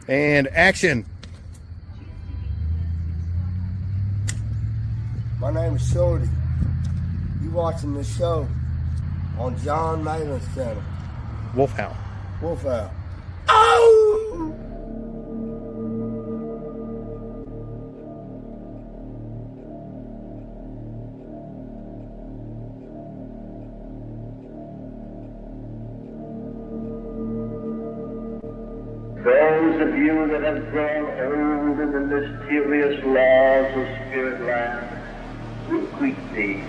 And action. My name is Shorty. You watching this show on John Malin's channel. Wolfhound. Wolfhound. Oh! Those of you that have grown old in the mysterious laws of spirit land will greet thee.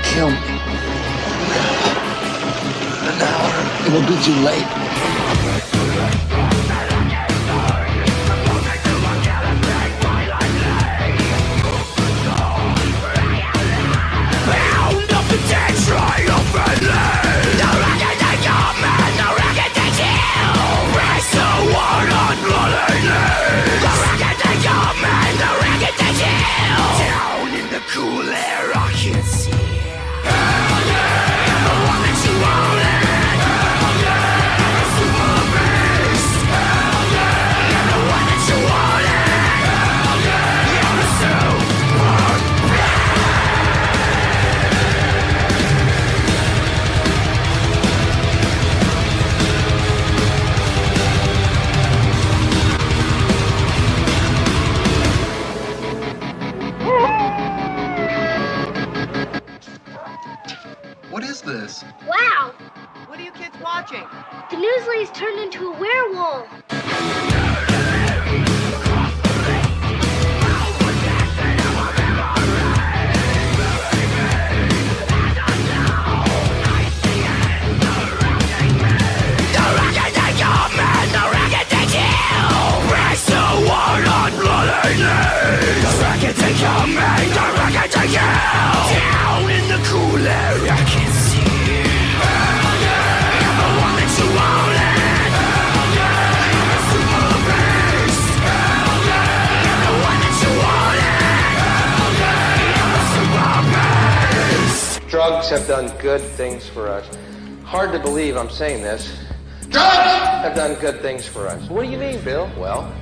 Kill me. An hour, it will be too late. Bound up the dead triumphantly. No record they got, man, no record they kill. Race the world unbloodily. No record they got, man, no record they kill. Down in the cool air I can see. What is this? Wow! What are you kids watching? The news lady's turned into a werewolf. Down in the cool air I can see. I'm the one that you wanted. I'm a super beast. I'm the one that you wanted. I'm a super beast. Drugs have done good things for us. Hard to believe I'm saying this. Drugs have done good things for us. What do you mean, Bill? Well,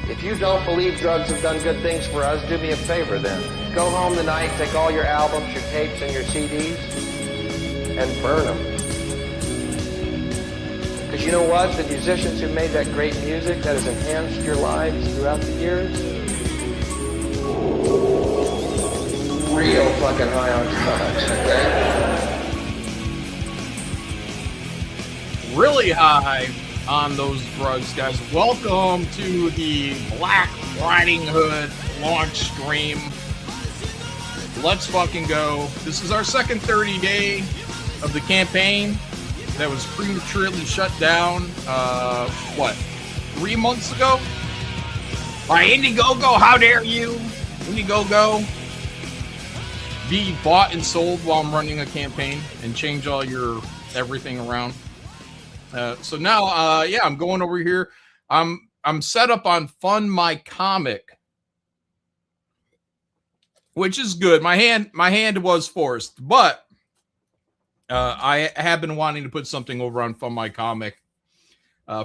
if you don't believe drugs have done good things for us, do me a favor then. Go home tonight, take all your albums, your tapes, and your CDs, and burn them. Because you know what? The musicians who made that great music that has enhanced your lives throughout the years, real fucking high on drugs, okay? Really high on those drugs, guys. Welcome to the Black Riding Hood launch stream. Let's fucking go. This is our second 30 day of the campaign that was prematurely shut down, 3 months ago? By Indiegogo, how dare you? Indiegogo, be bought and sold while I'm running a campaign and change all your everything around. So now, I'm going over here. I'm set up on Fund My Comic, which is good. My hand was forced, but I have been wanting to put something over on Fund My Comic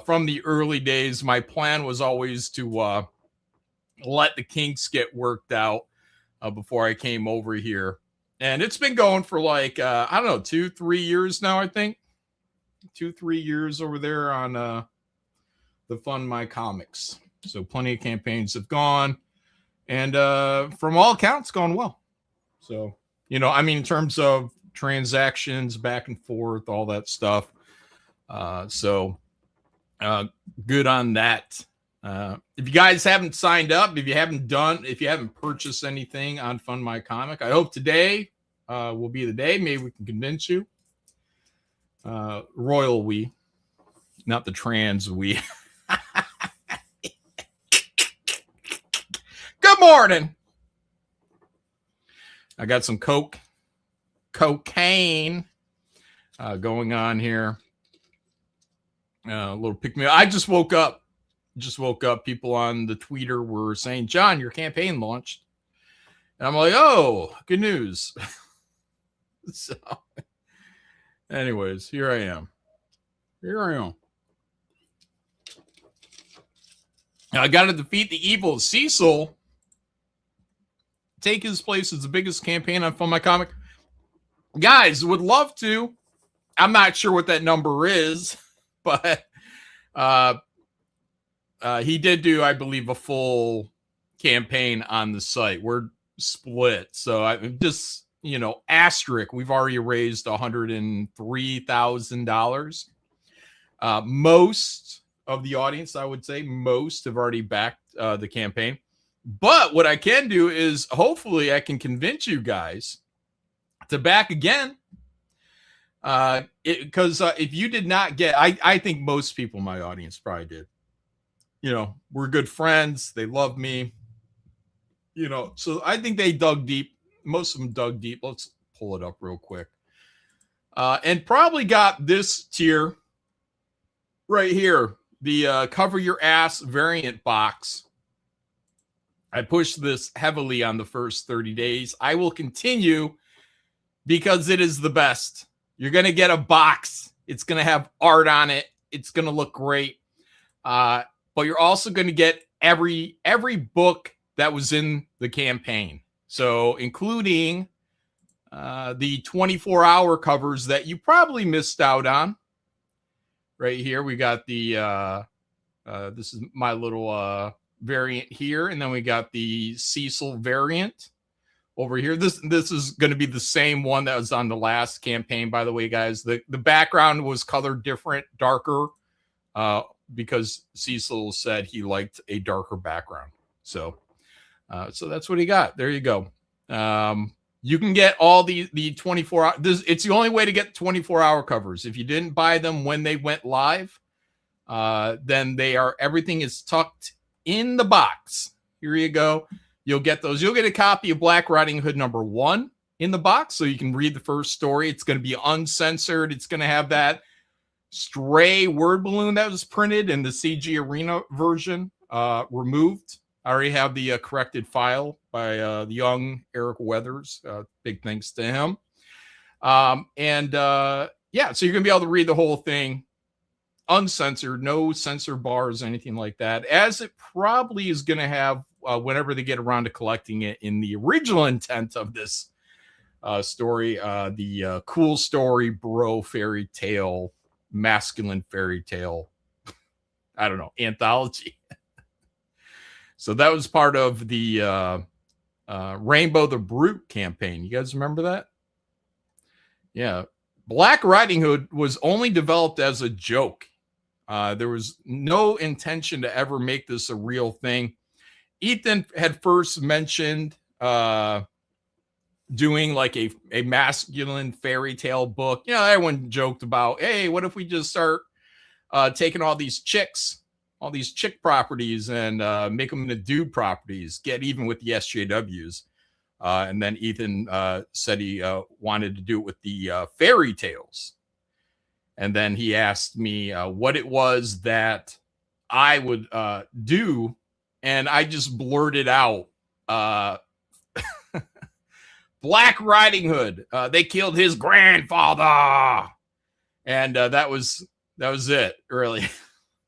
from the early days. My plan was always to let the kinks get worked out before I came over here, and it's been going for like 2-3 years now. I think 2-3 years over there on the Fund My Comics. So plenty of campaigns have gone. And from all accounts, gone well. So, in terms of transactions back and forth, all that stuff. Good on that. If you guys haven't signed up, if you haven't purchased anything on Fund My Comic, I hope today will be the day. Maybe we can convince you. Royal we. not the trans we. Good morning. I got some cocaine going on here. A little pick me up. I just woke up. People on the Twitter were saying, John, your campaign launched. And I'm like, oh, good news. So, anyways, here I am. I got to defeat the evil of Cecil. Take his place as the biggest campaign on Fun My Comic. Guys, would love to. I'm not sure what that number is, but he did do, I believe, a full campaign on the site. We're split. So I just, asterisk, we've already raised $103,000. Most of the audience, I would say, most have already backed the campaign. But what I can do is hopefully I can convince you guys to back again. Because if you did not get, I think most people in my audience probably did. We're good friends. They love me. So I think they dug deep. Most of them dug deep. Let's pull it up real quick. And probably got this tier right here. The Cover Your Ass variant box. I pushed this heavily on the first 30 days. I will continue because it is the best. You're going to get a box. It's going to have art on it. It's going to look great. But you're also going to get every book that was in the campaign. So including the 24-hour covers that you probably missed out on. Right here, we got the, this is my little variant here. And then we got the Cecil variant over here. This is going to be the same one that was on the last campaign, by the way, guys. The background was colored different, darker, because Cecil said he liked a darker background. So that's what he got. There you go. You can get all the 24 hour. It's the only way to get 24-hour covers. If you didn't buy them when they went live, then everything is tucked in the box. Here you go. You'll get those. You'll get a copy of Black Riding Hood #1 in the box, so you can read the first story. It's going to be uncensored. It's going to have that stray word balloon that was printed in the CG Arena version removed. I already have the corrected file by the young Eric Weathers. Big thanks to him. So you're going to be able to read the whole thing uncensored, no censor bars, anything like that, as it probably is going to have whenever they get around to collecting it in the original intent of this story, the cool story, bro fairy tale, masculine fairy tale, I don't know, anthology. So that was part of the Rainbow the Brute campaign. You guys remember that? Yeah. Black Riding Hood was only developed as a joke. There was no intention to ever make this a real thing. Ethan had first mentioned doing like a masculine fairy tale book. Everyone joked about, hey, what if we just start taking all these chick properties and make them into dude properties, get even with the SJWs. And then Ethan said he wanted to do it with the fairy tales. And then he asked me what it was that I would do. And I just blurted out, Black Riding Hood. They killed his grandfather. And that was it, really.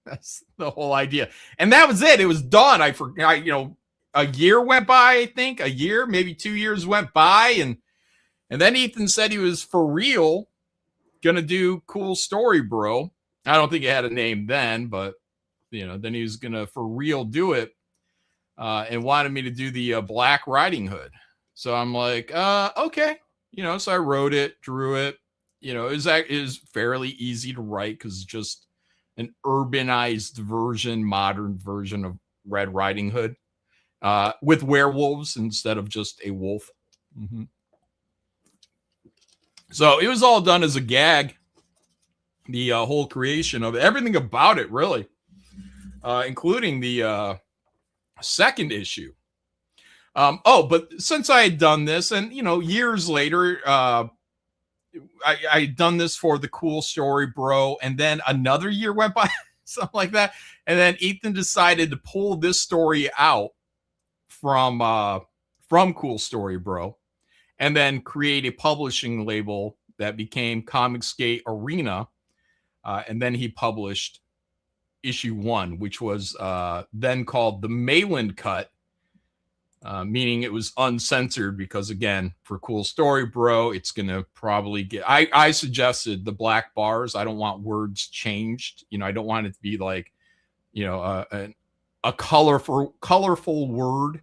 That's the whole idea. And that was it. It was done. I forgot, a year went by, I think. A year, maybe 2 years went by. And then Ethan said he was for real going to do Cool Story Bro. I don't think he had a name then, but, then he was going to for real do it and wanted me to do the Black Riding Hood. So I'm like, okay. So I wrote it, drew it. It was fairly easy to write because it's just an urbanized version, modern version of Red Riding Hood with werewolves instead of just a wolf. Mm-hmm. So it was all done as a gag. the whole creation of it, everything about it, really, including the second issue. But since I had done this, and years later, I done this for the Cool Story Bro, and then another year went by, something like that, and then Ethan decided to pull this story out from Cool Story Bro, and then create a publishing label that became Comicsgate Arena, and then he published issue 1, which was then called the Mayland Cut, meaning it was uncensored, because again, for Cool Story Bro, it's gonna probably get. I suggested the black bars. I don't want words changed. I don't want it to be like, a colorful word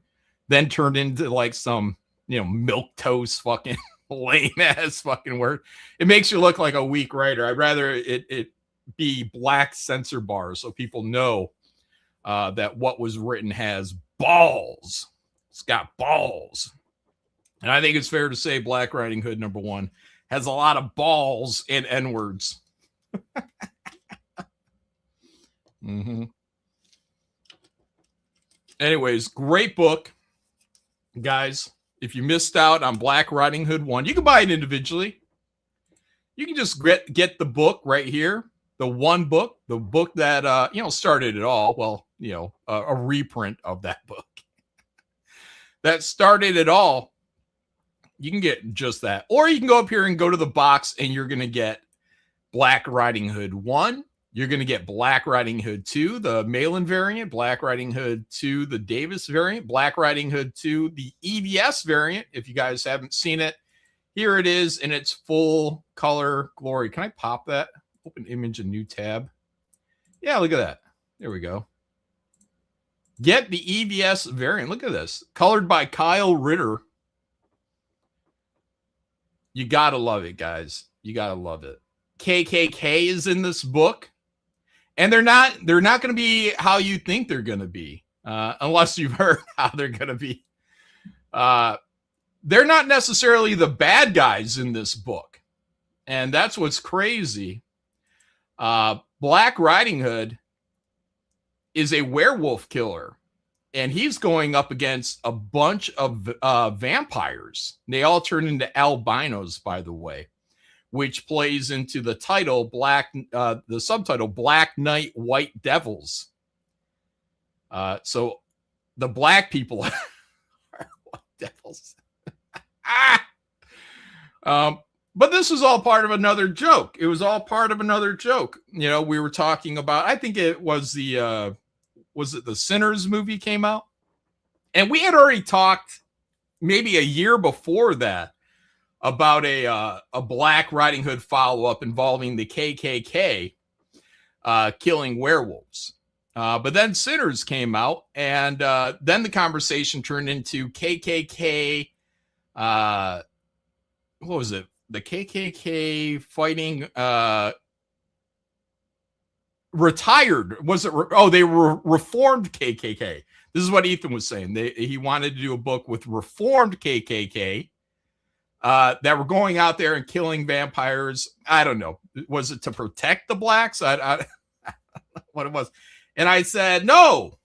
then turned into like some milk toast fucking lame ass fucking word. It makes you look like a weak writer. I'd rather it be black censor bars so people know that what was written has balls. It's got balls. And I think it's fair to say Black Riding Hood #1 has a lot of balls and N-words. Mm-hmm. Anyways, great book. Guys, if you missed out on Black Riding Hood 1, you can buy it individually. You can just get the book right here. The one book, the book that, started it all. Well, a reprint of that book that started it all. You can get just that. Or you can go up here and go to the box, and you're going to get Black Riding Hood 1. You're going to get Black Riding Hood 2, the Malin variant, Black Riding Hood 2, the Davis variant, Black Riding Hood 2, the EVS variant. If you guys haven't seen it, here it is in its full color glory. Can I pop that? Open image, a new tab. Yeah, look at that. There we go. Get the EVS variant. Look at this. Colored by Kyle Ritter. You got to love it, guys. You got to love it. KKK is in this book. And they're not going to be how you think they're going to be, unless you've heard how they're going to be. They're not necessarily the bad guys in this book. And that's what's crazy. Black Riding Hood is a werewolf killer. And he's going up against a bunch of vampires. They all turn into albinos, by the way, which plays into the title, the subtitle, Black Knight, White Devils. So the black people are white devils. But this was all part of another joke. It was all part of another joke. We were talking about, I think it was was it the Sinners movie came out? And we had already talked maybe a year before that about a Black Riding Hood follow-up involving the KKK killing werewolves. But then Sinners came out, and then the conversation turned into KKK. What was it? The KKK fighting retired. Was it? They were reformed KKK. This is what Ethan was saying. He wanted to do a book with reformed KKK. That were going out there and killing vampires. I don't know. Was it to protect the blacks? I don't know what it was. And I said, no.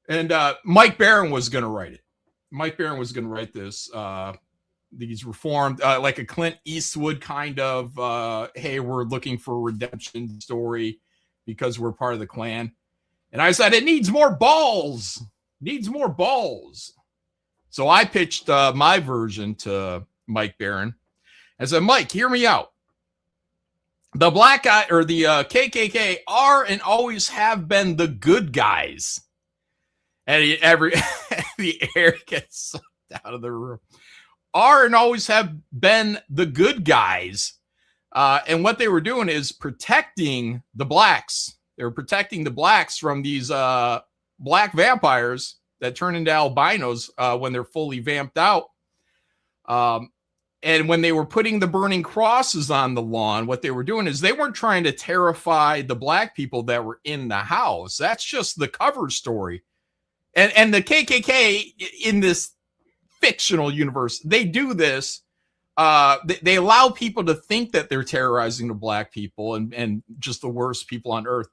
And Mike Barron was going to write it. Mike Barron was going to write this. These reformed, like a Clint Eastwood kind of, hey, we're looking for a redemption story because we're part of the Klan. And I said, it needs more balls. Needs more balls. So I pitched my version to Mike Barron. I said, Mike, hear me out. The black guy or the KKK are and always have been the good guys. And the air gets sucked out of the room. Are and always have been the good guys. And what they were doing is protecting the blacks. They were protecting the blacks from these black vampires that turn into albinos when they're fully vamped out. And when they were putting the burning crosses on the lawn, what they were doing is they weren't trying to terrify the black people that were in the house. That's just the cover story. And the KKK in this fictional universe, they do this they allow people to think that they're terrorizing the black people and just the worst people on earth.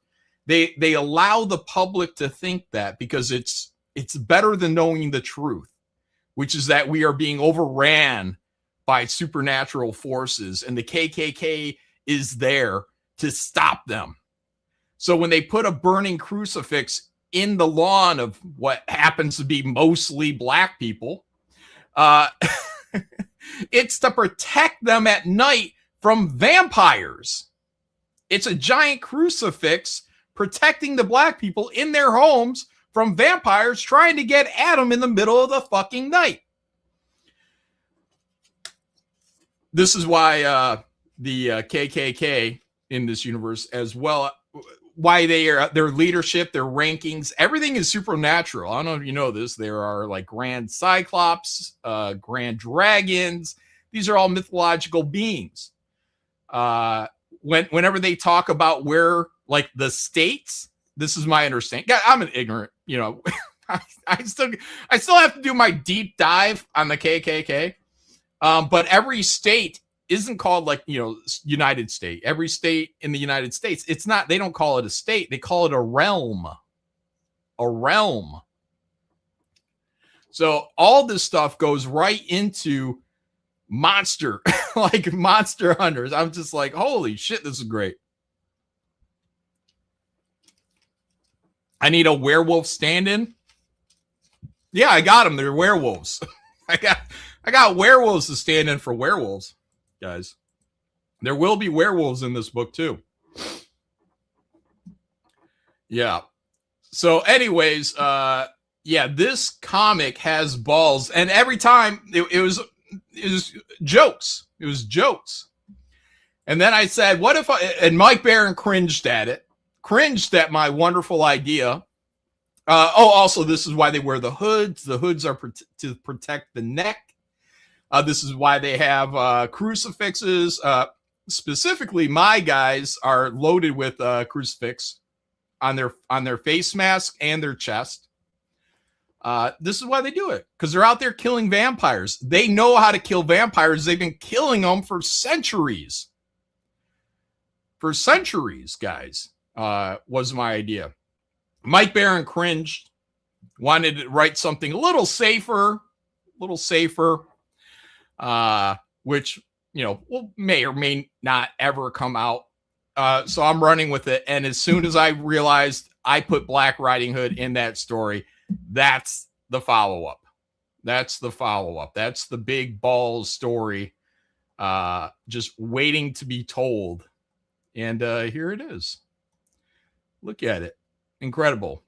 They allow the public to think that because it's better than knowing the truth, which is that we are being overran by supernatural forces, and the KKK is there to stop them. So when they put a burning crucifix in the lawn of what happens to be mostly black people, it's to protect them at night from vampires. It's a giant crucifix protecting the black people in their homes from vampires trying to get at them in the middle of the fucking night. This is why the KKK in this universe, as well, why they are their leadership, their rankings, everything is supernatural. I don't know if you know this. There are like grand cyclops, grand dragons. These are all mythological beings. Whenever they talk about where, like, the states, this is my understanding. God, I'm an ignorant, you know. I still have to do my deep dive on the KKK. But every state isn't called, like, you know, United State. Every state in the United States, it's not, they don't call it a state. They call it a realm. A realm. So all this stuff goes right into monster, like monster hunters. I'm just like, holy shit, this is great. I need a werewolf stand-in. Yeah, I got them. They're werewolves. I got werewolves to stand in for werewolves, guys. There will be werewolves in this book too. Yeah. So anyways, yeah, this comic has balls, and every time it was jokes. It was jokes. And then I said, what if and Mike Barron cringed at my wonderful idea. Also, this is why they wear the hoods. The hoods are to protect the neck. This is why they have crucifixes. Specifically, my guys are loaded with crucifix on their face mask and their chest. This is why they do it, because they're out there killing vampires. They know how to kill vampires. They've been killing them for centuries. For centuries, guys, was my idea. Mike Barron cringed, wanted to write something a little safer, which, you know, may or may not ever come out. So I'm running with it. And as soon as I realized I put Black Riding Hood in that story, that's the follow-up. That's the big balls story, just waiting to be told. And here it is. Look at it. Incredible.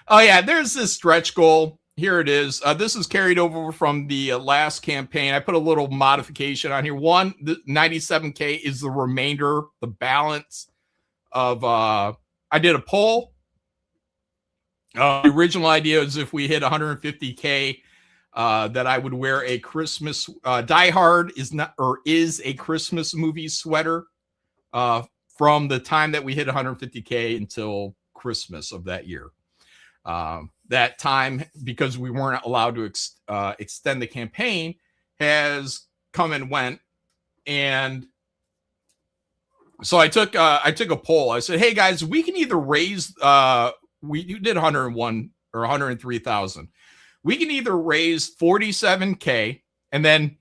Oh, yeah, there's this stretch goal. Here it is. This is carried over from the last campaign. I put a little modification on here. The 97K is the remainder, the balance of, I did a poll. The original idea is if we hit 150K, that I would wear a Christmas, Die Hard is a Christmas movie sweater, from the time that we hit 150K until Christmas of that year. That time, because we weren't allowed to extend the campaign, has come and went. And so I took a poll. I said, hey guys, we can either raise, you did 101 or 103,000. We can either raise 47K, and then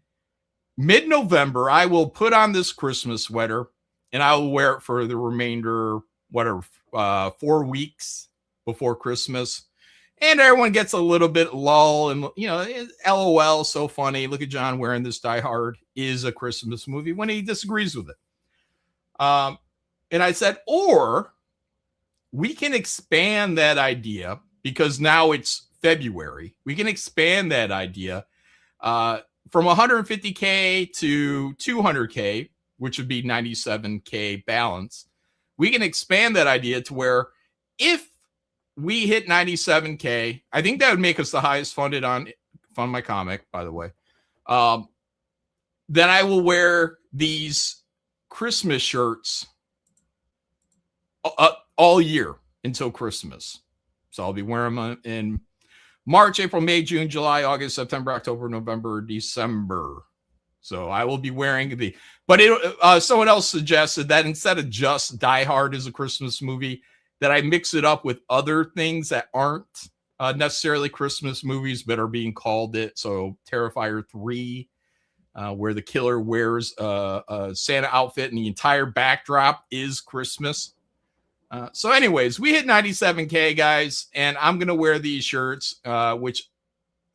mid-November, I will put on this Christmas sweater and I will wear it for the remainder, 4 weeks before Christmas. And everyone gets a little bit lull and, you know, LOL, so funny. Look at John wearing this Die Hard is a Christmas movie when he disagrees with it. And I said, or we can expand that idea, because now it's February. We can expand that idea from 150K to 200K, which would be 97K balance. We can expand that idea to where if we hit 97K, I think that would make us the highest funded on Fund My Comic, by the way. Then I will wear these Christmas shirts all year until Christmas. So I'll be wearing them in March, April, May, June, July, August, September, October, November, December. So I will be wearing the, but someone else suggested that instead of just Die Hard as a Christmas movie, that I mix it up with other things that aren't necessarily Christmas movies, but are being called it. So Terrifier 3, where the killer wears a Santa outfit and the entire backdrop is Christmas. So anyways, we hit 97K, guys, and I'm going to wear these shirts, which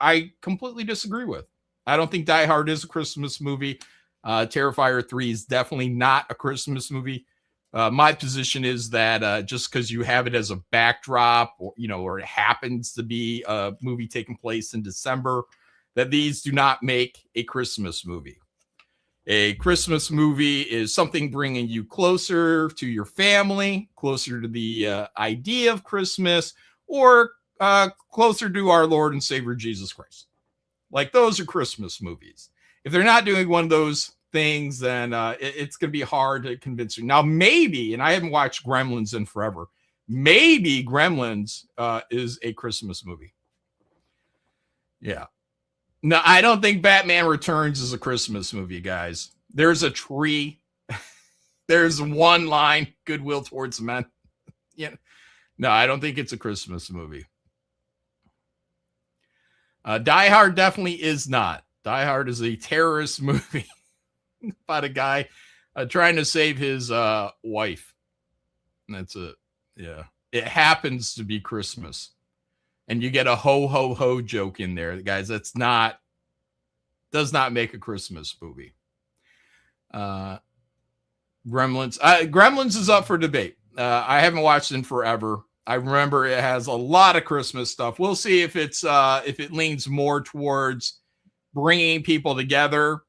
I completely disagree with. I don't think Die Hard is a Christmas movie. Terrifier 3 is definitely not a Christmas movie. My position is that just because you have it as a backdrop, or or it happens to be a movie taking place in December, that these do not make a Christmas movie. A Christmas movie is something bringing you closer to your family, closer to the idea of Christmas, or closer to our Lord and Savior Jesus Christ. Like, those are Christmas movies. If they're not doing one of those things, then it's going to be hard to convince you. Now, maybe, and I haven't watched Gremlins in forever, maybe Gremlins is a Christmas movie. Yeah. No, I don't think Batman Returns is a Christmas movie, guys. There's a tree. There's one line, goodwill towards men. Yeah. No, I don't think it's a Christmas movie. Die Hard definitely is not. Die Hard is a terrorist movie about a guy trying to save his wife. And that's it. Yeah. It happens to be Christmas. And you get a ho, ho, ho joke in there. Guys, does not make a Christmas movie. Gremlins. Gremlins is up for debate. I haven't watched it in forever. I remember it has a lot of Christmas stuff. We'll see if if it leans more towards bringing people together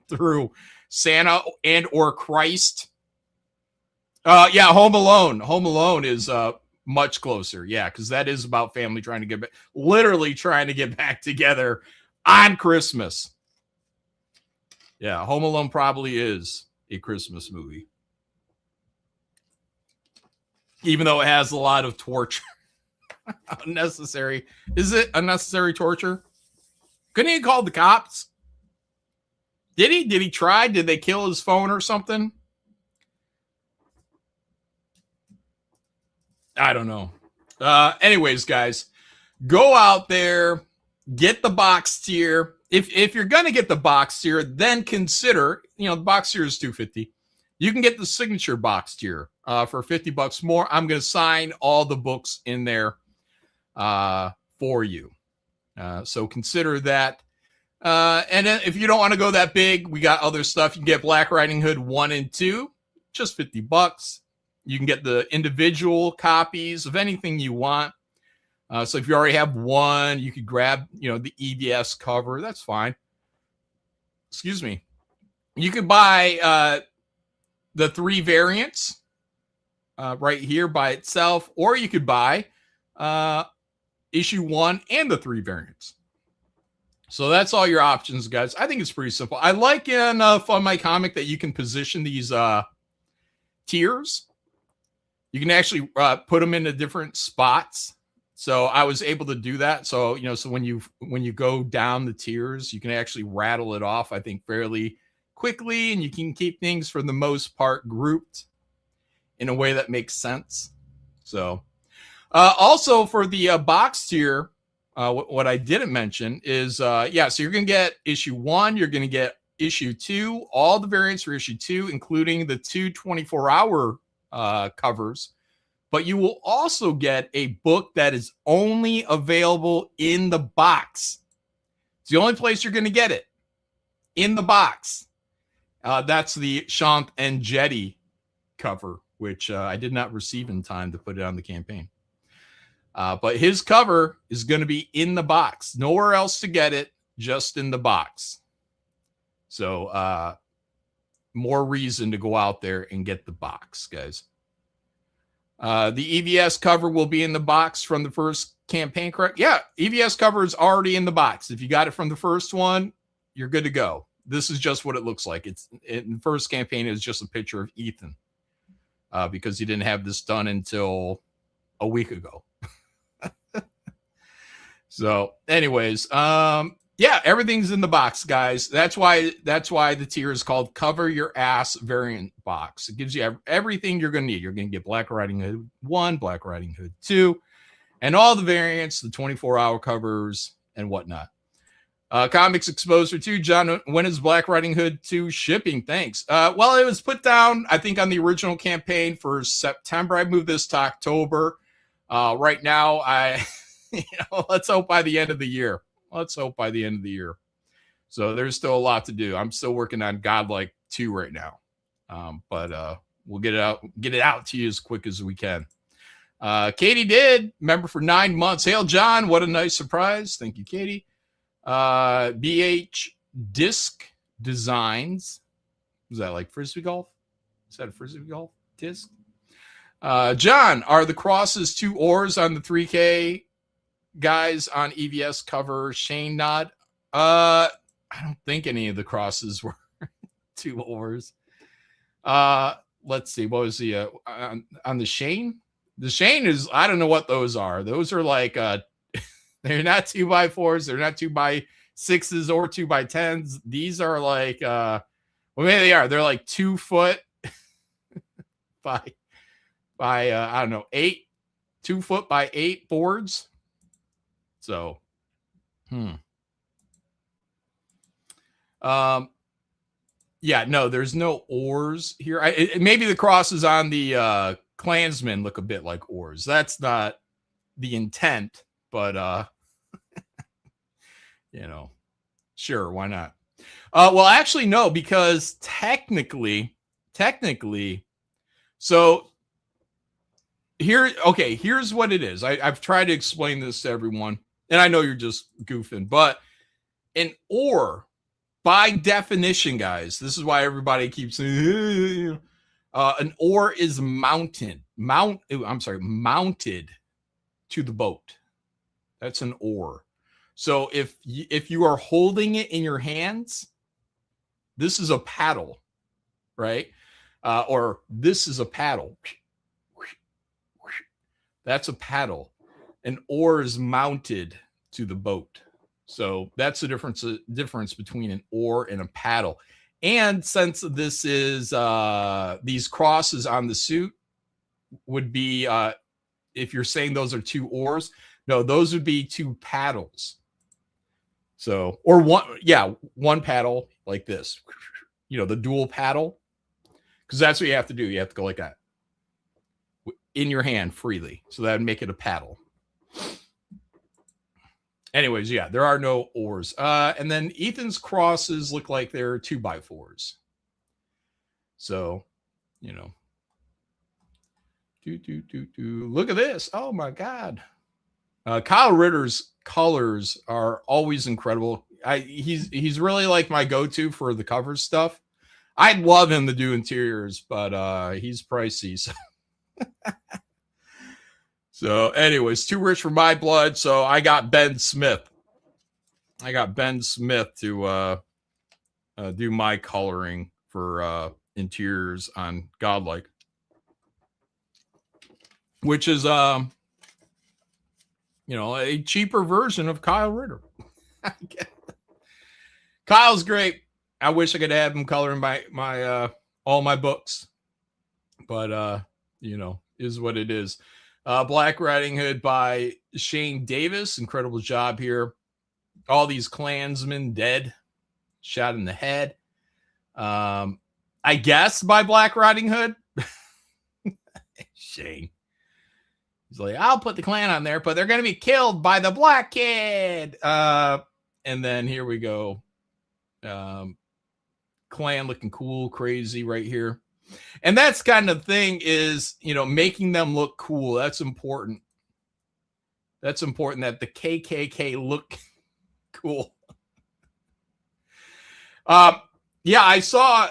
through Santa and or Christ. Yeah, Home Alone. Home Alone is much closer. Yeah, because that is about family trying to get back, literally trying to get back together on Christmas. Yeah, Home Alone probably is a Christmas movie. Even though it has a lot of torture. Unnecessary. Is it unnecessary torture? Couldn't he have called the cops? Did he? Did he try? Did they kill his phone or something? I don't know. Anyways, guys, go out there, get the box tier. If you're going to get the box tier, then consider, the box tier is $250. You can get the signature box tier for $50 more. I'm going to sign all the books in there for you. So consider that. And then if you don't want to go that big, we got other stuff. You can get Black Riding Hood 1 and 2, just $50. You can get the individual copies of anything you want. So if you already have one, you could grab, the EVS cover. That's fine. Excuse me. You could buy the 3 variants right here by itself, or you could buy issue 1 and the 3 variants. So that's all your options, guys. I think it's pretty simple. I like in Fun My Comic that you can position these tiers. You can actually put them into different spots. So I was able to do that. So, so when you go down the tiers, you can actually rattle it off, I think, fairly quickly, and you can keep things for the most part grouped in a way that makes sense. So also for the box tier, what I didn't mention is, so you're going to get issue 1, you're going to get issue 2, all the variants for issue 2, including the 2 24-hour covers. But you will also get a book that is only available in the box. It's the only place you're going to get it, in the box. That's the Shant and Jetty cover, which I did not receive in time to put it on the campaign. But his cover is going to be in the box. Nowhere else to get it, just in the box. So more reason to go out there and get the box, guys. The EVS cover will be in the box from the first campaign, correct? Yeah, EVS cover is already in the box. If you got it from the first one, you're good to go. This is just what it looks like. It's in the first campaign, it was just a picture of Ethan because he didn't have this done until a week ago. So anyways, Yeah, everything's in the box, guys. That's why the tier is called Cover Your Ass Variant Box. It gives you everything you're going to need. You're going to get Black Riding Hood 1, Black Riding Hood 2, and all the variants, the 24-hour covers, and whatnot. Comics Exposure 2, John, when is Black Riding Hood 2 shipping? Thanks. Well, it was put down, I think, on the original campaign for September. I moved this to October. Right now, let's hope by the end of the year. So there's still a lot to do. I'm still working on Godlike 2 right now. But we'll get it out to you as quick as we can. Katie did, member for 9 months. Hail, John. What a nice surprise. Thank you, Katie. BH Disc Designs. Was that like Frisbee Golf? Is that a Frisbee Golf disc? John, are the crosses 2 oars on the 3K guys on EVS cover? Shane nod. I don't think any of the crosses were 2 oars. Let's see. What was the on the Shane? The Shane is, I don't know what those are. Those are like they're not 2x4s, they're not 2x6s or 2x10s. These are like well, maybe they are. They're like 2 foot by I don't know, 2 foot by 8 boards. So yeah, no, there's no oars here. Maybe the crosses on the Klansmen look a bit like oars. That's not the intent, but sure, why not? Well, actually, no, because technically, so here's what it is. I've tried to explain this to everyone, and I know you're just goofing, but an oar, by definition, guys, this is why everybody keeps saying an oar is mounted to the boat. That's an oar. So if you are holding it in your hands, this is a paddle, right? Or this is a paddle. That's a paddle. An oar is mounted to the boat. So that's the difference between an oar and a paddle. And since this is these crosses on the suit would be, if you're saying those are 2 oars, no, those would be 2 paddles. So, or one paddle like this, the dual paddle, because that's what you have to do. You have to go like that in your hand freely. So that would make it a paddle. Anyways, yeah, there are no oars. And then Ethan's crosses look like they're 2x4s. So, look at this. Oh my God. Kyle Ritter's colors are always incredible. He's really like my go-to for the cover stuff. I'd love him to do interiors, but he's pricey. So anyways, too rich for my blood. So I got Ben Smith. To do my coloring for interiors on Godlike, which is a cheaper version of Kyle Ritter. Kyle's great. I wish I could have him coloring my all my books, but is what it is. Black Riding Hood by Shane Davis. Incredible job here. All these Klansmen dead, shot in the head. I guess by Black Riding Hood. Shane. He's like, I'll put the Klan on there, but they're going to be killed by the black kid. And then here we go. Klan looking cool, crazy right here. And that's kind of thing is, making them look cool. That's important. That's important that the KKK look cool. Yeah, I saw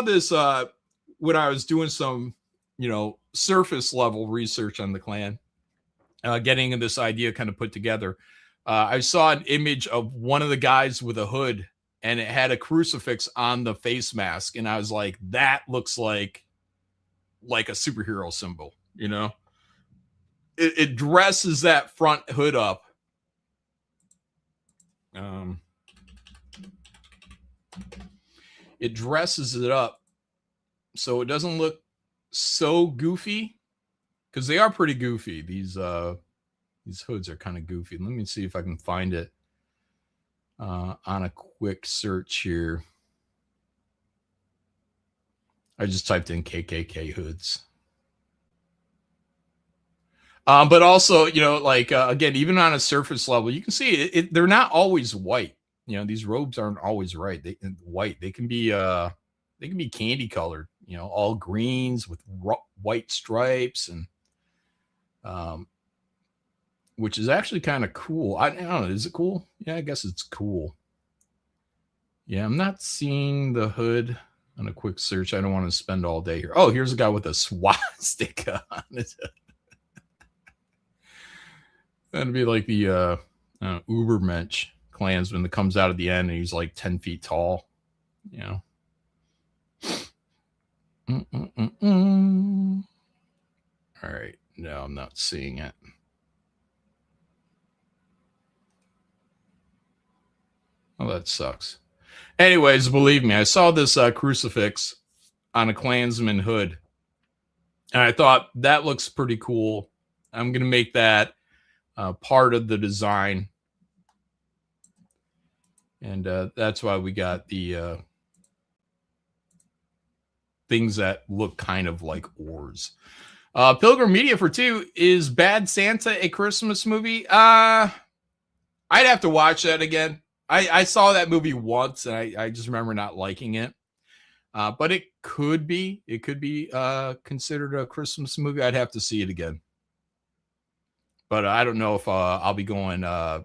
this when I was doing some, surface level research on the Klan, getting this idea kind of put together. I saw an image of one of the guys with a hood, and it had a crucifix on the face mask. And I was like, that looks like a superhero symbol, It dresses that front hood up. it dresses it up so it doesn't look so goofy, because they are pretty goofy. These hoods are kind of goofy. Let me see if I can find it on a quick search here. I just typed in KKK hoods. But also, like, again, even on a surface level, you can see they're not always white. These robes aren't always white. They can be candy colored, all greens with white stripes, and which is actually kind of cool. I don't know. Is it cool? Yeah, I guess it's cool. Yeah, I'm not seeing the hood on a quick search. I don't want to spend all day here. Oh, here's a guy with a swastika on it. That'd be like the Ubermensch Klansman that comes out at the end and he's like 10 feet tall. All right. No, I'm not seeing it. Oh, that sucks. Anyways, believe me, I saw this crucifix on a Klansman hood, and I thought that looks pretty cool. I'm going to make that part of the design, and that's why we got the things that look kind of like oars. Pilgrim Media for 2, is Bad Santa a Christmas movie? I'd have to watch that again. I saw that movie once, and I just remember not liking it. But it could be considered a Christmas movie. I'd have to see it again. But I don't know if I'll be going. I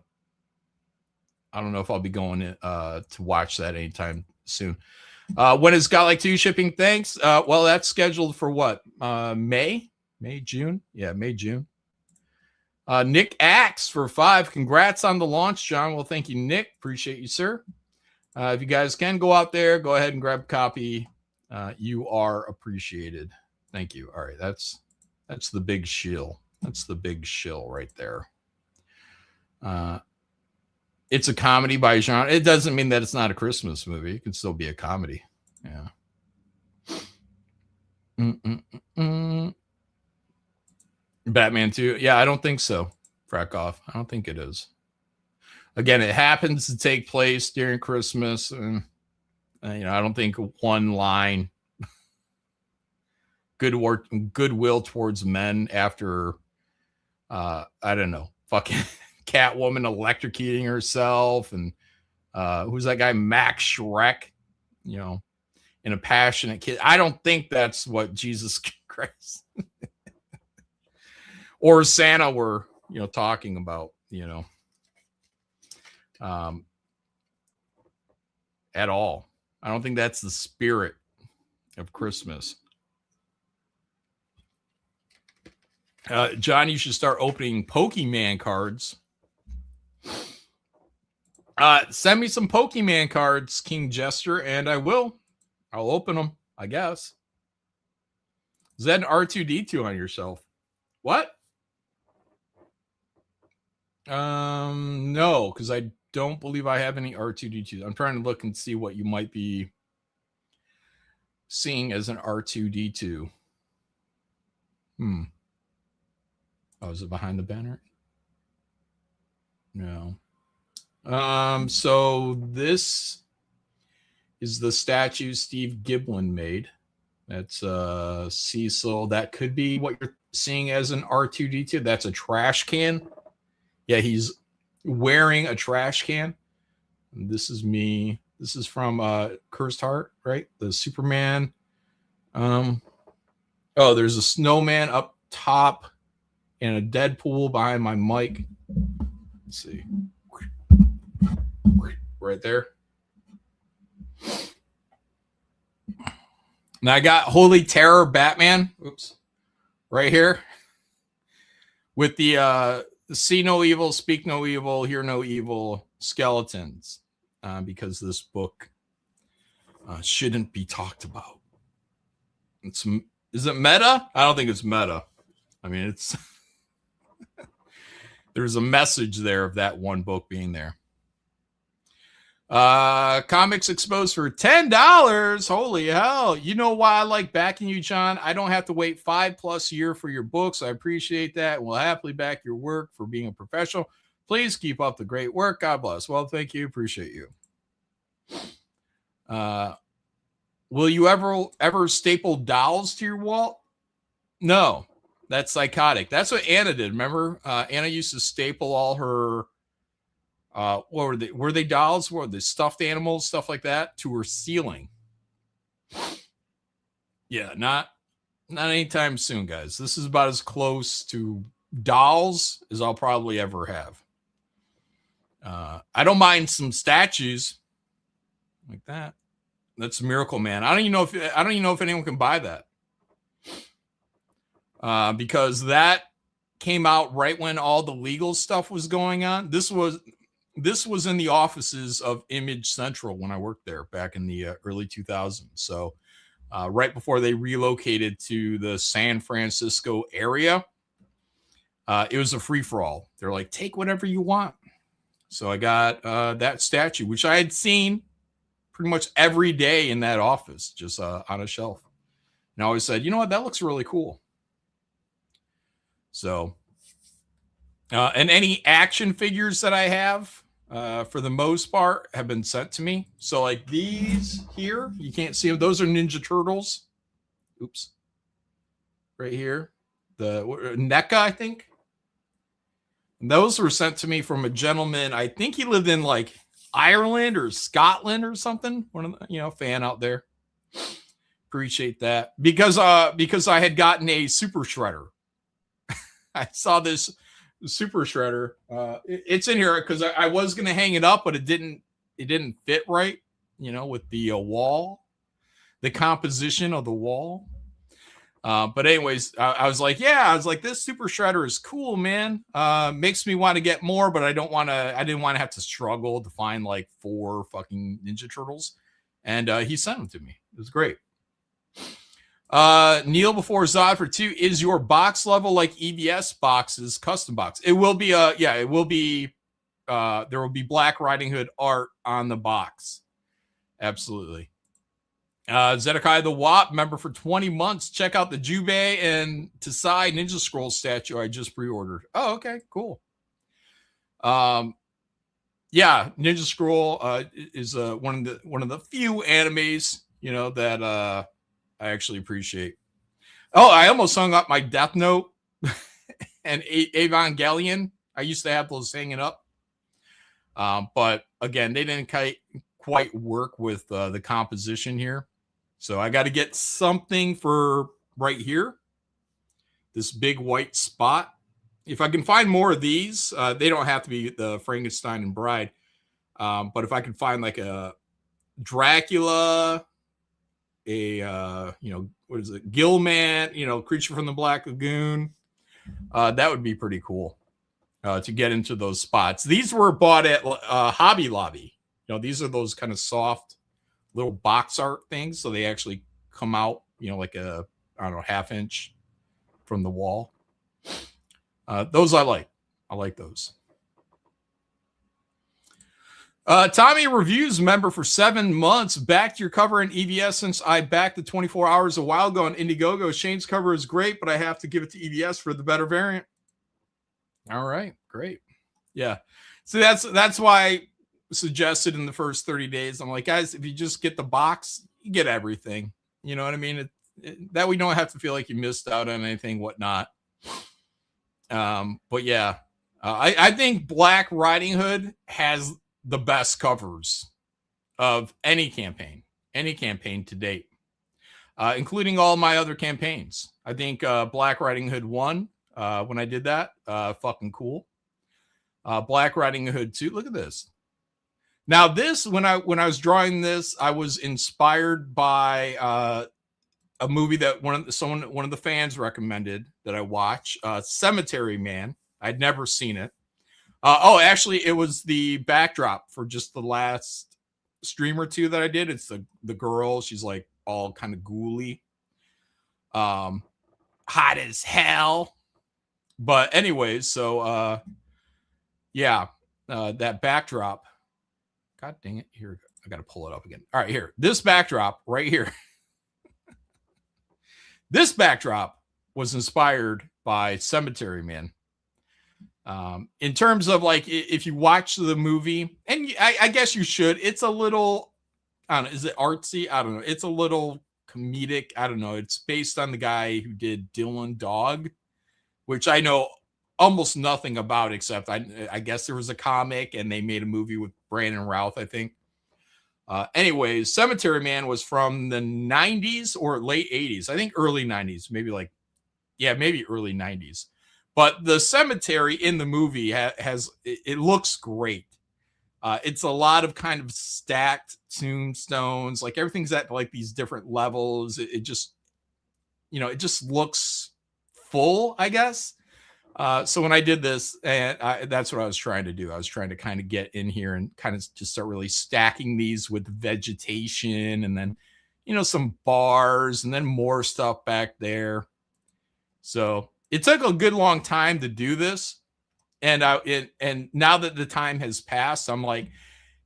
don't know if I'll be going to watch that anytime soon. When is Got Like 2 shipping? Thanks. Well, that's scheduled for what? May, June. Yeah, May, June. Nick Axe for 5. Congrats on the launch, John. Well, thank you, Nick. Appreciate you, sir. If you guys can go out there, go ahead and grab a copy. You are appreciated. Thank you. All right, that's the big shill. That's the big shill right there. It's a comedy by genre. It doesn't mean that it's not a Christmas movie. It can still be a comedy. Yeah. Batman 2. Yeah, I don't think so. Frack off. I don't think it is. Again, it happens to take place during Christmas, and I don't think one line goodwill towards men after I don't know, fucking Catwoman electrocuting herself, and who's that guy, Max Shrek, in a passionate kid. I don't think that's what Jesus Christ or Santa were talking about, at all. I don't think that's the spirit of Christmas. John, you should start opening Pokemon cards. Send me some Pokemon cards, King Jester, and I will. I'll open them, I guess. Is that an R2-D2 on yourself? What? No, because I don't believe I have any R2-D2. I'm trying to look and see what you might be seeing as an R2-D2. Oh, is it behind the banner? No. So this is the statue Steve Giblin made. That's Cecil. That could be what you're seeing as an R2-D2. That's a trash can. Yeah, he's wearing a trash can. And this is me. This is from Cursed Heart, right? The Superman. Oh, there's a snowman up top and a Deadpool behind my mic. Let's see. Right there. Now I got Holy Terror Batman. Oops. Right here. With the see no evil, speak no evil, hear no evil skeletons. Because this book shouldn't be talked about. Is it meta? I don't think it's meta. I mean, it's there's a message there of that one book being there. Comics Exposed for $10. Holy hell. You know why I like backing you, John? I don't have to wait 5+ years for your books. I appreciate that. We'll happily back your work for being a professional. Please keep up the great work. God bless. Well, thank you. Appreciate you. Will you ever staple dolls to your wall? No, that's psychotic. That's what Anna did. Remember, Anna used to staple all her, what were they? Were they dolls? Were they stuffed animals, stuff like that, to her ceiling? Yeah, not anytime soon, guys. This is about as close to dolls as I'll probably ever have. I don't mind some statues like that. That's a Miracle Man. I don't even know if anyone can buy that. Because that came out right when all the legal stuff was going on. This was in the offices of Image Central when I worked there back in the early 2000s. So right before they relocated to the San Francisco area, it was a free-for-all. They're like, take whatever you want. So I got that statue, which I had seen pretty much every day in that office, just on a shelf. And I always said, you know what, that looks really cool. So, and any action figures that I have, for the most part, have been sent to me. So like these here, you can't see them. Those are Ninja Turtles. Oops. Right here. The NECA, I think. And those were sent to me from a gentleman. I think he lived in like Ireland or Scotland or something. One of the, fan out there. Appreciate that. Because I had gotten a Super Shredder. I saw this Super Shredder. It's in here because I was going to hang it up, but it didn't fit right, with the wall, the composition of the wall. But anyways, I was like, this Super Shredder is cool, man. Makes me want to get more, but I didn't want to have to struggle to find like 4 fucking Ninja Turtles. And he sent them to me. It was great. Neil before Zod for 2, is your box level like EBS boxes, custom box? It will be it will be there will be Black Riding Hood art on the box. Absolutely. Zedekiah the WAP member for 20 months. Check out the Jubei and Tasai Ninja Scroll statue I just pre-ordered. Oh, okay, cool. Ninja Scroll is one of the few animes that I actually appreciate. Oh, I almost hung up my Death Note and Evangelion. I used to have those hanging up. But again, they didn't quite work with the composition here. So I got to get something for right here. This big white spot. If I can find more of these, they don't have to be the Frankenstein and Bride. But if I can find like a Dracula, what is it? Gilman, Creature from the Black Lagoon. That would be pretty cool to get into those spots. These were bought at Hobby Lobby. These are those kind of soft little box art things. So they actually come out, like a, I don't know, 1/2 inch from the wall. Those I like. I like those. Tommy Reviews member for 7 months. Backed your cover in EVS since I backed the 24 hours a while ago on Indiegogo. Shane's cover is great, but I have to give it to EVS for the better variant. All right, great. Yeah. So that's why I suggested in the first 30 days. I'm like, guys, if you just get the box, you get everything. You know what I mean? That we don't have to feel like you missed out on anything, whatnot. But yeah, I think Black Riding Hood has the best covers of any campaign to date, including all my other campaigns. I think Black Riding Hood 1, when I did that, fucking cool. Black Riding Hood 2, look at this. Now this, when I was drawing this, I was inspired by a movie that one of the fans recommended that I watch, Cemetery Man. I'd never seen it. Actually, it was the backdrop for just the last stream or two that I did. It's the girl. She's like all kind of ghouly, hot as hell. But anyways, so that backdrop God dang it. Here, I got to pull it up again. All right, here. This backdrop right here. This backdrop was inspired by Cemetery Man. In terms of like, if you watch the movie, and I guess you should, it's a little, I don't know, is it artsy? I don't know. It's a little comedic. I don't know. It's based on the guy who did Dylan Dog, which I know almost nothing about, except I guess there was a comic and they made a movie with Brandon Routh, I think. Anyways, Cemetery Man was from the 90s or late 80s. I think early 90s, maybe maybe early 90s. But the cemetery in the movie it looks great. It's a lot of kind of stacked tombstones, like everything's at like these different levels. It just, it just looks full, I guess. So when I did this, and that's what I was trying to do. I was trying to kind of get in here and kind of just start really stacking these with vegetation, and then, some bars, and then more stuff back there. So it took a good long time to do this. And now that the time has passed, I'm like,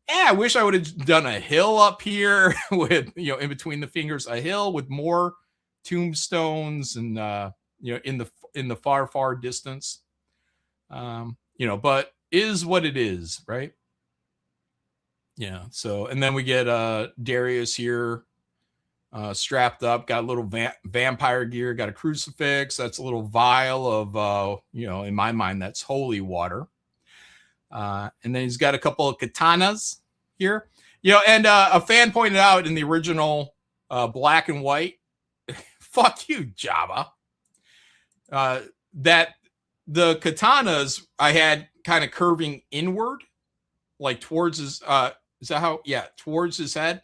I wish I would have done a hill up here with, in between the fingers, a hill with more tombstones and, in the far, far distance, but is what it is, right? Yeah. So, and then we get Darius here, strapped up, got a little vampire gear, got a crucifix. That's a little vial of, in my mind, that's holy water. And then he's got a couple of katanas here, and a fan pointed out in the original black and white, fuck you, Jabba, that the katanas I had kind of curving inward, like towards his, is that how? Yeah, towards his head.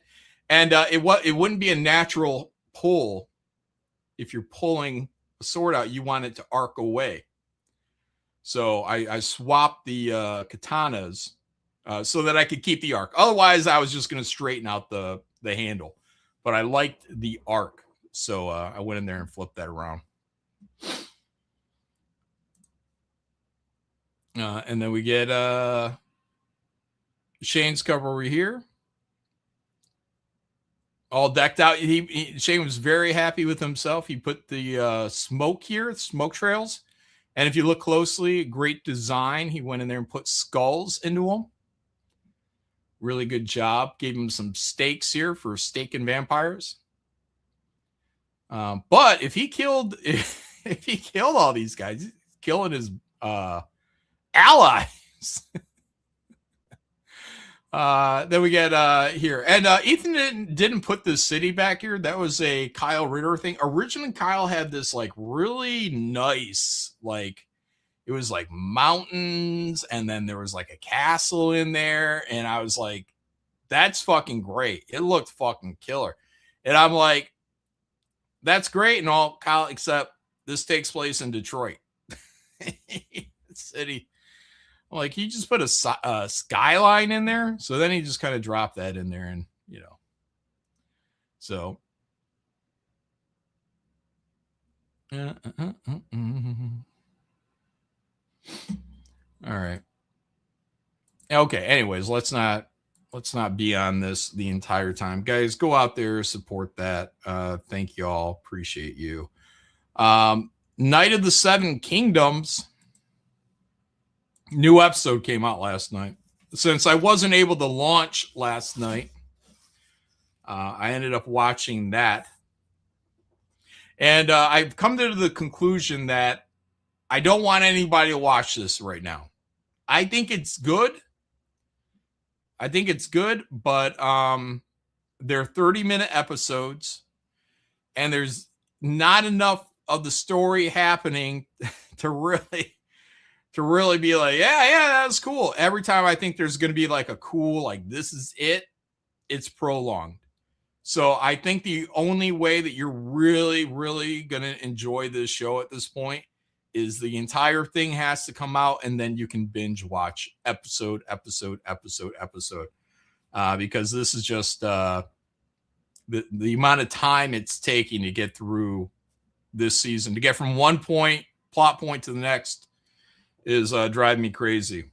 And it wouldn't be a natural pull. If you're pulling a sword out, you want it to arc away. So I swapped the katanas so that I could keep the arc. Otherwise, I was just going to straighten out the handle. But I liked the arc, so I went in there and flipped that around. And then we get Shane's cover over here. All decked out. Shane was very happy with himself. He put the smoke here, smoke trails. And if you look closely, great design. He went in there and put skulls into them. Really good job. Gave him some stakes here for staking vampires. But if he killed all these guys, he's killing his allies. Then we get here. And Ethan didn't put this city back here. That was a Kyle Ritter thing. Originally, Kyle had this like really nice, like it was like mountains, and then there was like a castle in there. And I was like, that's fucking great. It looked fucking killer. And I'm like, that's great and all, Kyle, except this takes place in Detroit. City. Like he just put a skyline in there. So then he just kind of dropped that in there and, so. All right. Okay. Anyways, let's not be on this the entire time. Guys, go out there, support that. Thank you all. Appreciate you. Night of the Seven Kingdoms. New episode came out last night. Since I wasn't able to launch last night, I ended up watching that. And I've come to the conclusion that I don't want anybody to watch this right now. I think it's good. But they're 30-minute episodes, and there's not enough of the story happening to really be like, yeah, that's cool. Every time I think there's going to be like a cool, like this is it, it's prolonged. So I think the only way that you're really, really going to enjoy this show at this point is the entire thing has to come out, and then you can binge watch episode. Because this is just the amount of time it's taking to get through this season, to get from one plot point to the next is driving me crazy.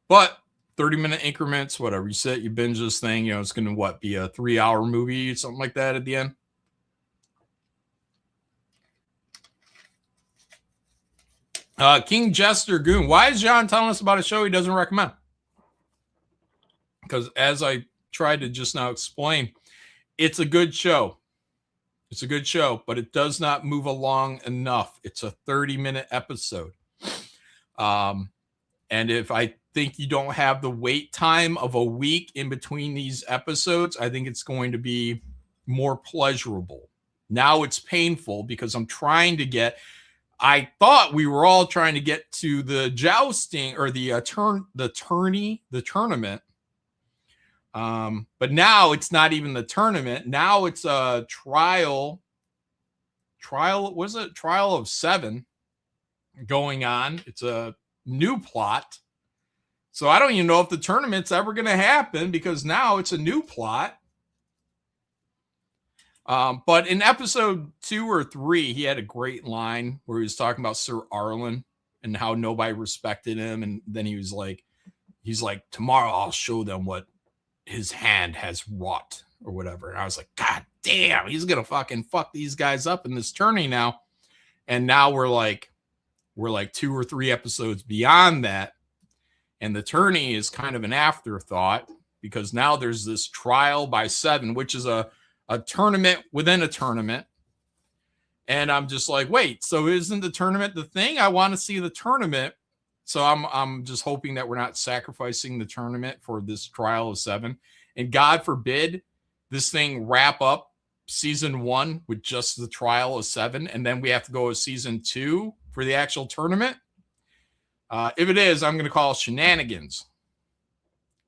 But 30-minute increments, whatever. You sit, you binge this thing, it's going to be a 3-hour movie, something like that at the end. King Jester Goon. Why is John telling us about a show he doesn't recommend? Because as I tried to just now explain, it's a good show. It's a good show, but it does not move along enough. It's a 30-minute episode. And if I think you don't have the wait time of a week in between these episodes, I think it's going to be more pleasurable. Now it's painful because I thought we were all trying to get to the jousting or the tournament. But now it's not even the tournament. Now it's a trial, was it trial of 7 going on? It's a new plot. So I don't even know if the tournament's ever going to happen because now it's a new plot. But in episode 2 or 3, he had a great line where he was talking about Sir Arlen and how nobody respected him. And then he's like, tomorrow I'll show them what his hand has wrought or whatever. And I was like, God damn, he's going to fucking fuck these guys up in this tourney now. And now we're like 2 or 3 episodes beyond that. And the tourney is kind of an afterthought because now there's this trial by 7, which is a tournament within a tournament. And I'm just like, wait, so isn't the tournament the thing? I want to see the tournament. So I'm just hoping that we're not sacrificing the tournament for this trial of 7. And God forbid this thing wrap up season 1 with just the trial of 7. And then we have to go to season 2 for the actual tournament. If it is, I'm going to call shenanigans.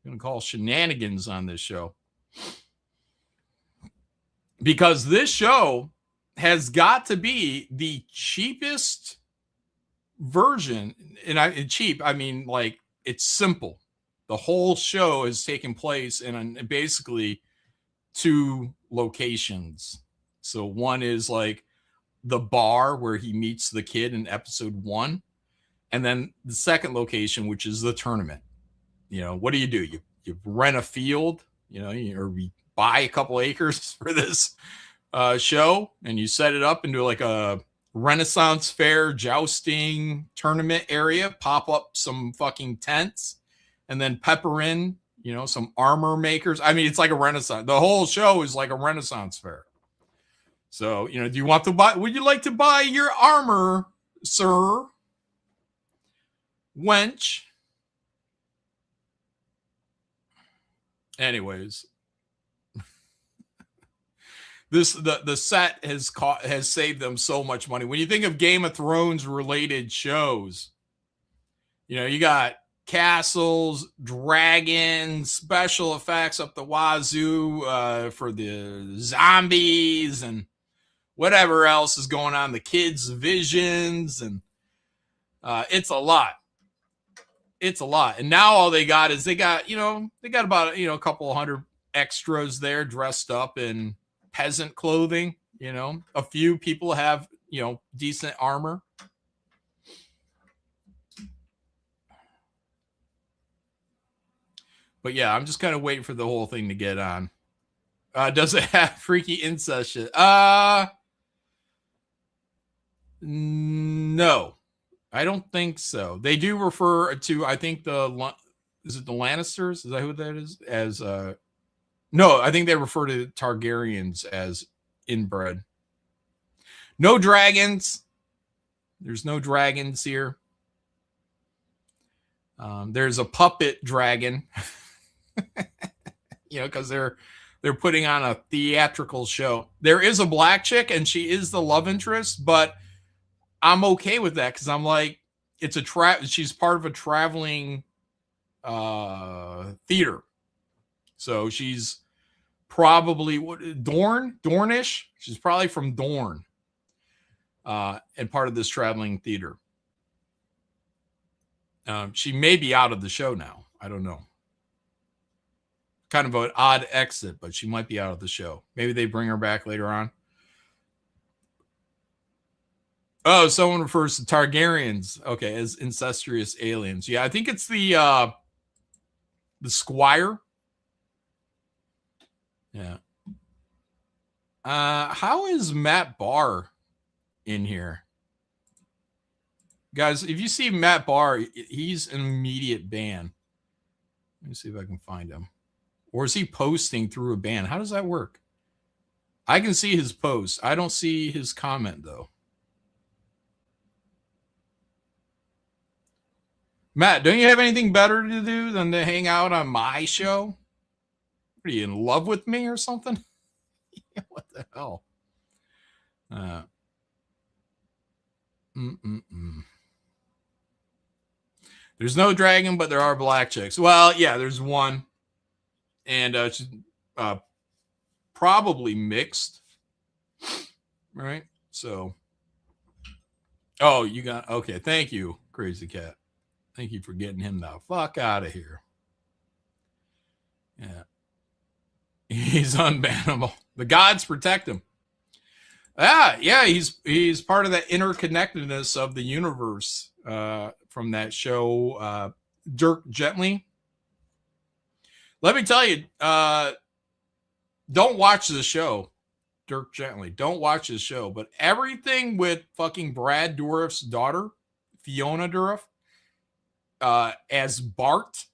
I'm going to call shenanigans on this show. Because this show has got to be the cheapest version. And cheap, I mean, like, it's simple. The whole show is taking place in basically 2 locations. So one is like the bar where he meets the kid in episode 1. And then the second location, which is the tournament. What do? You rent a field, or you buy a couple acres for this show, and you set it up into like a Renaissance fair jousting tournament area, pop up some fucking tents, and then pepper in, some armor makers. I mean, it's like a Renaissance. The whole show is like a Renaissance fair. So, do you want to buy? Would you like to buy your armor, sir? Wench. Anyways, the set has saved them so much money. When you think of Game of Thrones related shows, you got castles, dragons, special effects up the wazoo for the zombies and whatever else is going on, the kids' visions, and it's a lot. It's a lot. And now all they got is they got about, a couple of hundred extras there dressed up in peasant clothing. A few people have, decent armor. But yeah, I'm just kind of waiting for the whole thing to get on. Does it have freaky incest shit? No. I don't think so. They do refer to, I think is it the Lannisters? Is that who that is? As no, I think they refer to Targaryens as inbred. No dragons. There's no dragons here. There's a puppet dragon, because they're putting on a theatrical show. There is a black chick, and she is the love interest, but I'm okay with that because I'm like, she's part of a traveling theater. So she's probably Dornish. She's probably from Dorne and part of this traveling theater. She may be out of the show now. I don't know. Kind of an odd exit, but she might be out of the show. Maybe they bring her back later on. Oh, someone refers to Targaryens, okay, as incestuous aliens. Yeah, I think it's the The Squire. Yeah. How is Matt Barr in here? Guys, if you see Matt Barr, he's an immediate ban. Let me see if I can find him. Or is he posting through a ban? How does that work? I can see his post. I don't see his comment, though. Matt, don't you have anything better to do than to hang out on my show? Are you in love with me or something? What the hell? There's no dragon, but there are black chicks. Well, yeah, there's one. And she's probably mixed. Right? So. Oh, you got. Okay. Thank you, Crazy Cat. Thank you for getting him the fuck out of here. Yeah. He's unbannable. The gods protect him. Yeah, he's part of that interconnectedness of the universe from that show, Dirk Gently. Let me tell you, don't watch the show, Dirk Gently. Don't watch this show. But everything with fucking Brad Dourif's daughter, Fiona Dourif, as Bart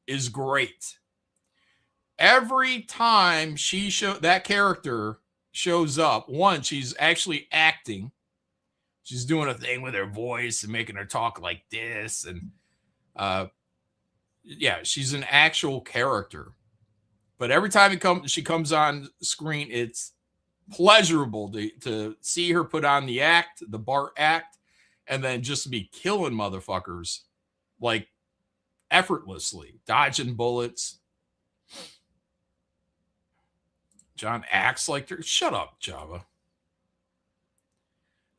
is great. Every time that character shows up, one, she's actually acting. She's doing a thing with her voice and making her talk like this. And yeah, she's an actual character. But every time she comes on screen, it's pleasurable to see her put on the Bart act, and then just be killing motherfuckers like effortlessly, dodging bullets. John acts like shut up, Java.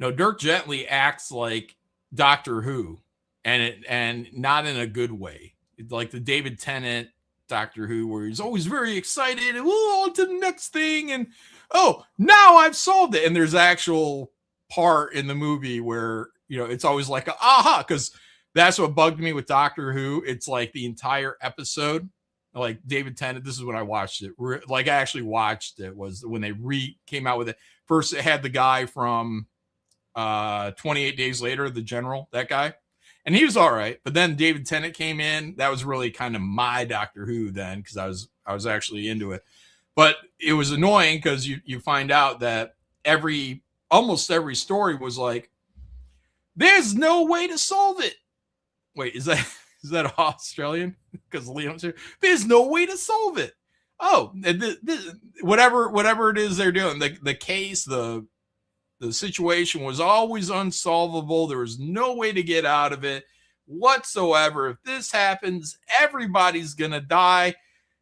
No, Dirk Gently acts like Doctor Who, and not in a good way. Like the David Tennant Doctor Who, where he's always very excited and on to the next thing, and oh, now I've solved it. And there's actual part in the movie where it's always like aha, because that's what bugged me with Doctor Who. It's like the entire episode. Like David Tennant, this is when I watched it. Like I actually watched it was when they came out with it. First, it had the guy from 28 Days Later, the general, that guy. And he was all right. But then David Tennant came in. That was really kind of my Doctor Who then, because I was actually into it. But it was annoying because you find out that almost every story was like, there's no way to solve it. Wait, is that Australian? Because Liam's here. There's no way to solve it. Oh, whatever it is they're doing, the case, the situation was always unsolvable. There was no way to get out of it whatsoever. If this happens, everybody's gonna die.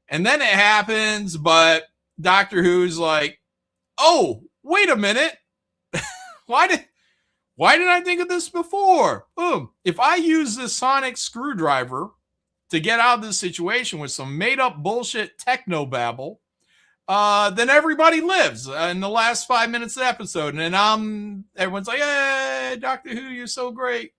And then it happens, but Doctor Who's like, oh, wait a minute. Why did I think of this before? Boom. If I use this sonic screwdriver to get out of this situation with some made up bullshit techno babble, then everybody lives in the last 5 minutes of the episode. And everyone's like, hey, Doctor Who, you're so great.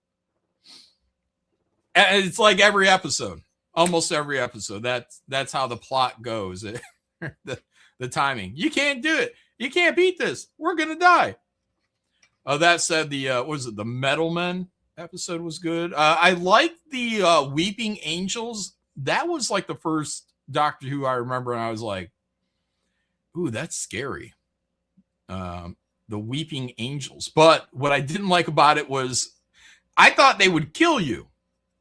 And it's like every episode, almost every episode. That's how the plot goes. The timing. You can't do it. You can't beat this. We're going to die. That said, the Metal Men episode was good. I liked the Weeping Angels. That was like the first Doctor Who I remember, and I was like, ooh, that's scary. The Weeping Angels. But what I didn't like about it was I thought they would kill you,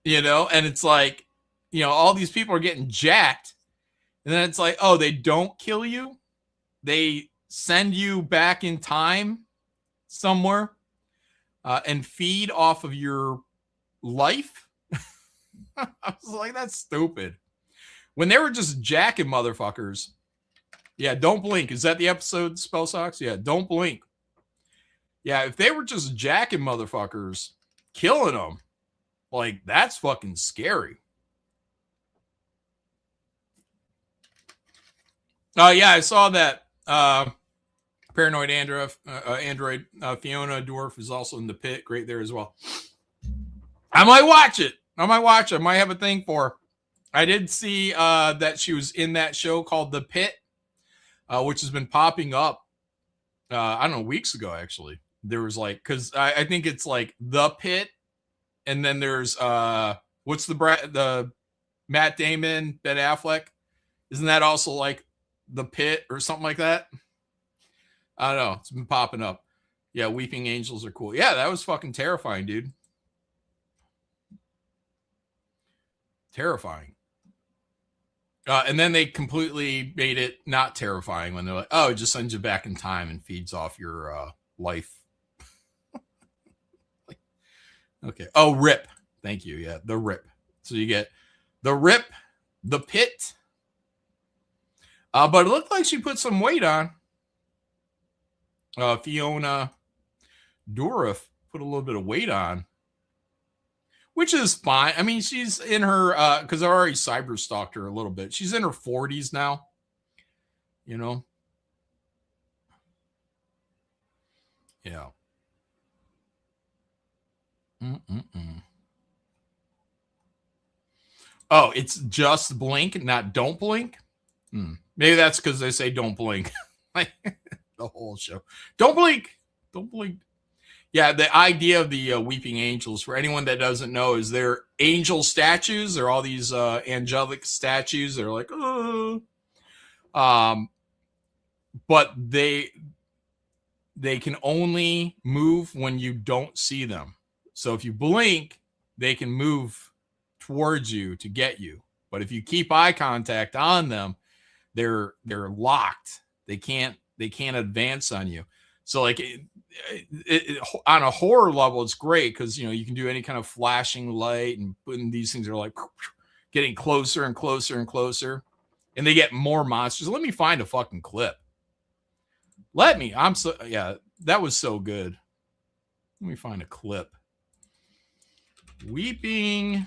and it's like, all these people are getting jacked. And then it's like, oh, they don't kill you. They send you back in time somewhere and feed off of your life. I was like, that's stupid. When they were just jacking motherfuckers. Yeah, don't blink. Is that the episode, Spell Socks? Yeah, don't blink. Yeah, if they were just jacking motherfuckers, killing them, like, that's fucking scary. Yeah, I saw that. Paranoid Android Fiona Dourif is also in the pit. Great there as well. I might watch it. I might have a thing for I did see that she was in that show called The Pit, which has been popping up. I don't know, weeks ago actually. There was like, because I think it's like The Pit, and then there's what's the Matt Damon, Ben Affleck? Isn't that also like The Pit or something like that? I don't know. It's been popping up. Yeah, Weeping Angels are cool. Yeah, that was fucking terrifying, dude. Terrifying. And then they completely made it not terrifying when they're like, oh, it just sends you back in time and feeds off your life. Okay. Oh, RIP. Thank you. Yeah, the RIP. So you get the RIP, The Pit. But it looked like she put some weight on. Fiona Dourif put a little bit of weight on, which is fine. I mean, she's in her, because I already cyber stalked her a little bit. She's in her 40s now, you know? Yeah. Oh, it's just blink, not don't blink? Maybe that's because they say don't blink. The whole show. Don't blink. Don't blink. Yeah, the idea of the Weeping Angels, for anyone that doesn't know, is they're angel statues. They're all these angelic statues. They're like, oh. But they can only move when you don't see them. So if you blink, they can move towards you to get you. But if you keep eye contact on them, they're locked. They can't advance on you. So like on a horror level, it's great because, you know, you can do any kind of flashing light, and these things are like getting closer and closer and closer, and they get more monsters. Let me find a fucking clip. Yeah, that was so good. Let me find a clip. Weeping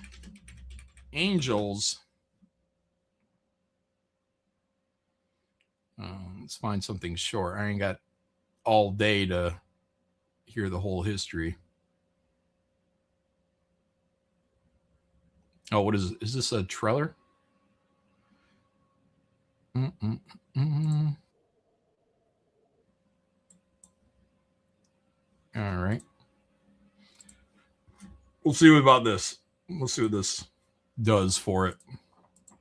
Angels. Let's find something short. I ain't got all day to hear the whole history. Oh, what is this a trailer? All right. We'll see about this. We'll see what this does for it.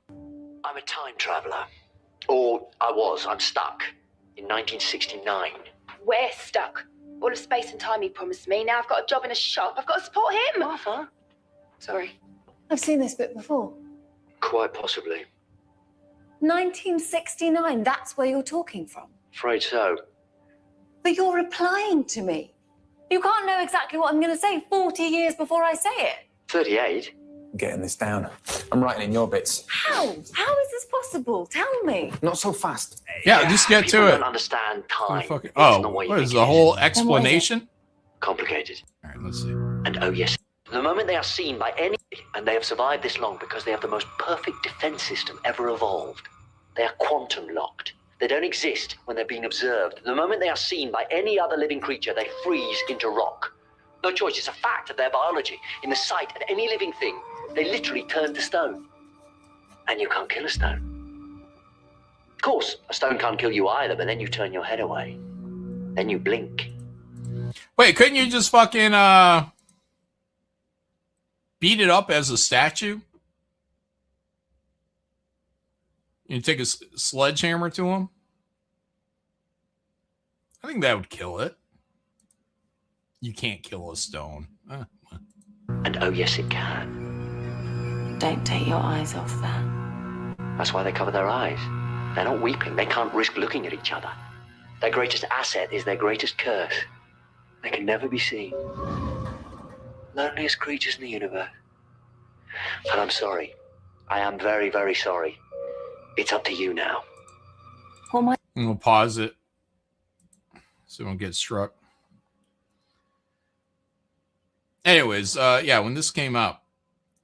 I'm a time traveler. Or I'm stuck in 1969. We're stuck. All of space and time he promised me. Now I've got a job in a shop. I've got to support him. Martha? Sorry. I've seen this bit before. Quite possibly. 1969, that's where you're talking from. Afraid so. But you're replying to me. You can't know exactly what I'm going to say 40 years before I say it. 38? I'm getting this down. I'm writing in your bits. How? How is this possible? Tell me. Not so fast. Yeah, just get People to it. Don't understand time. What is the whole explanation? Complicated. All right, let's see. And oh yes, the moment they are seen by any, and they have survived this long because they have the most perfect defense system ever evolved. They are quantum locked. They don't exist when they're being observed. The moment they are seen by any other living creature, they freeze into rock. No choice, it's a fact of their biology. In the sight of any living thing, they literally turn to stone. And you can't kill a stone. Of course, a stone can't kill you either, but then you turn your head away. Then you blink. Wait, couldn't you just fucking beat it up as a statue? You take a sledgehammer to him? I think that would kill it. You can't kill a stone. And oh yes, it can. Don't take your eyes off that. That's why they cover their eyes. They're not weeping. They can't risk looking at each other. Their greatest asset is their greatest curse. They can never be seen. Loneliest creatures in the universe. And I'm sorry. I am very, very sorry. It's up to you now. What am I? I'm going to pause it so I don't get struck. Anyways, yeah, when this came out,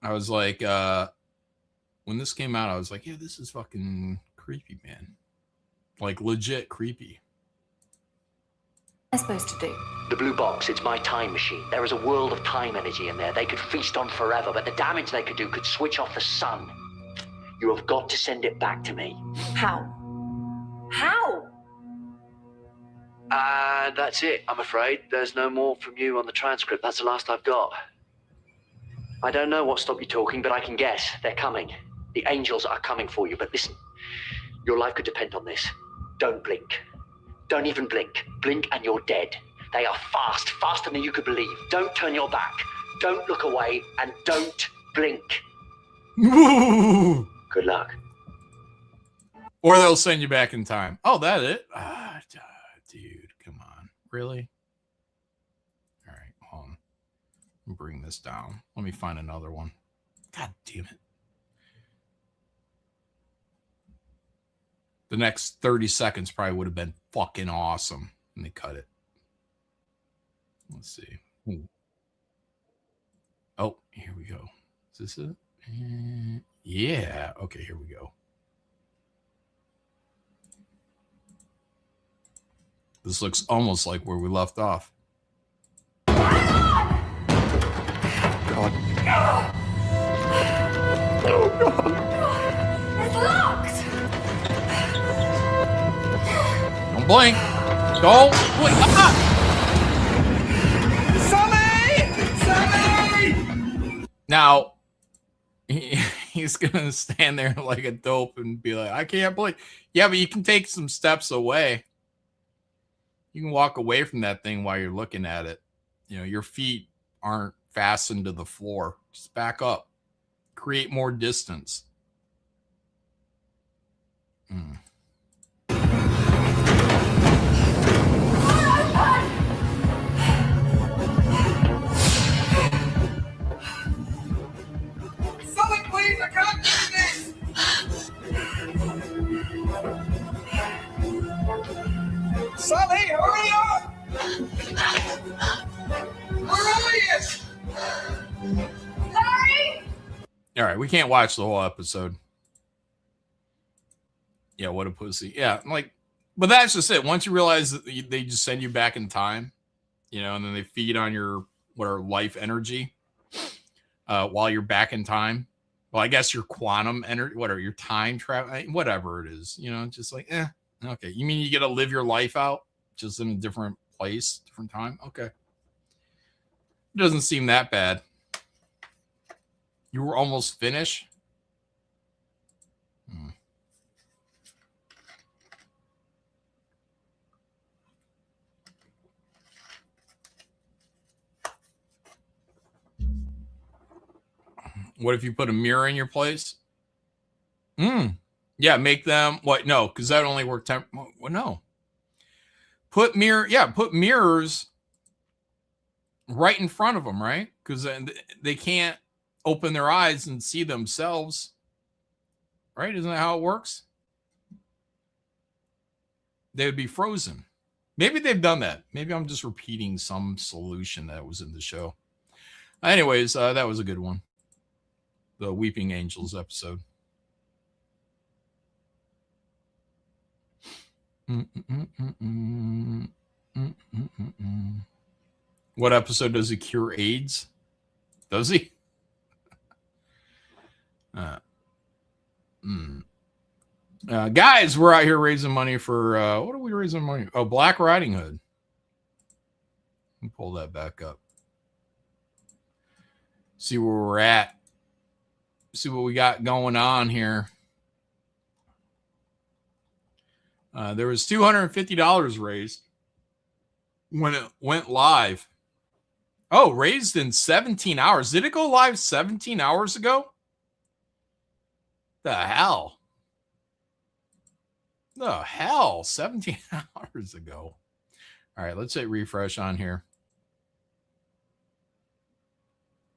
I was like, yeah, this is fucking creepy, man. Like, legit creepy. What am I supposed to do? The blue box, it's my time machine. There is a world of time energy in there. They could feast on forever, but the damage they could do could switch off the sun. You have got to send it back to me. How? How? That's it, I'm afraid. There's no more from you on the transcript. That's the last I've got. I don't know what stopped you talking, but I can guess. They're coming. The angels are coming for you. But listen, your life could depend on this. Don't blink. Don't even blink. Blink and you're dead. They are fast, faster than you could believe. Don't turn your back. Don't look away, and don't blink. Good luck. Or they'll send you back in time. Oh, that it? Dude, come on. Really? All right, hold on. Bring this down. Let me find another one. God damn it. The next 30 seconds probably would have been fucking awesome. And they cut it. Let's see. Ooh. Oh, here we go. Is this it? Yeah. Okay, here we go. This looks almost like where we left off. God. Oh, God. It's locked. Don't blink. Don't blink. Ah! Sammy! Now, he's going to stand there like a dope and be like, I can't blink. Yeah, but you can take some steps away. You can walk away from that thing while you're looking at it. You know, your feet aren't fastened to the floor. Just back up. Create more distance. Sully, please, I can't do this! Sully, hurry up! Where are you? Hurry! All right, we can't watch the whole episode. Yeah, what a pussy. Yeah, like, but that's just it. Once you realize that they just send you back in time, you know, and then they feed on your life energy while you're back in time. Well, I guess your quantum energy, whatever, your time travel, whatever it is, you know, just like, okay. You mean you get to live your life out just in a different place, different time? Okay. It doesn't seem that bad. You were almost finished. What if you put a mirror in your place? Yeah, make them what? No, because that only worked. Well, no. Put mirrors right in front of them, right? Because then they can't open their eyes and see themselves, right? Isn't that how it works? They would be frozen. Maybe they've done that. Maybe I'm just repeating some solution that was in the show. Anyways, that was a good one. The Weeping Angels episode. What episode does he cure AIDS? Does he? Guys, we're out here raising money for what are we raising money? Oh, Black Riding Hood. Let me pull that back up. See where we're at. See what we got going on here. There was $250 raised when it went live. Oh, raised in 17 hours. Did it go live 17 hours ago? The hell? The hell? 17 hours ago. All right, let's hit refresh on here.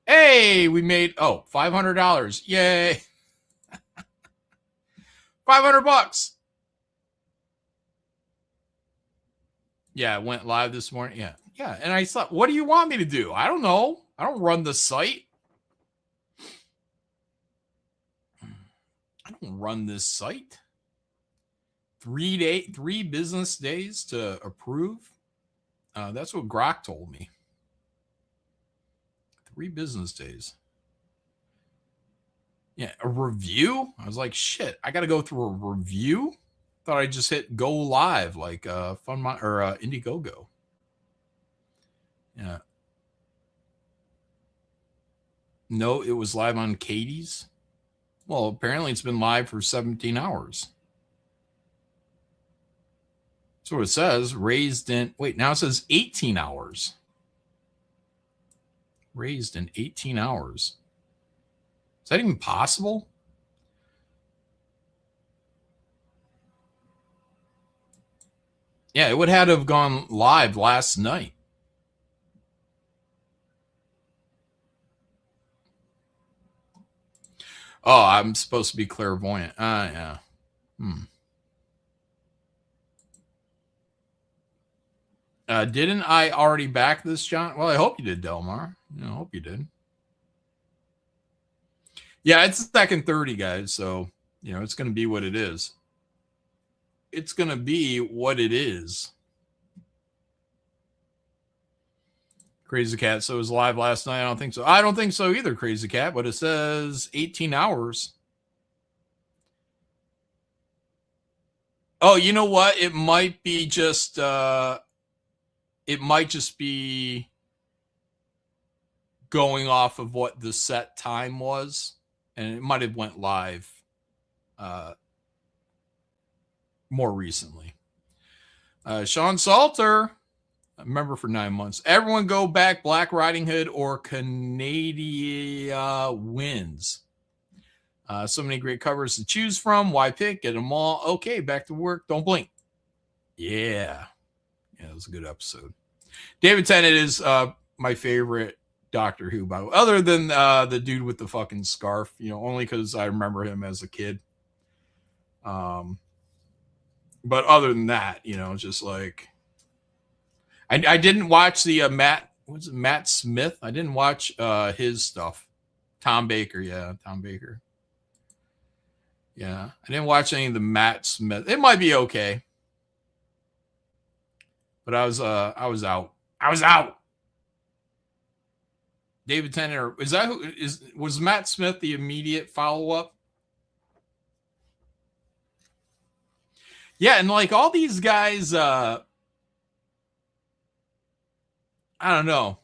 Hey, we made $500. Yay. $500. Yeah, it went live this morning. Yeah. Yeah. And I thought, what do you want me to do? I don't know. I don't run the site. I don't run this site. 3 business days to approve. That's what Grok told me. 3 business days. Yeah, a review. I was like, shit, I got to go through a review. Thought I just hit go live like Indiegogo. Yeah. No, it was live on Katie's. Well, apparently it's been live for 17 hours. That's what it says. Raised in, wait, now it says 18 hours. Raised in 18 hours. Is that even possible? Yeah, it would have to have gone live last night. Oh, I'm supposed to be clairvoyant. Yeah. Didn't I already back this, John? Well, I hope you did, Delmar. I hope you did. Yeah, it's second 30, guys. So, it's going to be what it is. It's going to be what it is. Crazy Cat. So it was live last night. I don't think so. I don't think so either, Crazy Cat. But it says 18 hours. Oh, you know what? It might be just... it might just be going off of what the set time was, and it might have went live more recently. Sean Salter, a member for 9 months. Everyone go back. Black Riding Hood or Canada wins. So many great covers to choose from. Why pick? Get them all. Okay, back to work. Don't blink. Yeah. Yeah, it was a good episode. David Tennant is my favorite Doctor Who, by the way, other than the dude with the fucking scarf, only because I remember him as a kid. But other than that, just like I didn't watch the Matt Smith. I didn't watch his stuff. Tom Baker, yeah, Tom Baker. Yeah, I didn't watch any of the Matt Smith. It might be okay. But I was out. David Tennant, was Matt Smith the immediate follow-up? Yeah, and like all these guys, I don't know.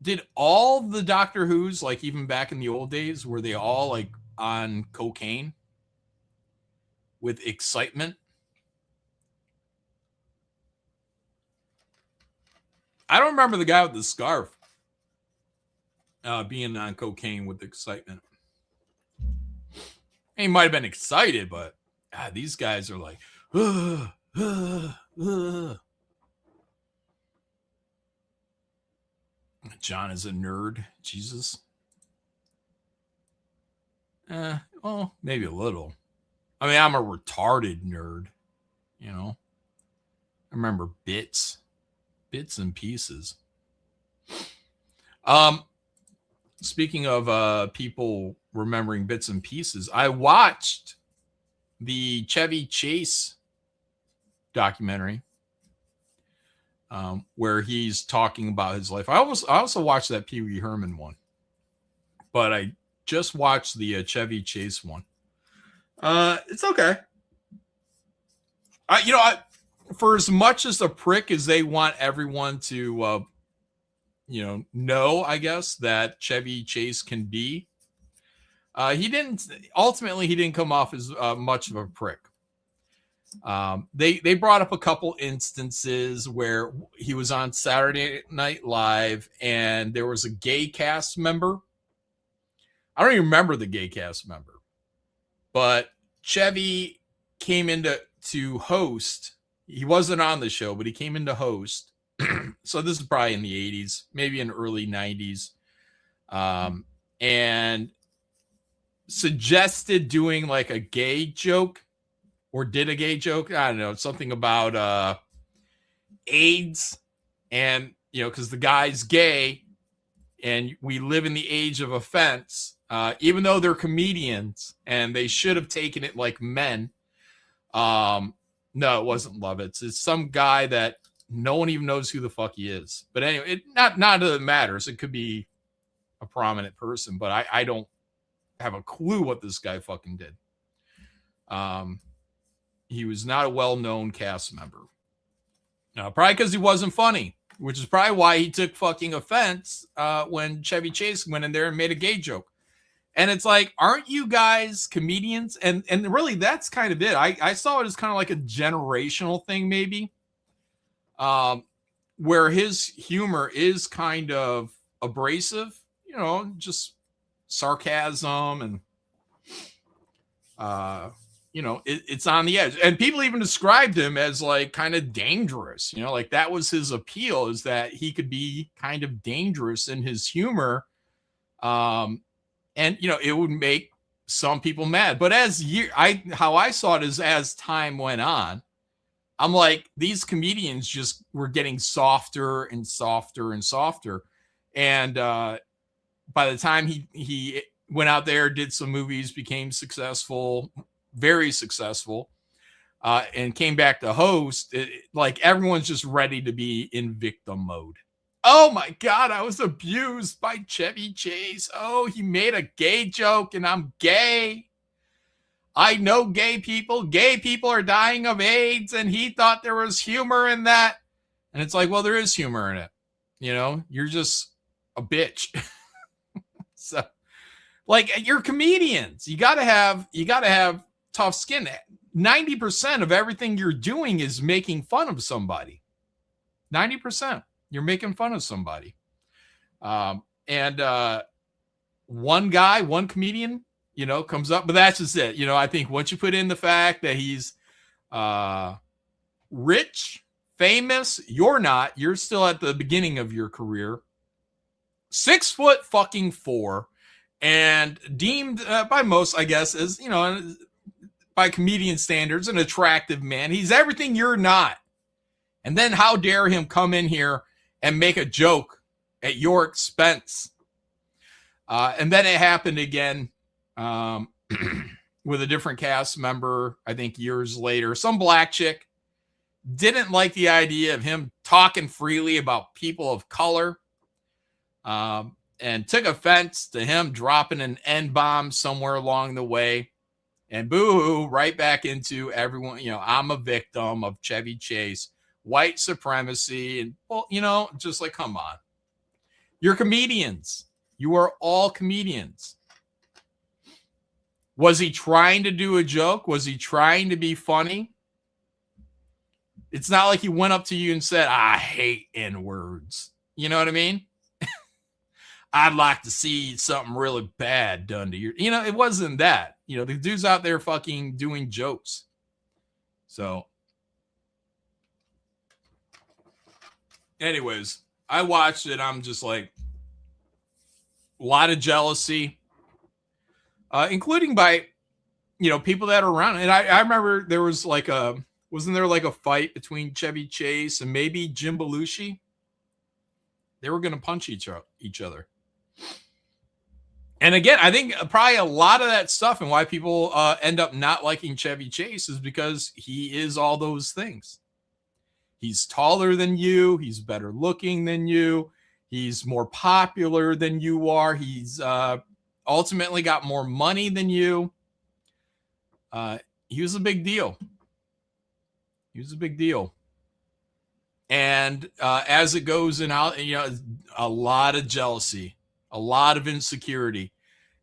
Did all the Doctor Who's, like even back in the old days, were they all like on cocaine with excitement? I don't remember the guy with the scarf being on cocaine with excitement. He might have been excited, but these guys are like, John is a nerd. Jesus. Well, maybe a little. I mean, I'm a retarded nerd, I remember bits and pieces. Speaking of people remembering bits and pieces, I watched the Chevy Chase documentary where he's talking about his life. I also watched that Pee Wee Herman one, but I just watched the Chevy Chase one. It's okay. For as much as a prick as they want everyone to, know, I guess, that Chevy Chase can be, he didn't come off as much of a prick. They brought up a couple instances where he was on Saturday Night Live and there was a gay cast member. I don't even remember the gay cast member, but Chevy came in to host. He wasn't on the show, but he came in to host. So this is probably in the 80s, maybe in early 90s. And suggested doing like a gay joke, or did a gay joke. I don't know, something about AIDS. And, because the guy's gay and we live in the age of offense, even though they're comedians and they should have taken it like men. No, it wasn't Lovitz. It's some guy that no one even knows who the fuck he is. But anyway, not that it matters. It could be a prominent person, but I don't have a clue what this guy fucking did. He was not a well-known cast member. Probably because he wasn't funny, which is probably why he took fucking offense when Chevy Chase went in there and made a gay joke. And it's like, aren't you guys comedians? And really, that's kind of it. I saw it as kind of like a generational thing, maybe, where his humor is kind of abrasive, just sarcasm and, it's on the edge. And people even described him as like kind of dangerous, like that was his appeal, is that he could be kind of dangerous in his humor. And, it would make some people mad. But how I saw it is, as time went on, I'm like, these comedians just were getting softer and softer and softer. And by the time he went out there, did some movies, became successful, very successful, and came back to host, like everyone's just ready to be in victim mode. Oh my God, I was abused by Chevy Chase. Oh, he made a gay joke and I'm gay. I know gay people. Gay people are dying of AIDS, and he thought there was humor in that. And it's like, well, there is humor in it. You're just a bitch. So, like, you're comedians. You gotta have tough skin. 90% of everything you're doing is making fun of somebody. 90%. You're making fun of somebody. And one comedian, comes up, but that's just it. I think once you put in the fact that he's rich, famous, you're still at the beginning of your career. 6'4", and deemed by most, I guess, as, by comedian standards, an attractive man. He's everything you're not. And then how dare him come in here and make a joke at your expense? And then it happened again with a different cast member, I think years later. Some black chick didn't like the idea of him talking freely about people of color, and took offense to him dropping an N-bomb somewhere along the way. And boo-hoo, right back into everyone, I'm a victim of Chevy Chase, white supremacy. And, well, just like, come on. You're comedians. You are all comedians. Was he trying to do a joke? Was he trying to be funny? It's not like he went up to you and said, I hate N-words. You know what I mean? I'd like to see something really bad done to you. It wasn't that. The dude's out there fucking doing jokes. So, anyways, I watched it. I'm just like, a lot of jealousy, including by, people that are around. And I remember there was wasn't there like a fight between Chevy Chase and maybe Jim Belushi? They were going to punch each other. And again, I think probably a lot of that stuff and why people end up not liking Chevy Chase is because he is all those things. He's taller than you. He's better looking than you. He's more popular than you are. He's ultimately got more money than you. He was a big deal. And as it goes in out, a lot of jealousy, a lot of insecurity.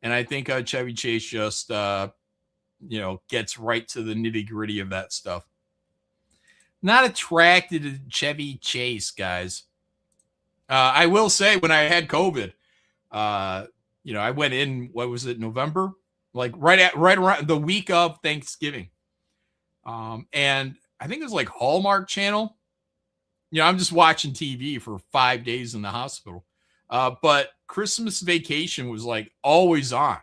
And I think Chevy Chase just, gets right to the nitty gritty of that stuff. Not attracted to Chevy Chase, guys. I will say when I had COVID, I went in, what was it, November? Like right around the week of Thanksgiving. And I think it was like Hallmark Channel. I'm just watching TV for 5 days in the hospital. But Christmas Vacation was like always on.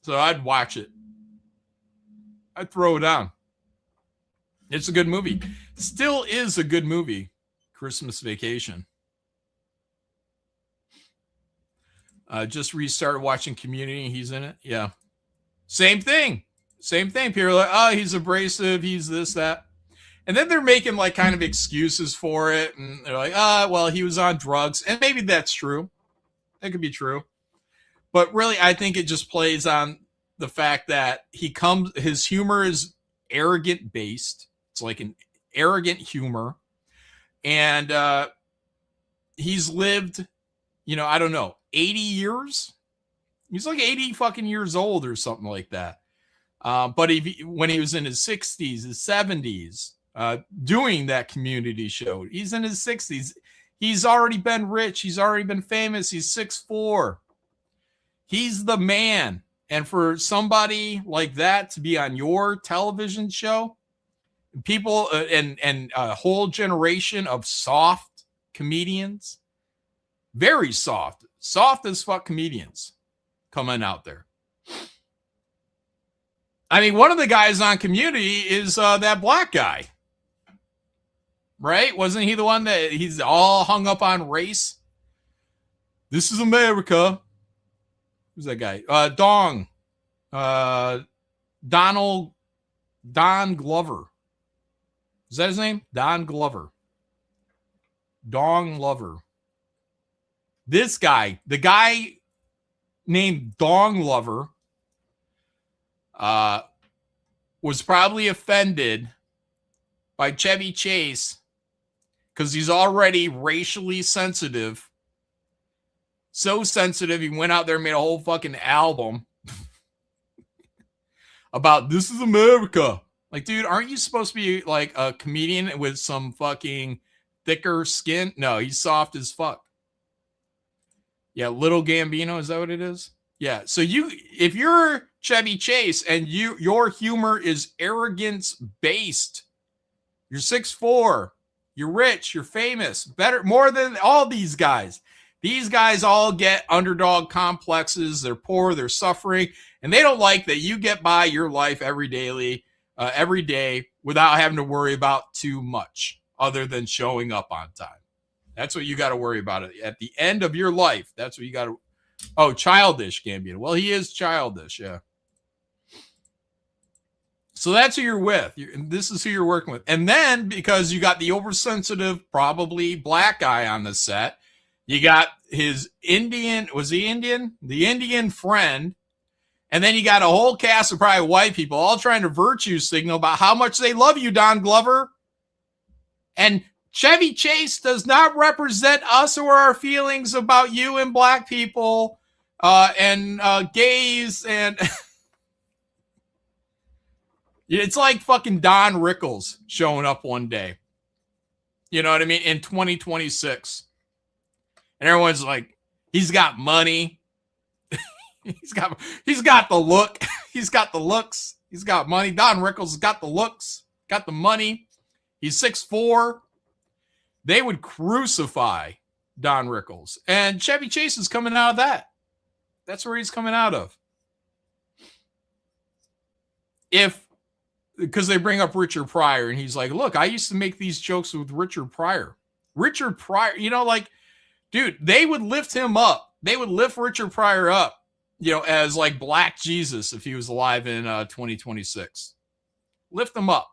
So I'd watch it. I'd throw it on. It's a good movie. Still is a good movie. Christmas Vacation. Just restarted watching Community. He's in it. Yeah. Same thing. People are like, oh, he's abrasive. He's this, that. And then they're making like kind of excuses for it. And they're like, well, he was on drugs. And maybe that's true. That could be true. But really, I think it just plays on the fact that his humor is arrogant based. It's like an arrogant humor. And he's lived, I don't know, 80 years? He's like 80 fucking years old or something like that. But when he was in his 60s, his 70s, doing that community show, he's in his 60s. He's already been rich. He's already been famous. He's 6'4". He's the man. And for somebody like that to be on your television show, people and a whole generation of soft comedians, very soft as fuck comedians coming out there. I mean, one of the guys on Community is that black guy, right? Wasn't he the one that he's all hung up on race? This is America. Who's that guy? Don Glover. Is that his name? Don Glover. Dong Lover. This guy, the guy named Dong Lover, was probably offended by Chevy Chase because he's already racially sensitive. So sensitive, he went out there and made a whole fucking album about this is America. Like, dude, aren't you supposed to be like a comedian with some fucking thicker skin? No, he's soft as fuck. Yeah, Little Gambino, is that what it is? Yeah, so if you're Chevy Chase and your humor is arrogance based, you're 6'4", you're rich, you're famous, better, more than all these guys. These guys all get underdog complexes. They're poor, they're suffering, and they don't like that you get by your life every day without having to worry about too much other than showing up on time. That's what you got to worry about at the end of your life. That's what you got to. Oh, childish Gambino. Well, he is childish, yeah. So that's who you're with. This is who you're working with. And then because you got the oversensitive, probably black guy on the set, you got his Indian, was he Indian? The Indian friend. And then you got a whole cast of probably white people all trying to virtue signal about how much they love you, Don Glover. And Chevy Chase does not represent us or our feelings about you and black people and gays. And it's like fucking Don Rickles showing up one day. You know what I mean? In 2026. And everyone's like, he's got money. he's got the look. He's got the looks. He's got money. Don Rickles has got the looks, got the money. He's 6'4". They would crucify Don Rickles. And Chevy Chase is coming out of that. That's where he's coming out of. Because they bring up Richard Pryor, and he's like, look, I used to make these jokes with Richard Pryor. Richard Pryor, like, dude, they would lift him up. They would lift Richard Pryor up, as like Black Jesus if he was alive in 2026. Lift him up.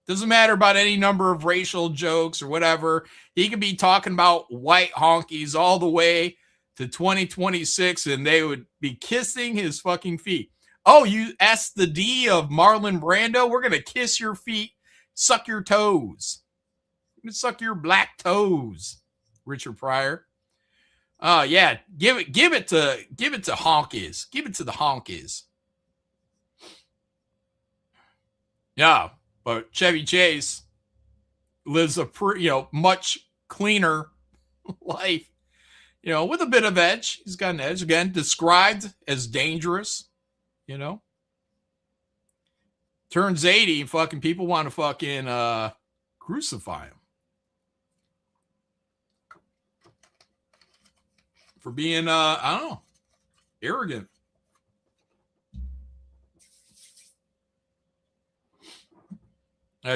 Doesn't matter about any number of racial jokes or whatever. He could be talking about white honkies all the way to 2026, and they would be kissing his fucking feet. Oh, you S the D of Marlon Brando? We're going to kiss your feet, suck your toes. Suck your black toes, Richard Pryor. Yeah, give it to honkies. Give it to the honkies. Yeah. But Chevy Chase lives a much cleaner life, with a bit of edge. He's got an edge. Again, described as dangerous, Turns 80, fucking people want to fucking crucify him. For being, I don't know, arrogant.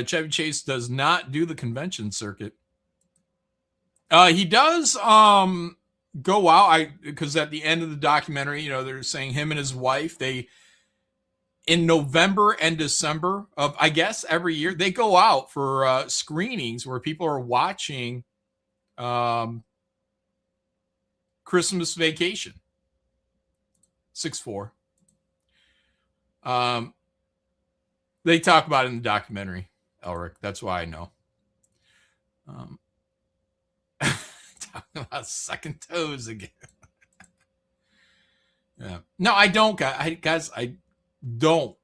Chevy Chase does not do the convention circuit. He does go out, because at the end of the documentary, they're saying him and his wife, in November and December of, I guess, every year, they go out for screenings where people are watching Christmas Vacation. 6'4". They talk about it in the documentary, Elric. That's why I know. Talking about sucking toes again. Yeah. No, I don't, guys. I don't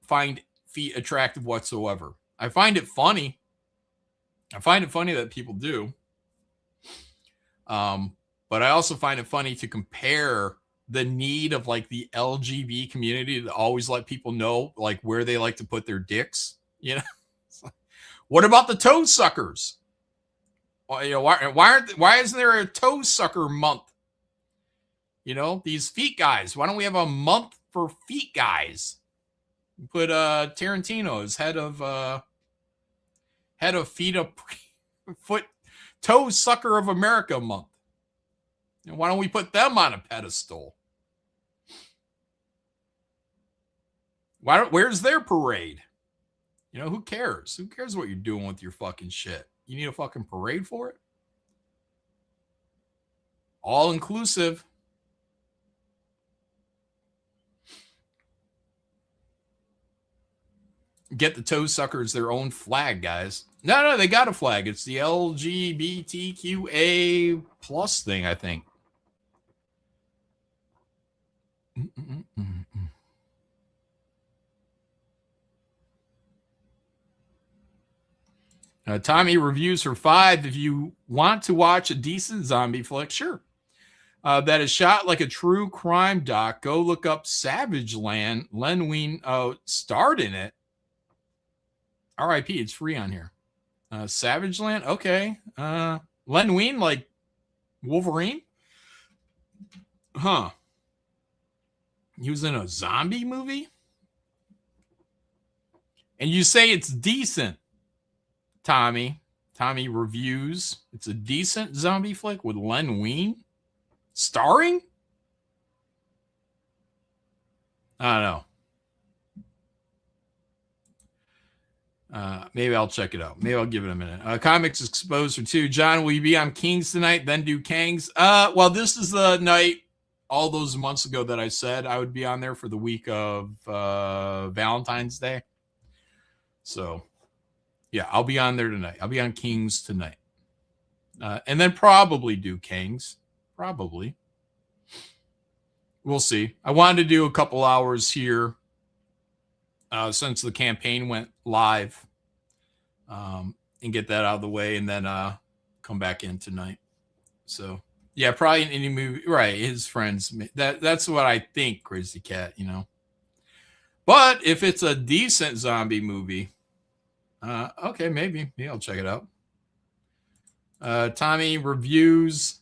find feet attractive whatsoever. I find it funny. I find it funny that people do. But I also find it funny to compare the need of like the LGBT community to always let people know like where they like to put their dicks. You know, what about the toe suckers? Well, you know, why isn't there a toe sucker month? You know, these feet guys. Why don't we have a month for feet guys? Put Tarantino as head of feet up foot toe sucker of America month. And why don't we put them on a pedestal? Where's their parade? You know, who cares? Who cares what you're doing with your fucking shit? You need a fucking parade for it? All inclusive. Get the toe suckers their own flag, guys. No, they got a flag. It's the LGBTQA plus thing, I think. Tommy reviews for 5. If you want to watch a decent zombie flick, sure. That is shot like a true crime doc. Go look up Savage Land. Len Wein starred in it. RIP, it's free on here. Savage Land, okay. Len Wein, like Wolverine? Huh. He was in a zombie movie? And you say it's decent, Tommy. Tommy reviews. It's a decent zombie flick with Len Wein starring? I don't know. Maybe I'll check it out. Maybe I'll give it a minute. Comics Exposed for 2. John, will you be on Kings tonight, then do Kangs? Well, this is the night all those months ago that I said I would be on there for the week of Valentine's Day. So, yeah, I'll be on there tonight. I'll be on Kings tonight. And then probably do Kangs. Probably. We'll see. I wanted to do a couple hours here since the campaign went live and get that out of the way and then come back in tonight. So, yeah, probably in any movie. Right, his friends. That's what I think, Crazy Cat, you know. But if it's a decent zombie movie, okay, maybe I'll check it out. Tommy reviews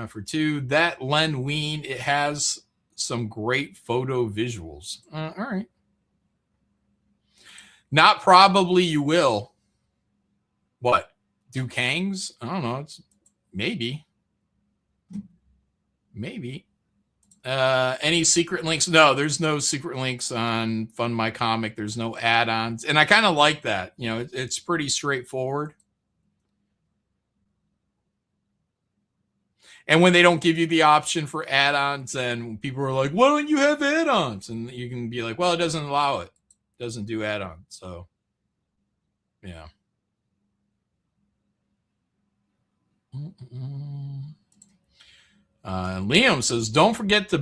for 2. That Len Wein, it has some great photo visuals. All right. Not probably you will. What? Do Kangs? I don't know. It's maybe. Any secret links? No, there's no secret links on Fund My Comic. There's no add-ons. And I kind of like that. You know, it's pretty straightforward. And when they don't give you the option for add-ons, and people are like, why don't you have add-ons? And you can be like, well, it doesn't allow it. It doesn't do add-ons. So, yeah. Liam says, don't forget to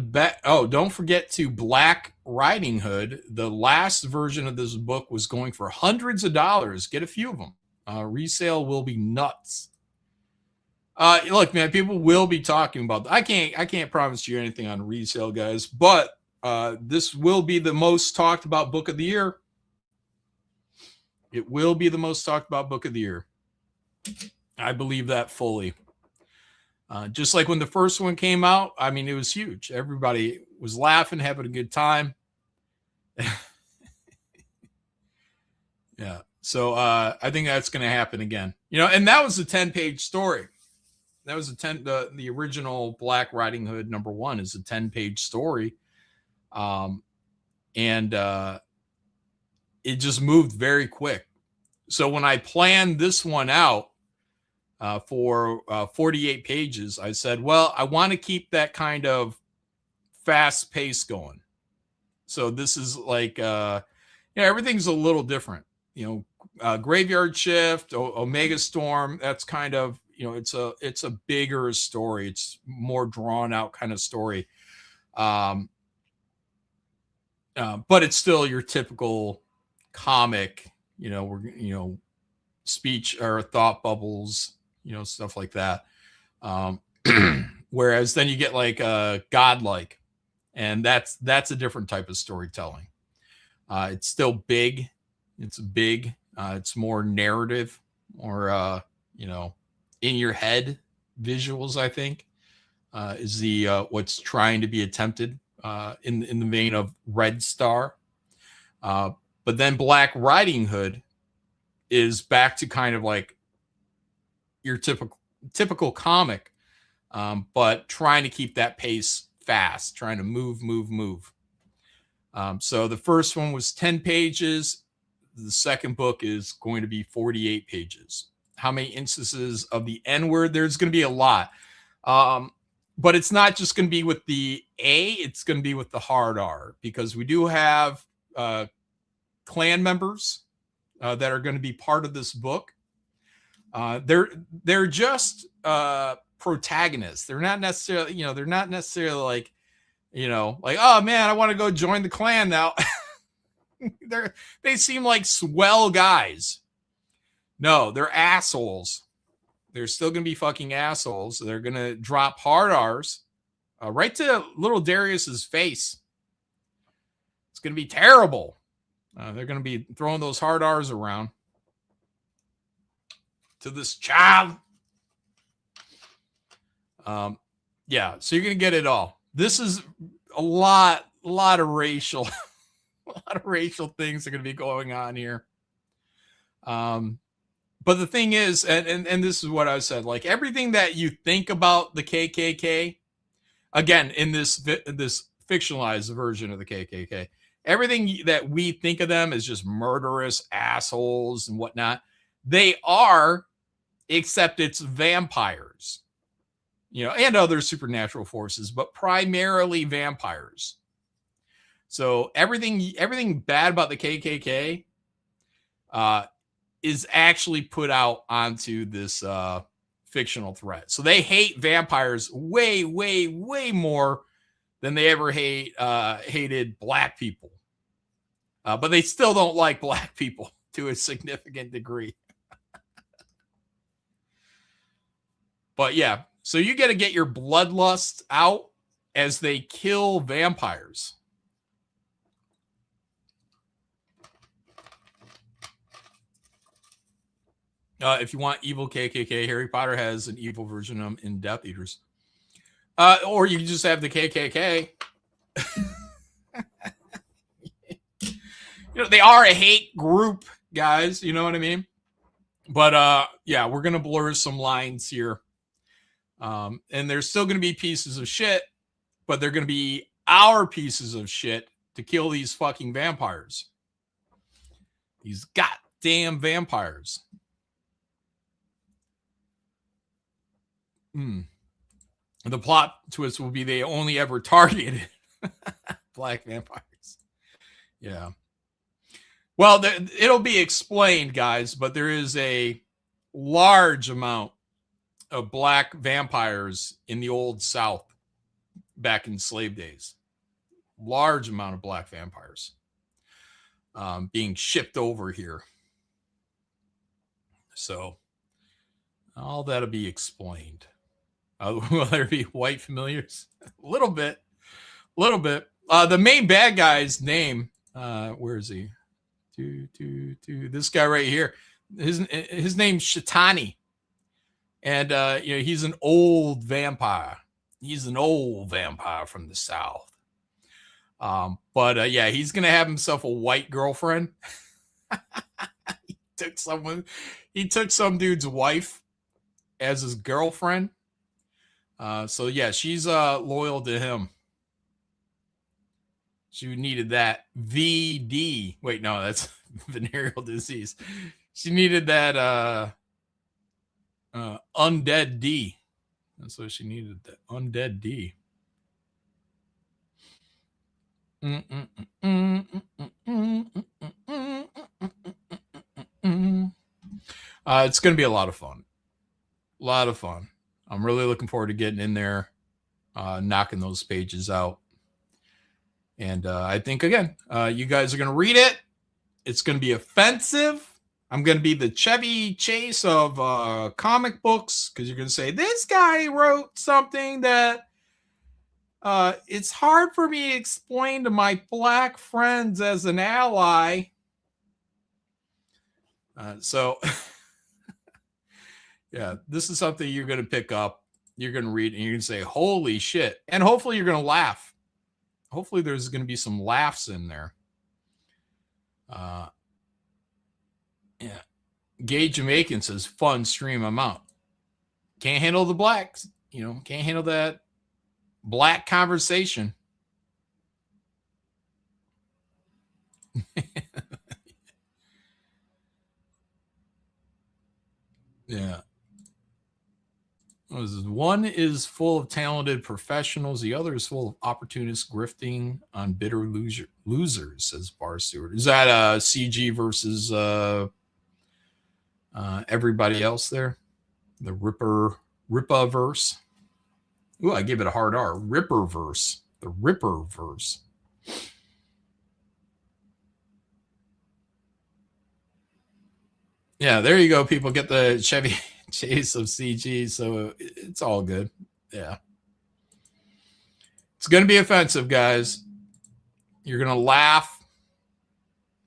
Black Riding Hood. The last version of this book was going for hundreds of dollars. Get a few of them. Resale will be nuts. Look, man, people will be talking about that. I can't promise you anything on resale, guys, but this will be the most talked about book of the year. It will be the most talked about book of the year. I believe that fully. Just like when the first one came out, I mean, it was huge. Everybody was laughing, having a good time. Yeah. So I think that's going to happen again. You know, and that was a 10-page story. That was the original Black Riding Hood #1 is a 10-page story. And it just moved very quick. So when I planned this one out, for 48 pages. I said, well, I want to keep that kind of fast pace going. So this is like, everything's a little different. Graveyard Shift, Omega Storm. That's kind of, it's a bigger story. It's more drawn out kind of story. But it's still your typical comic, speech or thought bubbles, stuff like that. Whereas then you get like Godlike, and that's a different type of storytelling. It's still big. It's big. It's more narrative, more in your head visuals, I think, is the what's trying to be attempted in the vein of Red Star. But then Black Riding Hood is back to kind of like your typical comic, but trying to keep that pace fast, trying to move. So the first one was 10 pages. The second book is going to be 48 pages. How many instances of the N-word? There's going to be a lot. But it's not just going to be with the A, it's going to be with the hard R, because we do have Klan members that are going to be part of this book. They're just protagonists. They're not necessarily, like, oh man, I want to go join the Klan now. They seem like swell guys. No, they're assholes. They're still going to be fucking assholes. They're going to drop hard R's right to little Darius's face. It's going to be terrible. They're going to be throwing those hard R's around to this child. Yeah, so you're going to get it all. This is a lot of racial, a lot of racial things are going to be going on here. But the thing is, and this is what I said, like everything that you think about the KKK, again, in this fictionalized version of the KKK, everything that we think of them as just murderous assholes and whatnot, they are, except it's vampires, and other supernatural forces, but primarily vampires. So everything bad about the KKK, is actually put out onto this fictional threat. So they hate vampires way more than they ever hated black people. But they still don't like black people to a significant degree. But yeah, so you got to get your bloodlust out as they kill vampires. If you want evil KKK, Harry Potter has an evil version of them in Death Eaters. Or you can just have the KKK. They are a hate group, guys. You know what I mean? But yeah, we're going to blur some lines here. And there's still going to be pieces of shit, but they're going to be our pieces of shit to kill these fucking vampires. These goddamn vampires. The plot twist will be they only ever targeted black vampires. Yeah. Well, it'll be explained, guys, but there is a large amount of black vampires in the old South back in slave days. Large amount of black vampires being shipped over here. So all that'll be explained. Will there be white familiars? A little bit. The main bad guy's name, where is he? This guy right here. His name's Shatani. And he's an old vampire. He's an old vampire from the South. But yeah, he's gonna have himself a white girlfriend. He took some dude's wife as his girlfriend. So yeah, she's loyal to him. She needed that VD. Wait, no, that's venereal disease. She needed that Undead D. That's what she needed. That Undead D. It's going to be a lot of fun. A lot of fun. I'm really looking forward to getting in there, knocking those pages out. And I think, again, you guys are going to read it. It's going to be offensive. I'm going to be the Chevy Chase of comic books, because you're going to say, this guy wrote something that it's hard for me to explain to my black friends as an ally. So, yeah, this is something you're going to pick up. You're going to read, and you're going to say, holy shit. And hopefully you're going to laugh. Hopefully there's going to be some laughs in there. Yeah. Gay Jamaican says, fun stream amount. Can't handle the blacks. Can't handle that black conversation. Yeah. One is full of talented professionals. The other is full of opportunists grifting on bitter losers, says Bar Stewart. Is that CG versus everybody else there? The Rippaverse. Ooh, I gave it a hard R. Ripperverse. The Ripperverse. Yeah, there you go, people. Get the Chevy Chase of CG, so it's all good. Yeah. It's going to be offensive, guys. You're going to laugh.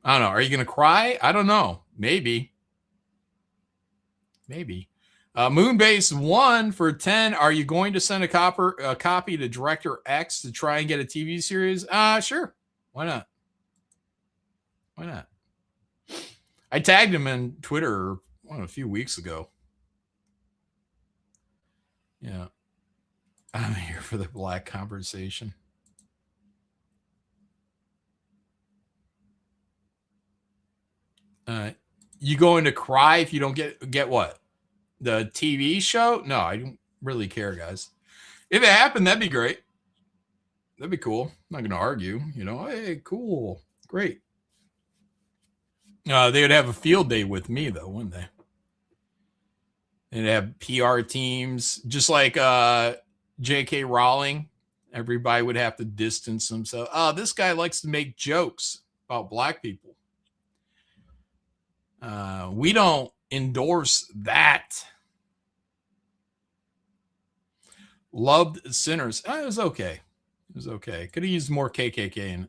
I don't know. Are you going to cry? I don't know. Maybe. Moonbase 1 for 10. Are you going to send a copy to Director X to try and get a TV series? Sure. Why not? I tagged him in Twitter a few weeks ago. Yeah. I'm here for the black conversation. You going to cry if you don't get what? The TV show? No, I don't really care, guys. If it happened, that'd be great. That'd be cool. I'm not going to argue. Hey, cool. Great. They would have a field day with me, though, wouldn't they? And have PR teams, just like J.K. Rowling. Everybody would have to distance themselves. Oh, this guy likes to make jokes about black people. We don't endorse that. Loved Sinners. It was okay. Could have used more KKK in it.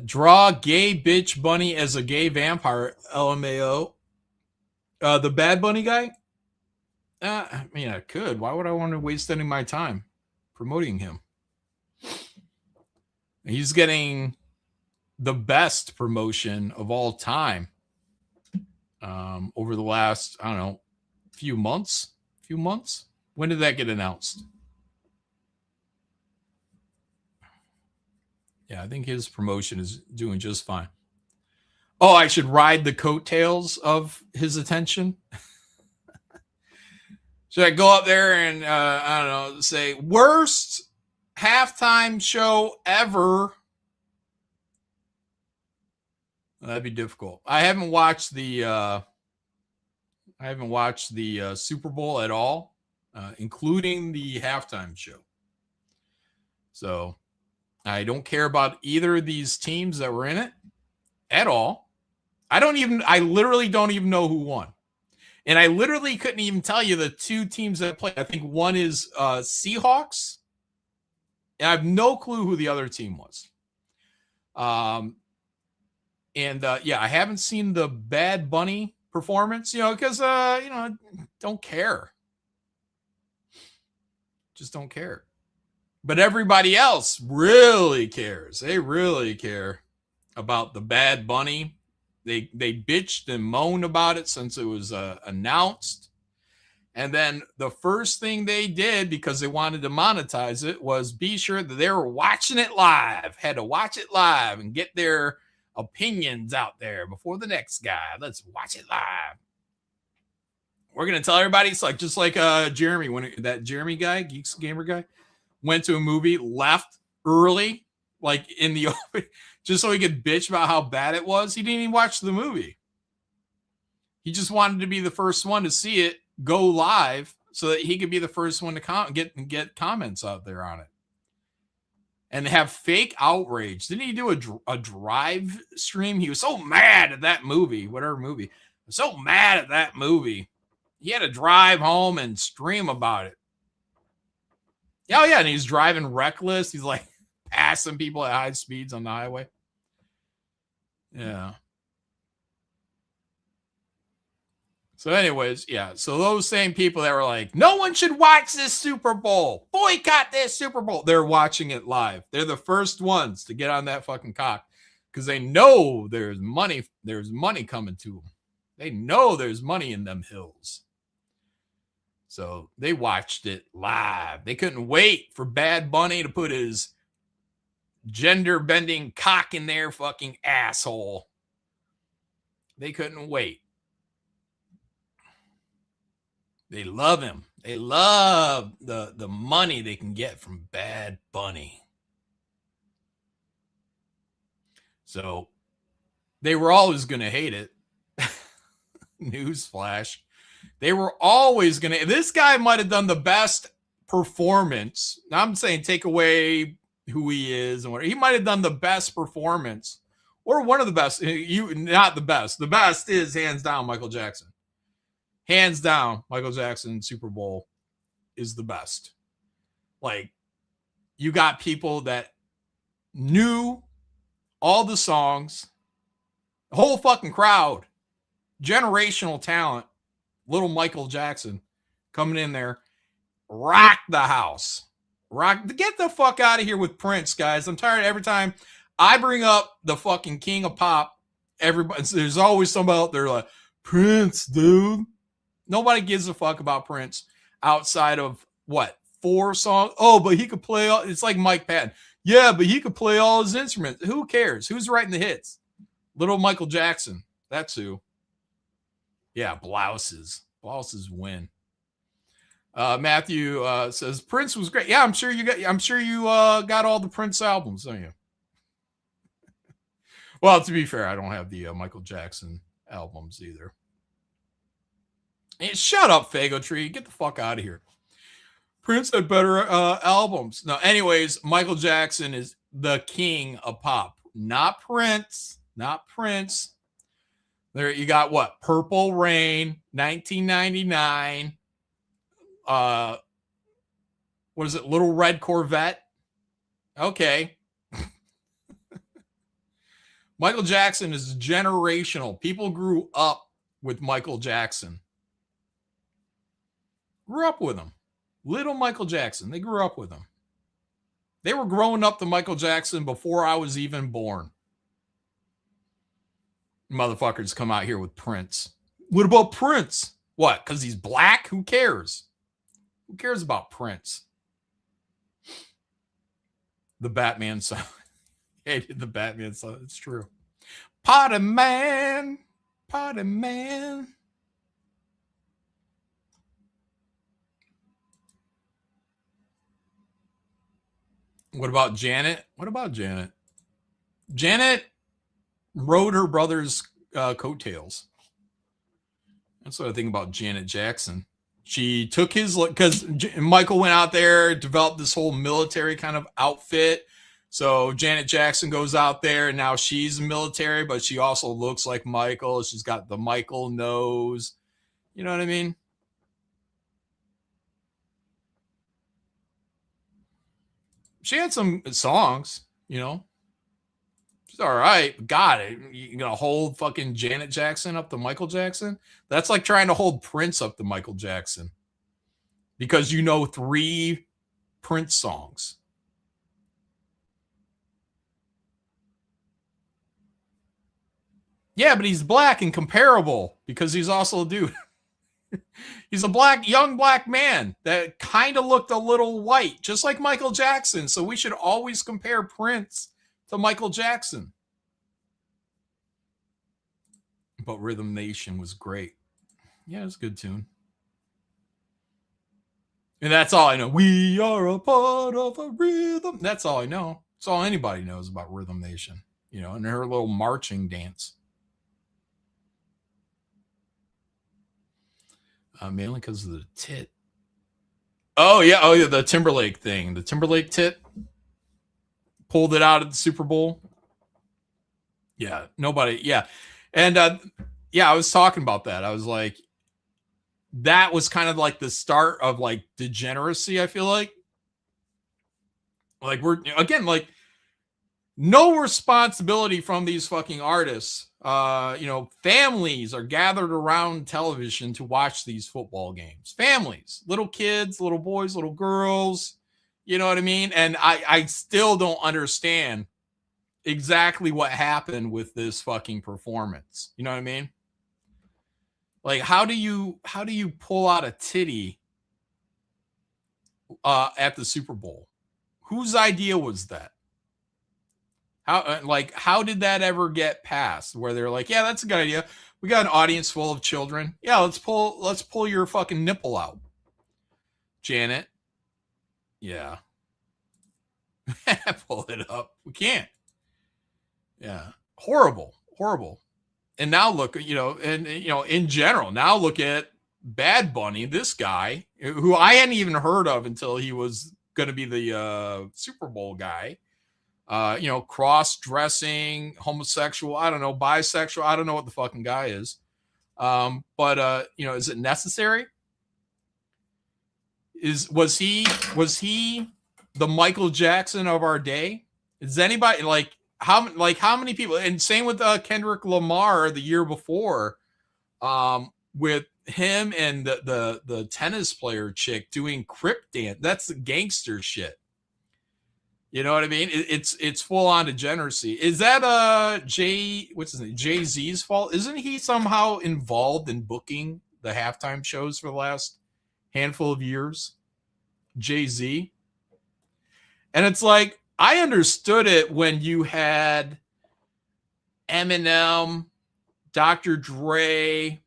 Draw gay bitch bunny as a gay vampire. LMAO. The Bad Bunny guy? I mean, I could. Why would I want to waste any of my time promoting him? He's getting the best promotion of all time over the last, I don't know, few months. When did that get announced? Yeah, I think his promotion is doing just fine. Oh, I should ride the coattails of his attention. Should I go up there and, I don't know, say, worst halftime show ever? That'd be difficult. I haven't watched the Super Bowl at all, including the halftime show. So I don't care about either of these teams that were in it at all. I literally don't even know who won. And I literally couldn't even tell you the two teams that played. I think one is Seahawks. And I have no clue who the other team was. I haven't seen the Bad Bunny performance, because, don't care. Just don't care. But everybody else really cares. They really care about the Bad Bunny. They bitched and moaned about it since it was announced. And then the first thing they did, because they wanted to monetize it, was be sure that they were watching it live. Had to watch it live and get their opinions out there before the next guy. Let's watch it live. We're gonna tell everybody it's like just like Jeremy, when that Jeremy guy, Geeks Gamer guy, went to a movie, left early, like in the just so he could bitch about how bad it was. He didn't even watch the movie. He just wanted to be the first one to see it go live so that he could be the first one to get comments out there on it. And have fake outrage. Didn't he do a drive stream? He was so mad at that movie, whatever movie. So mad at that movie. He had to drive home and stream about it. Oh, yeah. And he's driving reckless. He's like passing people at high speeds on the highway. Yeah. So anyways, yeah. So those same people that were like, no one should watch this Super Bowl. Boycott this Super Bowl. They're watching it live. They're the first ones to get on that fucking cock because they know there's money coming to them. They know there's money in them hills. So they watched it live. They couldn't wait for Bad Bunny to put his gender-bending cock in their fucking asshole. They couldn't wait. They love him. They love the money they can get from Bad Bunny. So they were always going to hate it. Newsflash. They were always going to. This guy might have done the best performance. Now I'm saying take away who he is and what he might have done the best performance or one of the best. Not the best. The best is hands down Michael Jackson. Hands down, Michael Jackson Super Bowl is the best. Like, you got people that knew all the songs, the whole fucking crowd, generational talent, little Michael Jackson coming in there, rock the house. Get the fuck out of here with Prince, guys. I'm tired every time I bring up the fucking king of pop. Everybody, there's always somebody out there like, Prince, dude. Nobody gives a fuck about Prince outside of what? 4 songs? Oh, but he could play all, it's like Mike Patton. Yeah, but he could play all his instruments. Who cares? Who's writing the hits? Little Michael Jackson. That's who. Yeah, blouses. Blouses win. Matthew says Prince was great. Yeah, I'm sure you got all the Prince albums, don't you? Well, to be fair, I don't have the Michael Jackson albums either. Hey, shut up, Fago Tree. Get the fuck out of here. Prince had better albums. No, anyways, Michael Jackson is the king of pop. Not Prince. Not Prince. There you got what? Purple Rain, 1999. What is it? Little Red Corvette. Okay. Michael Jackson is generational. People grew up with Michael Jackson. Grew up with him. Little Michael Jackson. They grew up with him. They were growing up to Michael Jackson before I was even born. Motherfuckers come out here with Prince. What about Prince? What? Because he's black? Who cares? Who cares about Prince? The Batman song. Hated the Batman song. It's true. Party man. Party man. What about Janet? What about Janet? Janet rode her brother's coattails. That's what I think about Janet Jackson. She took his, because Michael went out there, developed this whole military kind of outfit. So Janet Jackson goes out there and now she's military, but she also looks like Michael. She's got the Michael nose. You know what I mean? She had some songs, you know. She's all right. God, you're going to hold fucking Janet Jackson up to Michael Jackson? That's like trying to hold Prince up to Michael Jackson. Because you know 3 Prince songs. Yeah, but he's black and comparable because he's also a dude. He's a young black man that kind of looked a little white, just like Michael Jackson. So we should always compare Prince to Michael Jackson. But Rhythm Nation was great. Yeah, it was a good tune. And that's all I know. We are a part of a rhythm. That's all I know. That's all anybody knows about Rhythm Nation. You know, and her little marching dance. Mainly because of the tit. Oh yeah, the Timberlake thing. The Timberlake tit. Pulled it out at the Super Bowl. Yeah, nobody. Yeah. And yeah, I was talking about that. I was like, that was kind of like the start of like degeneracy, I feel like. Like we're again like no responsibility from these fucking artists. You know, families are gathered around television to watch these football games. Families, little kids, little boys, little girls, you know what I mean? And I still don't understand exactly what happened with this fucking performance. You know what I mean? Like how do you pull out a titty at the Super Bowl? Whose idea was that? How did that ever get passed where they're like, yeah, that's a good idea. We got an audience full of children. Yeah, let's pull your fucking nipple out. Janet. Yeah. Pull it up. We can't. Yeah. Horrible. And now look, you know, and you know, in general, now look at Bad Bunny, this guy who I hadn't even heard of until he was going to be the Super Bowl guy. You know, cross-dressing, homosexual, I don't know, bisexual, I don't know what the fucking guy is. But you know, is it necessary? Was he the Michael Jackson of our day? Is anybody how many people? And same with Kendrick Lamar the year before, with him and the tennis player chick doing crip dance. That's the gangster shit. You know what I mean? It's full on degeneracy. Is that what's his name? Jay-Z's fault? Isn't he somehow involved in booking the halftime shows for the last handful of years? Jay-Z. And it's like, I understood it when you had Eminem, Dr. Dre,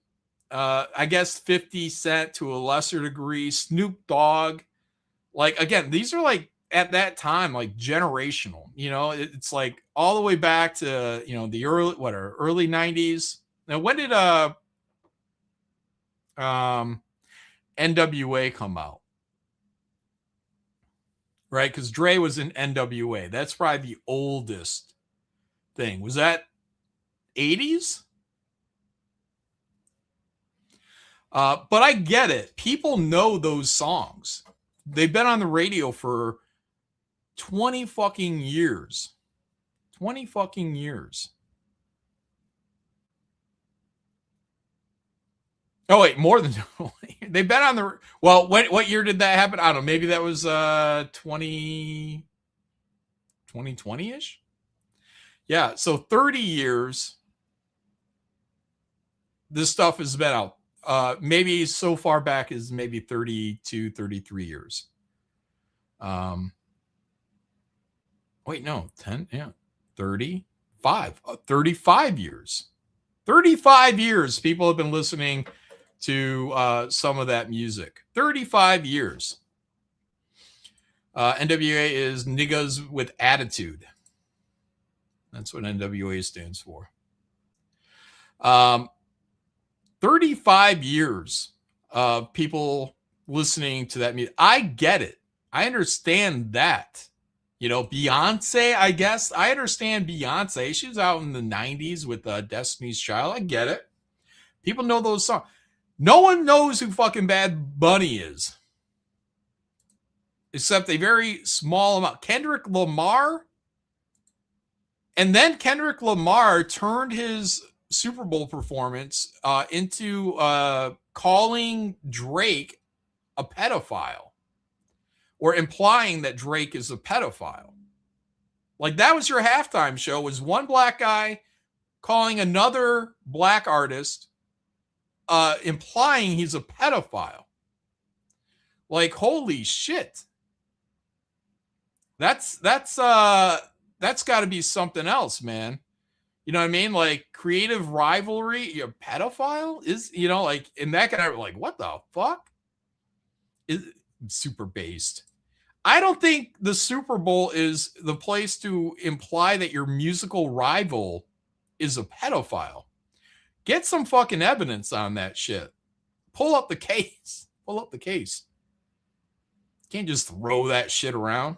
I guess 50 Cent to a lesser degree, Snoop Dogg. Like, again, these are like, at that time, like generational, you know, it's like all the way back to, you know, the early 90s. Now, when did NWA come out? Right? Because Dre was in NWA. That's probably the oldest thing. Was that 80s? But I get it. People know those songs. They've been on the radio for 20 fucking years. 20 fucking years. Oh, wait, more than they've been on the. Well, what year did that happen? I don't know. Maybe that was 2020-ish. Yeah, so 30 years. This stuff has been out. Maybe so far back as maybe 32, 33 years. Wait, no, 10, yeah, 35, 35 years. 35 years people have been listening to some of that music. 35 years. NWA is Niggas with Attitude. That's what NWA stands for. 35 years of people listening to that music. I get it. I understand that. You know, Beyonce, I guess. I understand Beyonce. She was out in the 90s with Destiny's Child. I get it. People know those songs. No one knows who fucking Bad Bunny is. Except a very small amount. Kendrick Lamar. And then Kendrick Lamar turned his Super Bowl performance into calling Drake a pedophile. Or implying that Drake is a pedophile. Like, that was your halftime show, was one black guy calling another black artist, implying he's a pedophile. Like, holy shit. That's got to be something else, man. You know what I mean? Like creative rivalry, you're a pedophile is, you know, like in that kind of like, what the fuck? Is super based. I don't think the Super Bowl is the place to imply that your musical rival is a pedophile. Get some fucking evidence on that shit. Pull up the case. Pull up the case. Can't just throw that shit around.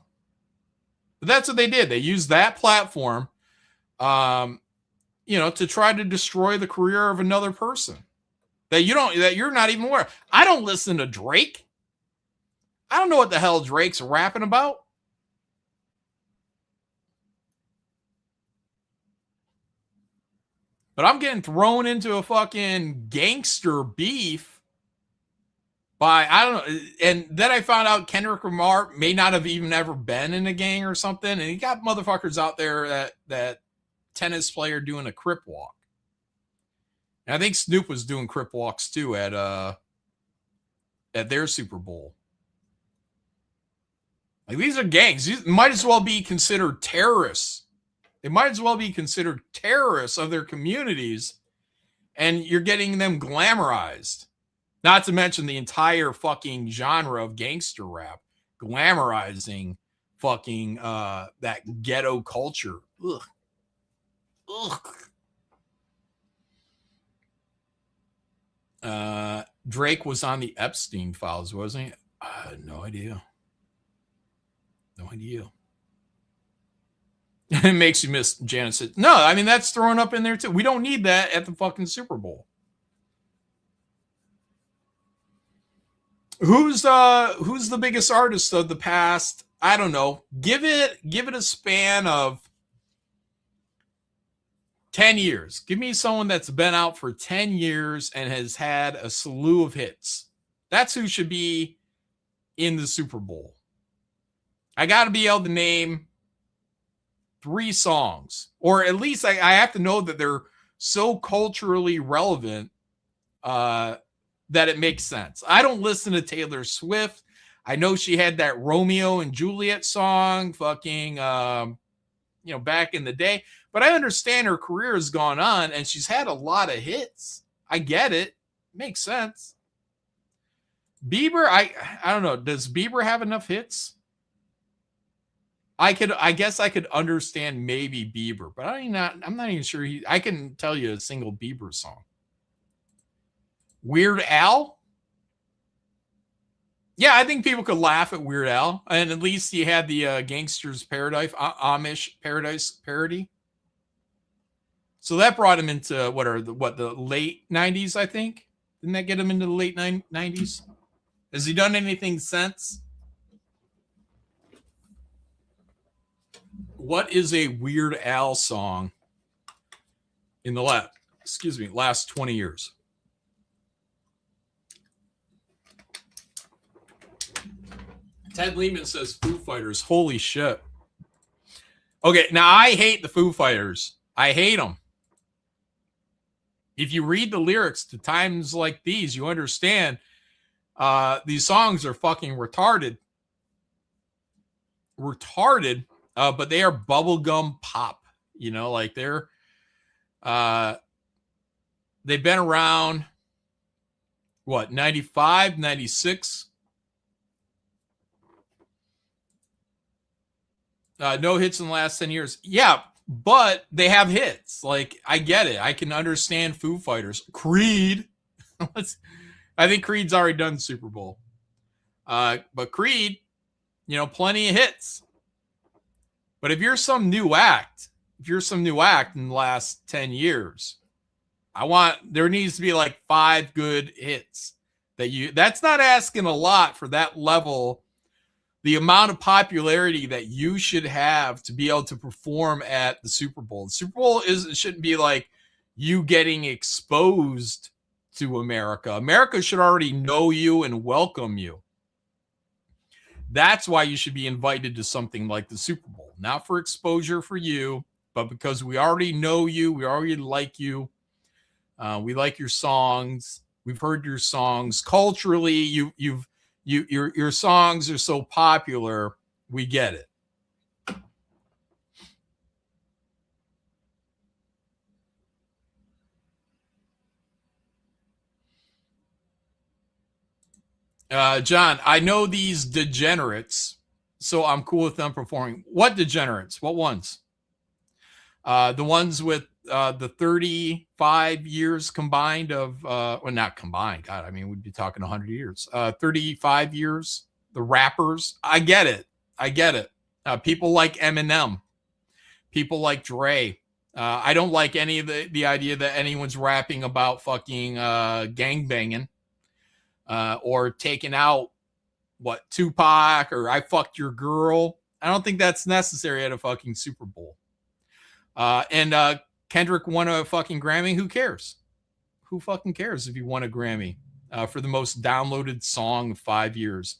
But that's what they did. They used that platform, to try to destroy the career of another person that you're not even aware of. I don't listen to Drake. I don't know what the hell Drake's rapping about. But I'm getting thrown into a fucking gangster beef by, I don't know. And then I found out Kendrick Lamar may not have even ever been in a gang or something. And he got motherfuckers out there that tennis player doing a crip walk. And I think Snoop was doing crip walks too at their Super Bowl. Like, these are gangs. These might as well be considered terrorists. They might as well be considered terrorists of their communities, and you're getting them glamorized. Not to mention the entire fucking genre of gangster rap, glamorizing fucking that ghetto culture. Ugh. Drake was on the Epstein files, wasn't he? I had no idea. No idea. It makes you miss Janet. No, I mean, that's thrown up in there too. We don't need that at the fucking Super Bowl. Who's the biggest artist of the past? I don't know. Give it a span of 10 years. Give me someone that's been out for 10 years and has had a slew of hits. That's who should be in the Super Bowl. I got to be able to name 3 songs, or at least I have to know that they're so culturally relevant that it makes sense. I don't listen to Taylor Swift. I know she had that Romeo and Juliet song fucking, back in the day, but I understand her career has gone on and she's had a lot of hits. I get it. Makes sense. Bieber, I don't know. Does Bieber have enough hits? I guess I could understand maybe Bieber, but I'm not even sure I can tell you a single Bieber song. Weird Al? Yeah, I think people could laugh at Weird Al, and at least he had the Gangster's Paradise, Amish Paradise parody. So that brought him into the late 90s, I think. Didn't that get him into the late 90s? Has he done anything since? What is a Weird Al song in the last 20 years? Ted Lehman says Foo Fighters. Holy shit. Okay, now I hate the Foo Fighters. I hate them. If you read the lyrics to times like these, you understand these songs are fucking retarded. But they are bubblegum pop. Like they've been around, 95, 96? No hits in the last 10 years. Yeah, but they have hits. Like, I get it. I can understand Foo Fighters. Creed. I think Creed's already done Super Bowl. But Creed, plenty of hits. But if you're some new act in the last 10 years, there needs to be like 5 good hits that's not asking a lot for that level, the amount of popularity that you should have to be able to perform at the Super Bowl. The Super Bowl shouldn't be like you getting exposed to America. America should already know you and welcome you. That's why you should be invited to something like the Super Bowl. Not for exposure for you, but because we already know you, we already like you. We like your songs. We've heard your songs. Culturally, your songs are so popular. We get it. John, I know these degenerates, so I'm cool with them performing. What degenerates? What ones? The ones with the 35 years combined of, well, not combined. God, I mean, we'd be talking 100 years. 35 years. The rappers. I get it. People like Eminem. People like Dre. I don't like any of the idea that anyone's rapping about fucking gangbanging or taking out Tupac or I fucked your girl. I don't think that's necessary at a fucking Super Bowl. And Kendrick won a fucking Grammy. Who cares? Who fucking cares if he won a Grammy for the most downloaded song of 5 years?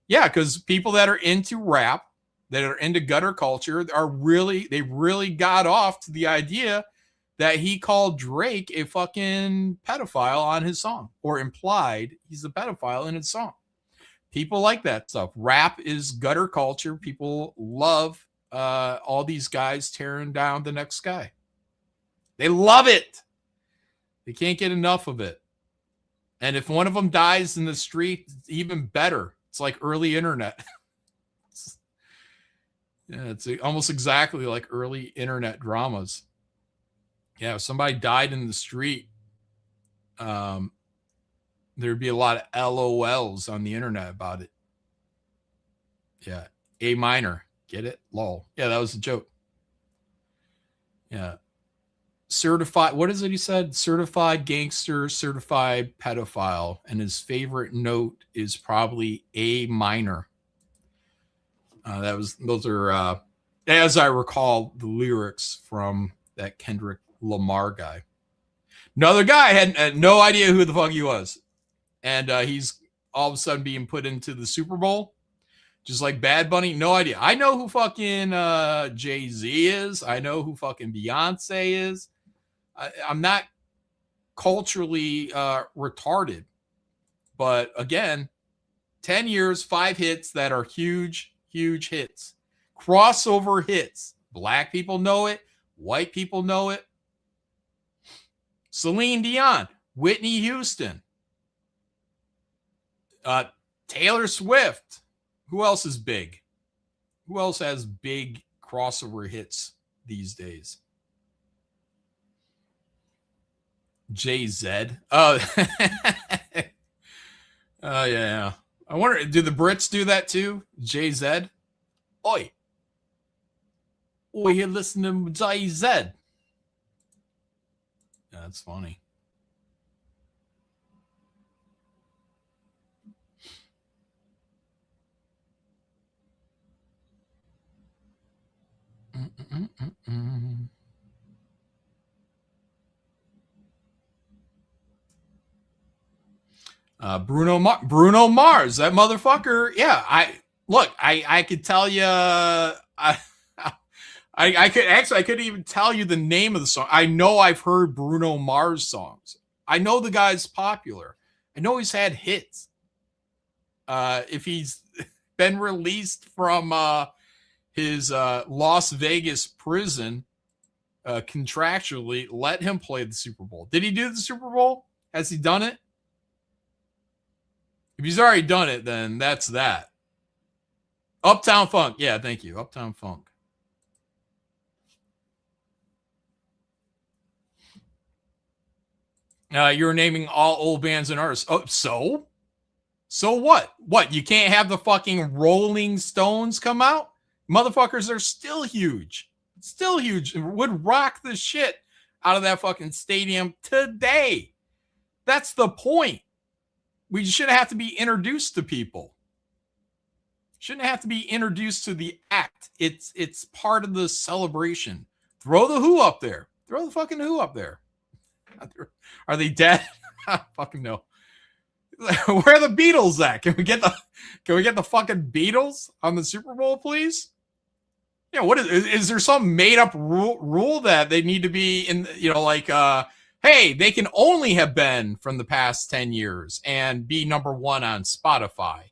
Yeah, because people that are into rap, that are into gutter culture, they really got off to the idea that he called Drake a fucking pedophile on his song, or implied he's a pedophile in his song. People like that stuff. Rap is gutter culture. People love all these guys tearing down the next guy. They love it. They can't get enough of it. And if one of them dies in the street, it's even better. It's like early internet. Yeah, it's almost exactly like early internet dramas. Yeah, if somebody died in the street, there'd be a lot of LOLs on the internet about it. Yeah, A minor. Get it? Lol. Yeah, that was a joke. Yeah. Certified, what is it he said? Certified gangster, certified pedophile. And his favorite note is probably A minor. Those are, as I recall, the lyrics from that Kendrick Lamar guy. Another guy had no idea who the fuck he was. And he's all of a sudden being put into the Super Bowl. Just like Bad Bunny, no idea. I know who fucking Jay-Z is. I know who fucking Beyonce is. I'm not culturally retarded. But again, 10 years, 5 hits that are huge, huge hits. Crossover hits. Black people know it. White people know it. Celine Dion. Whitney Houston. Taylor Swift. Who else is big? Who else has big crossover hits these days? Jay-Z. Oh, yeah. I wonder, do the Brits do that too? Jay-Z? Oi. Oi, you're listening to Jay-Z. Yeah, that's funny. Bruno Mars, that motherfucker. Yeah, I could tell you. I couldn't even tell you the name of the song. I know I've heard Bruno Mars songs. I know the guy's popular. I know he's had hits. If he's been released from his Las Vegas prison contractually, let him play the Super Bowl. Did he do the Super Bowl? Has he done it? If he's already done it, then that's that. Uptown Funk. Yeah, thank you. Uptown Funk. You're naming all old bands and artists. Oh, so? So what? What? You can't have the fucking Rolling Stones come out? Motherfuckers are still huge. Still huge. Would rock the shit out of that fucking stadium today. That's the point. We shouldn't have to be introduced to people. Shouldn't have to be introduced to the act. It's part of the celebration. Throw the Who up there. Throw the fucking Who up there. Are they dead? I fucking no. Where are the Beatles at? Can we get the fucking Beatles on the Super Bowl, please? Yeah, what is there some made up rule that they need to be in, hey, they can only have been from the past 10 years and be number 1 on Spotify.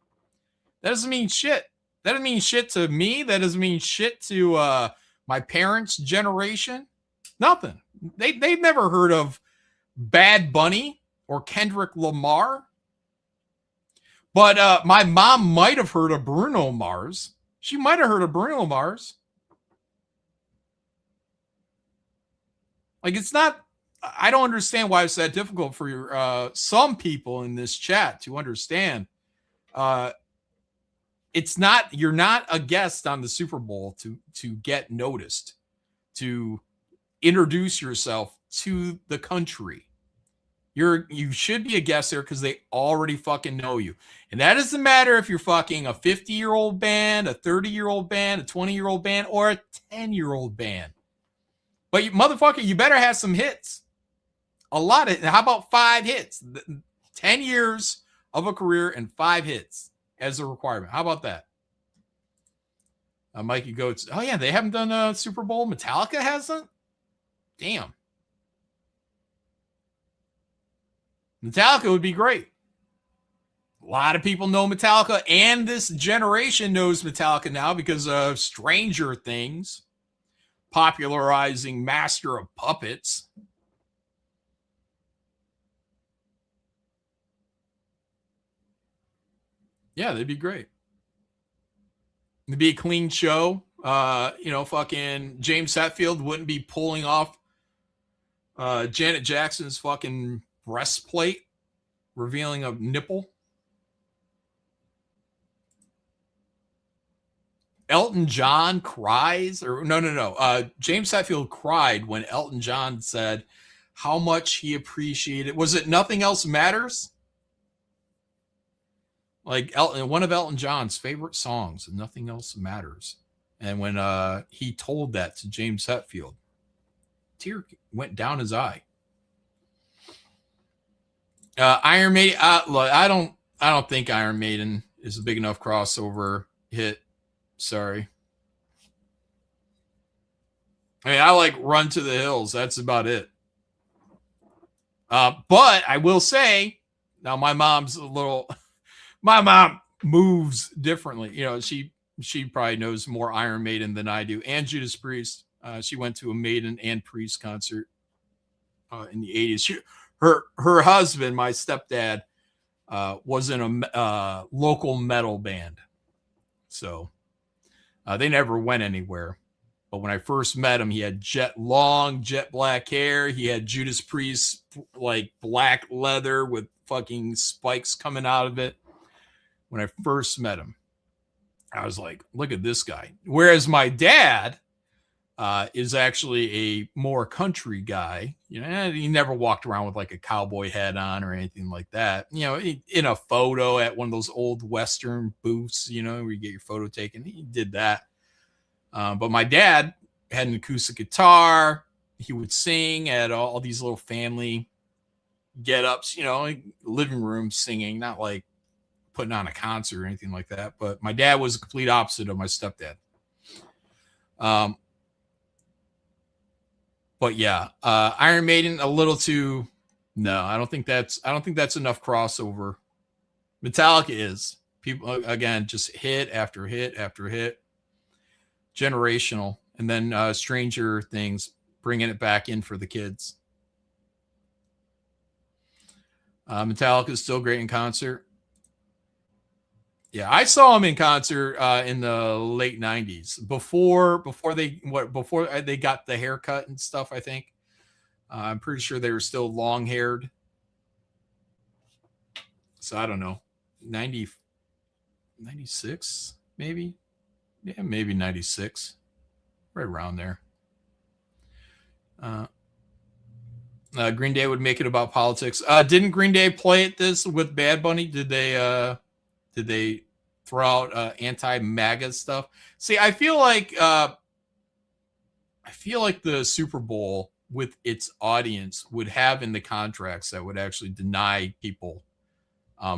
That doesn't mean shit. That doesn't mean shit to me. That doesn't mean shit to my parents' generation. Nothing. They've never heard of Bad Bunny or Kendrick Lamar. But my mom might have heard of Bruno Mars. She might have heard of Bruno Mars. Like, it's not, I don't understand why it's that difficult for some people in this chat to understand. It's not, you're not a guest on the Super Bowl to get noticed, to introduce yourself to the country. You should be a guest there because they already fucking know you. And that doesn't matter if you're fucking a 50-year-old band, a 30-year-old band, a 20-year-old band, or a 10-year-old band. But you, motherfucker, you better have some hits. A lot of, how about 5 hits? 10 years of a career and 5 hits as a requirement. How about that? Mikey Goats. Oh, yeah, they haven't done a Super Bowl. Metallica hasn't? Damn. Metallica would be great. A lot of people know Metallica, and this generation knows Metallica now because of Stranger Things, popularizing Master of Puppets. Yeah, they'd be great. It'd be a clean show. Fucking James Hetfield wouldn't be pulling off Janet Jackson's fucking breastplate, revealing a nipple. Elton John cries, or no. James Hetfield cried when Elton John said how much he appreciated. Was it Nothing Else Matters? Like one of Elton John's favorite songs, Nothing Else Matters. And when he told that to James Hetfield, tear went down his eye. Iron Maiden. Look, I don't think Iron Maiden is a big enough crossover hit. Sorry. I mean, I like Run to the Hills. That's about it. But I will say, now my mom moves differently. You know, she probably knows more Iron Maiden than I do, and Judas Priest. She went to a Maiden and Priest concert in the 80s. Her husband, my stepdad, was in a local metal band. So they never went anywhere. But when I first met him, he had jet black hair. He had Judas Priest, like black leather with fucking spikes coming out of it. When I first met him, I was like, look at this guy. Whereas my dad is actually a more country guy. You know, he never walked around with like a cowboy hat on or anything like that. You know, in a photo at one of those old Western booths, you know, where you get your photo taken. He did that. But my dad had an acoustic guitar. He would sing at all these little family get-ups, you know, living room singing, not like putting on a concert or anything like that. But my dad was the complete opposite of my stepdad. But yeah, Iron Maiden a little too. No, I don't think that's enough crossover. Metallica is. People again just hit after hit after hit. Generational, and then Stranger Things bringing it back in for the kids. Metallica is still great in concert. Yeah, I saw him in concert in the late 90s before they got the haircut and stuff, I think. I'm pretty sure they were still long haired. So I don't know. 96 maybe? Yeah, maybe 96. Right around there. Green Day would make it about politics. Didn't Green Day play at this with Bad Bunny? Did they throw out anti-MAGA stuff? See, I feel like the Super Bowl with its audience would have in the contracts that would actually deny people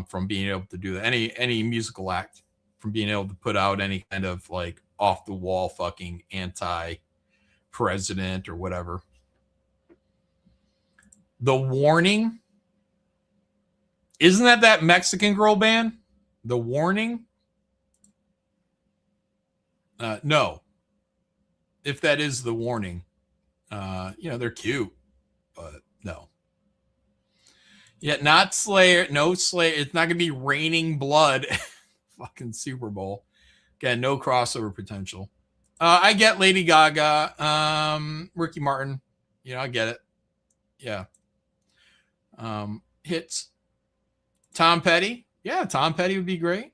from being able to do that. Any musical act from being able to put out any kind of like off the wall fucking anti-president or whatever. The Warning. Isn't that Mexican girl band? The Warning? No. If that is The Warning, they're cute, but no. Yeah, not Slayer. No Slayer. It's not gonna be raining blood. Fucking Super Bowl. Again, no crossover potential. I get Lady Gaga, Ricky Martin. You know, I get it. Yeah. Hits. Tom Petty. Yeah, Tom Petty would be great.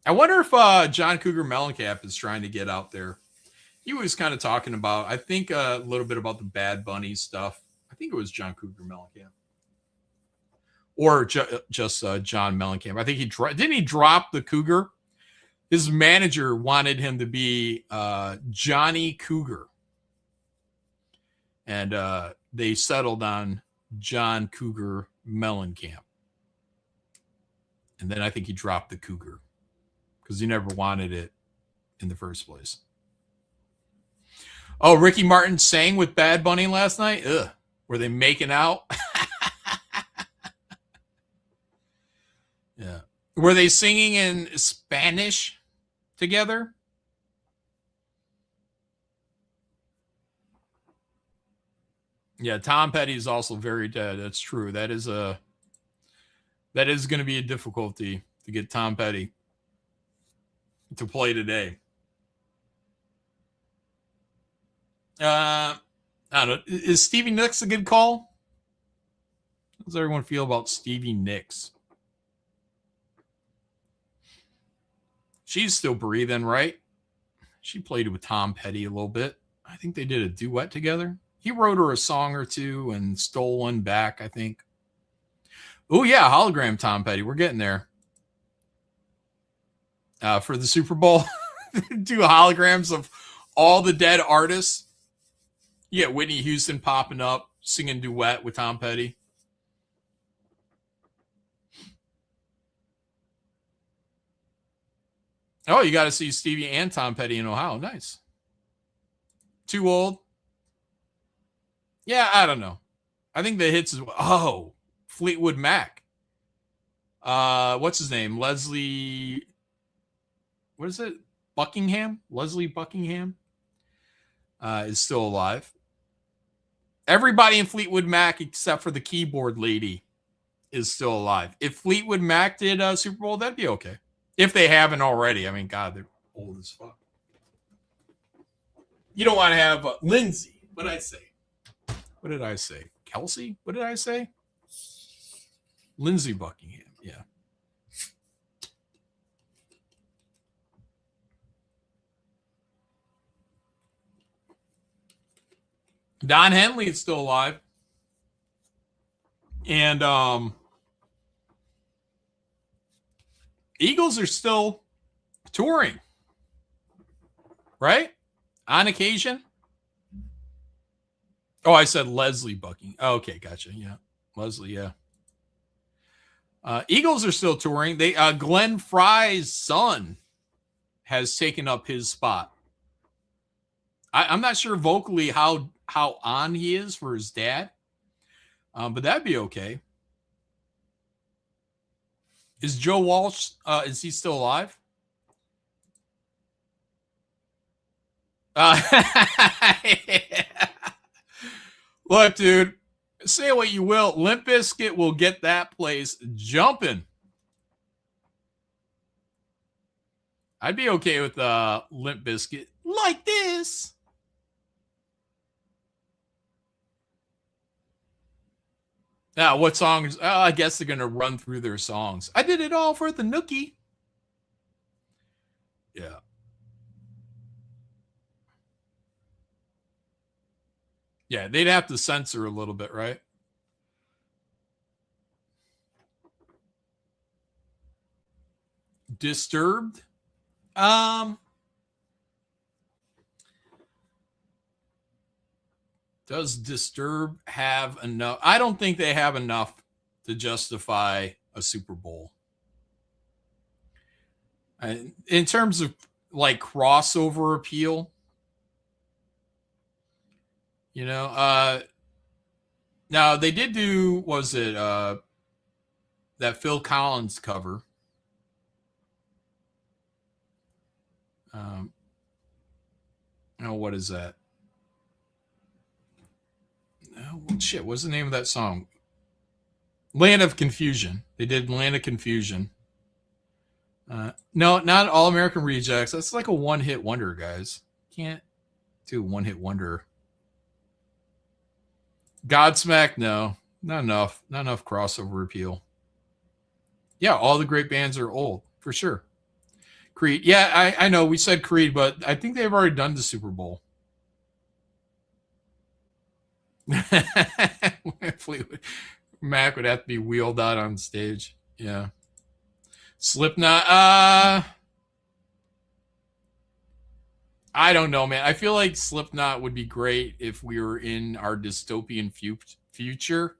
I wonder if John Cougar Mellencamp is trying to get out there. He was kind of talking about, I think, a little bit about the Bad Bunny stuff. I think it was John Cougar Mellencamp. Or just John Mellencamp. I think didn't he drop the Cougar? His manager wanted him to be Johnny Cougar. And they settled on John Cougar Mellencamp. And then I think he dropped the Cougar because he never wanted it in the first place. Oh, Ricky Martin sang with Bad Bunny last night? Ugh. Were they making out? Yeah. Were they singing in Spanish together? Yeah, Tom Petty is also very dead. That's true. That is going to be a difficulty to get Tom Petty to play today. I don't know. Is Stevie Nicks a good call? How does everyone feel about Stevie Nicks? She's still breathing, right? She played with Tom Petty a little bit. I think they did a duet together. He wrote her a song or two and stole one back, I think. Oh, yeah, hologram Tom Petty. We're getting there. For the Super Bowl, do holograms of all the dead artists. Yeah, Whitney Houston popping up, singing duet with Tom Petty. Oh, you got to see Stevie and Tom Petty in Ohio. Nice. Too old? Yeah, I don't know. I think the hits is... Oh, Fleetwood Mac. What's his name? Leslie... What is it? Buckingham? Leslie Buckingham is still alive. Everybody in Fleetwood Mac except for the keyboard lady is still alive. If Fleetwood Mac did Super Bowl, that'd be okay. If they haven't already. I mean, God, they're old as fuck. You don't want to have Lindsay. What did I say? What did I say? Kelsey? What did I say? Lindsay Buckingham. Yeah. Don Henley is still alive. And Eagles are still touring. Right? On occasion. Oh, I said Leslie Buckingham. Oh, okay, gotcha. Yeah. Leslie, yeah. Eagles are still touring. They Glenn Fry's son has taken up his spot. I'm not sure vocally how on he is for his dad, but that'd be okay. Is Joe Walsh? Is he still alive? Look, dude. Say what you will, Limp Bizkit will get that place jumping. I'd be okay with Limp Bizkit like this. Now, what songs? I guess they're going to run through their songs. I did it all for the nookie. Yeah. Yeah, they'd have to censor a little bit, right? Disturbed? Does Disturbed have enough? I don't think they have enough to justify a Super Bowl. In terms of like crossover appeal, you know, now they did do, was it that Phil Collins cover? Oh, what is that? Oh, shit, what's the name of that song? Land of Confusion. They did Land of Confusion. No, not All American Rejects. That's like a one-hit wonder, guys. Can't do a one-hit wonder. Godsmack, no. Not enough. Not enough crossover appeal. Yeah, all the great bands are old, for sure. Creed. Yeah, I know we said Creed, but I think they've already done the Super Bowl. Fleetwood Mac would have to be wheeled out on stage. Yeah. Slipknot. I don't know, man. I feel like Slipknot would be great if we were in our dystopian future.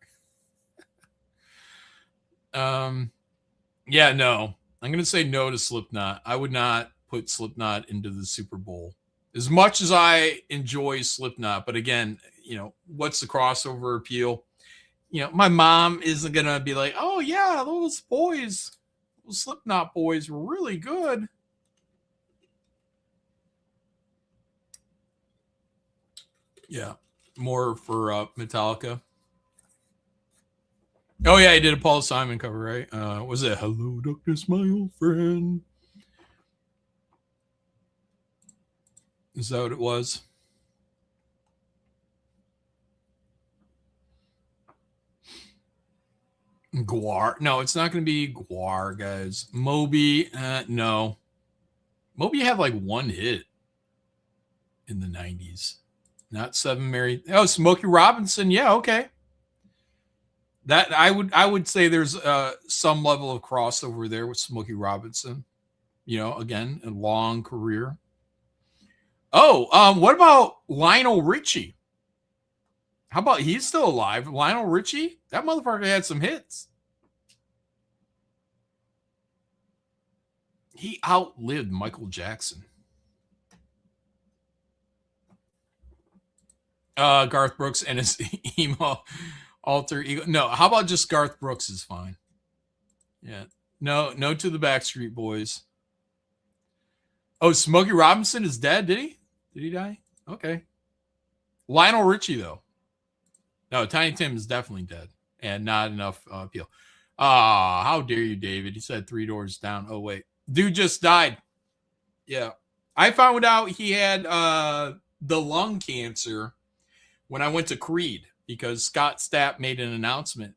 Yeah, no. I'm going to say no to Slipknot. I would not put Slipknot into the Super Bowl. As much as I enjoy Slipknot, but again, what's the crossover appeal? My mom isn't going to be like, oh, yeah, those Slipknot boys were really good. Yeah, more for Metallica. Oh, yeah, he did a Paul Simon cover, right? Was it Hello, Darkness, my old friend? Is that what it was? Guar. No, it's not going to be Guar, guys. Moby, no. Moby had like one hit in the 90s. Not Seven Mary. Oh, Smokey Robinson. Yeah, okay. That I would say there's some level of crossover there with Smokey Robinson. Again, a long career. Oh, what about Lionel Richie? How about he's still alive? Lionel Richie? That motherfucker had some hits. He outlived Michael Jackson. Garth Brooks and his emo alter ego. No, how about just Garth Brooks is fine. Yeah. No to the Backstreet Boys. Oh, Smokey Robinson is dead, did he? Did he die? Okay. Lionel Richie, though. No, Tiny Tim is definitely dead. And not enough appeal. How dare you, David? He said 3 Doors Down. Oh, wait. Dude just died. Yeah. I found out he had the lung cancer when I went to Creed, because Scott Stapp made an announcement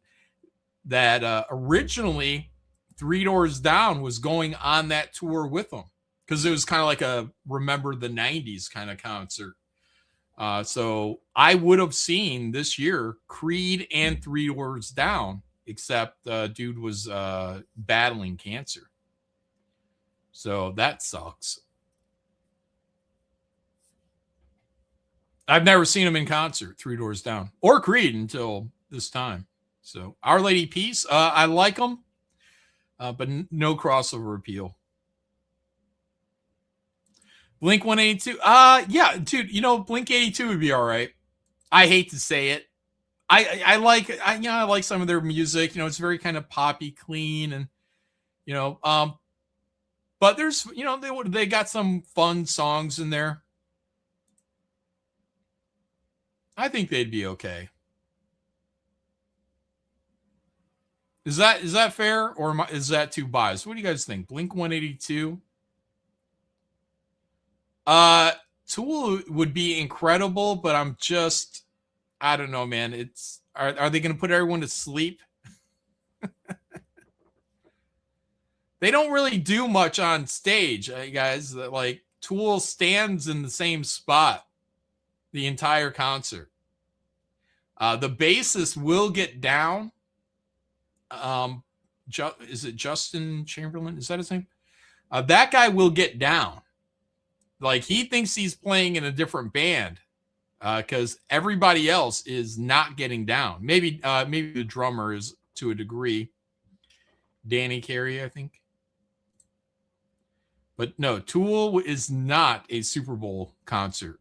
that originally 3 Doors Down was going on that tour with him, because it was kind of like a Remember the 90s kind of concert. So I would have seen this year Creed and 3 Doors Down, except dude was battling cancer. So that sucks. I've never seen him in concert, 3 Doors Down, or Creed until this time. So Our Lady Peace, I like them, but no crossover appeal. Blink 182, yeah, dude, Blink 82 would be all right. I hate to say it. I like some of their music. It's very kind of poppy, clean, and but there's they got some fun songs in there. I think they'd be okay. Is that fair, or is that too biased? What do you guys think? Blink 182. Tool would be incredible, but I don't know, man. Are they going to put everyone to sleep? They don't really do much on stage, guys. Like, Tool stands in the same spot the entire concert. The bassist will get down. Is it Justin Chamberlain? Is that his name? That guy will get down. Like, he thinks he's playing in a different band because everybody else is not getting down. Maybe the drummer is to a degree. Danny Carey, I think. But no, Tool is not a Super Bowl concert.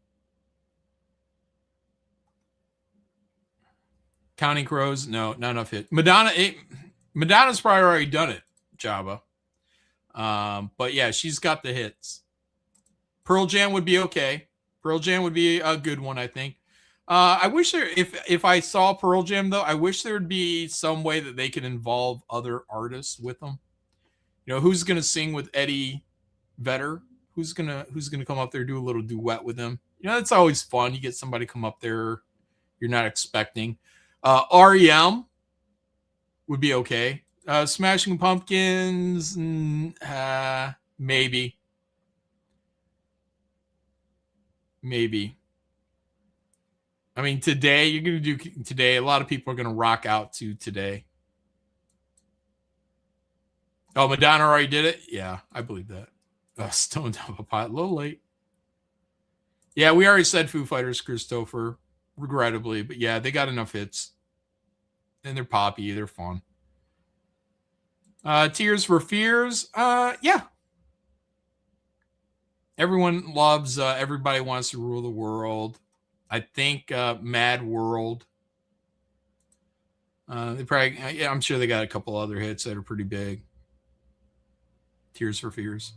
Counting Crows, no, not enough hit. Madonna's probably already done it, Jabba. But yeah, she's got the hits. Pearl Jam would be okay. Pearl Jam would be a good one, I think. I wish there, if I saw Pearl Jam though, I wish there'd be some way that they could involve other artists with them. You know, who's gonna sing with Eddie Vedder? Who's gonna come up there, do a little duet with him? You know, it's always fun. You get somebody come up there you're not expecting. REM would be okay. Smashing Pumpkins, maybe. I mean, today you're gonna do today. A lot of people are gonna rock out to today. Oh, Madonna already did it. Yeah, I believe that. Stone Temple Pilot, a little late. Yeah, we already said Foo Fighters, Christopher, regrettably, but yeah, they got enough hits, and they're poppy, they're fun. Tears for Fears, yeah. Everyone loves. Everybody Wants to Rule the World. I think Mad World. They probably, yeah, I'm sure they got a couple other hits that are pretty big. Tears for Fears.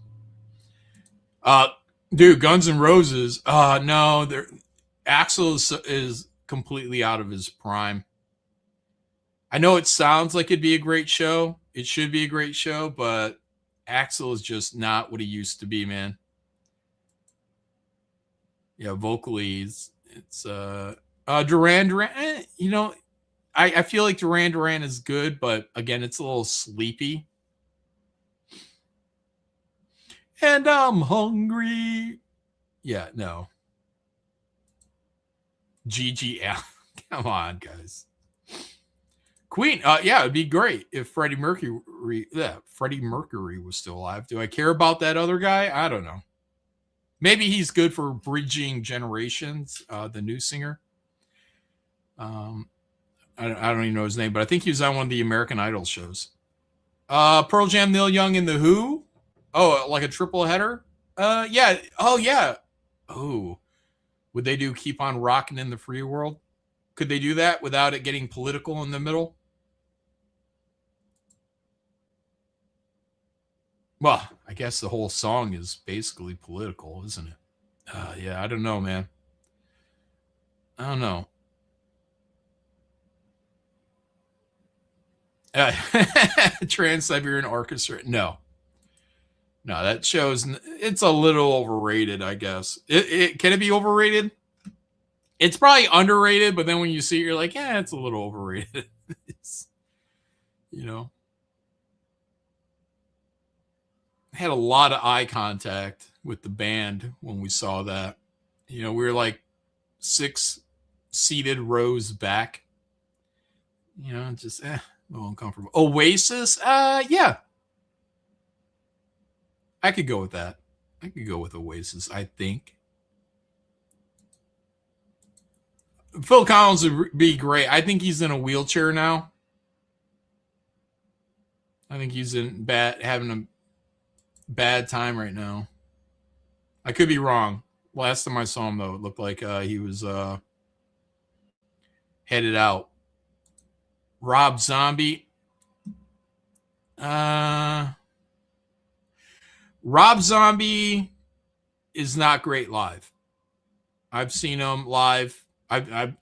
Dude, Guns N' Roses. No, Axl is completely out of his prime. I know it sounds like it'd be a great show. It should be a great show, but Axl is just not what he used to be, man. Yeah, vocally, it's Duran Duran. You know, I feel like Duran Duran is good, but again, it's a little sleepy. And I'm hungry. Yeah, no. Gigi Allen. Come on, guys. Queen. Yeah, it'd be great if Freddie Mercury was still alive. Do I care about that other guy? I don't know. Maybe he's good for bridging generations, the new singer. I don't even know his name, but I think he was on one of the American Idol shows. Pearl Jam, Neil Young, and The Who. Oh, like a triple header? Yeah. Oh, yeah. Oh, would they do Keep on Rocking in the Free World? Could they do that without it getting political in the middle? Well, I guess the whole song is basically political, isn't it? Yeah, I don't know, man. I don't know. Trans-Siberian Orchestra. No, that shows it's a little overrated, I guess. It can it be overrated? It's probably underrated, but then when you see it, you're like, yeah, it's a little overrated. It's, you know, I had a lot of eye contact with the band when we saw that. You know, we were like 6 seated rows back. You know, just a little uncomfortable. Oasis, yeah. I could go with that. I could go with Oasis, I think. Phil Collins would be great. I think he's in a wheelchair now. I think he's having a bad time right now. I could be wrong. Last time I saw him, though, it looked like he was headed out. Rob Zombie. Rob Zombie is not great live. I've seen him live. I've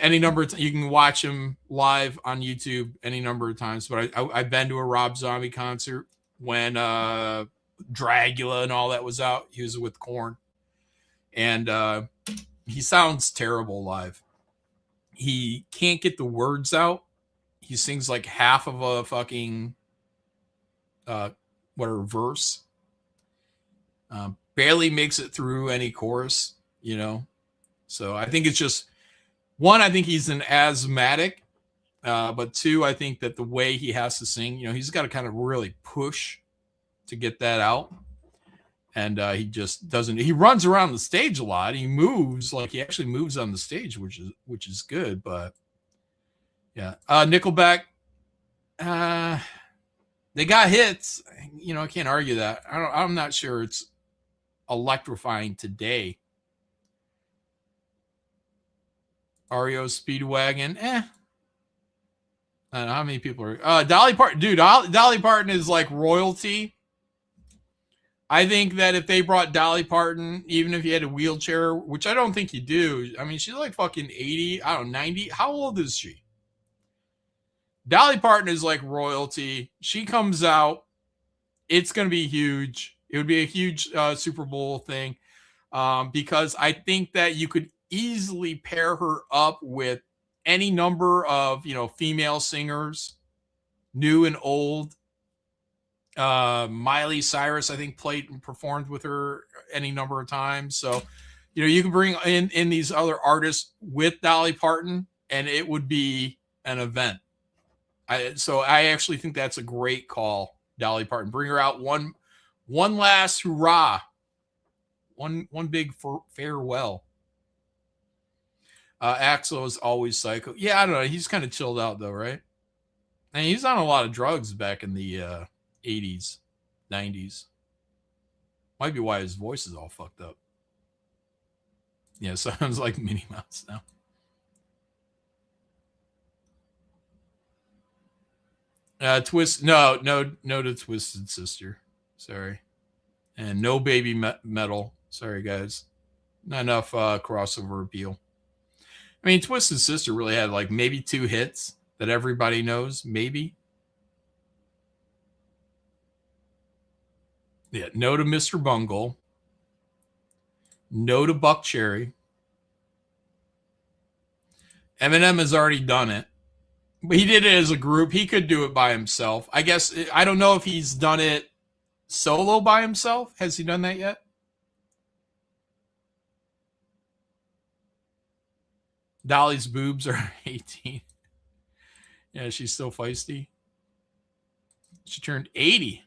any number of you can watch him live on YouTube any number of times. But I've been to a Rob Zombie concert when Dragula and all that was out. He was with Korn, and he sounds terrible live. He can't get the words out. He sings like half of a fucking verse. Barely makes it through any chorus, you know. So I think it's just one. I think he's an asthmatic, but 2, I think that the way he has to sing, you know, he's got to kind of really push to get that out, and he just doesn't. He runs around the stage a lot. He moves like he actually moves on the stage, which is good. But yeah, Nickelback, they got hits. You know, I can't argue that. I'm not sure it's electrifying today. REO Speedwagon, I don't know how many people are. Dolly Parton, dude. Dolly Parton is like royalty. I think that if they brought Dolly Parton, even if you had a wheelchair, which I don't think you do, I mean, she's like fucking 80, I don't know, 90. How old is she? Dolly Parton is like royalty. She comes out, it's going to be huge. It would be a huge Super Bowl thing because I think that you could easily pair her up with any number of, female singers, new and old. Miley Cyrus, I think, played and performed with her any number of times. So, you can bring in these other artists with Dolly Parton, and it would be an event. So I actually think that's a great call, Dolly Parton. Bring her out one last hurrah, one big farewell. Axl is always psycho. Yeah, I don't know. He's kind of chilled out though, right? And he's on a lot of drugs back in the 80s, 90s. Might be why his voice is all fucked up. Yeah, sounds like Minnie Mouse now. Twist, no to Twisted Sister. Sorry. And no Baby Metal. Sorry, guys. Not enough crossover appeal. I mean, Twisted Sister really had like maybe 2 hits that everybody knows, maybe. Yeah, no to Mr. Bungle. No to Buck Cherry. Eminem has already done it. But he did it as a group. He could do it by himself. I guess, I don't know if he's done it solo by himself. Has he done that yet? Dolly's boobs are 18. Yeah, she's still feisty. She turned 80.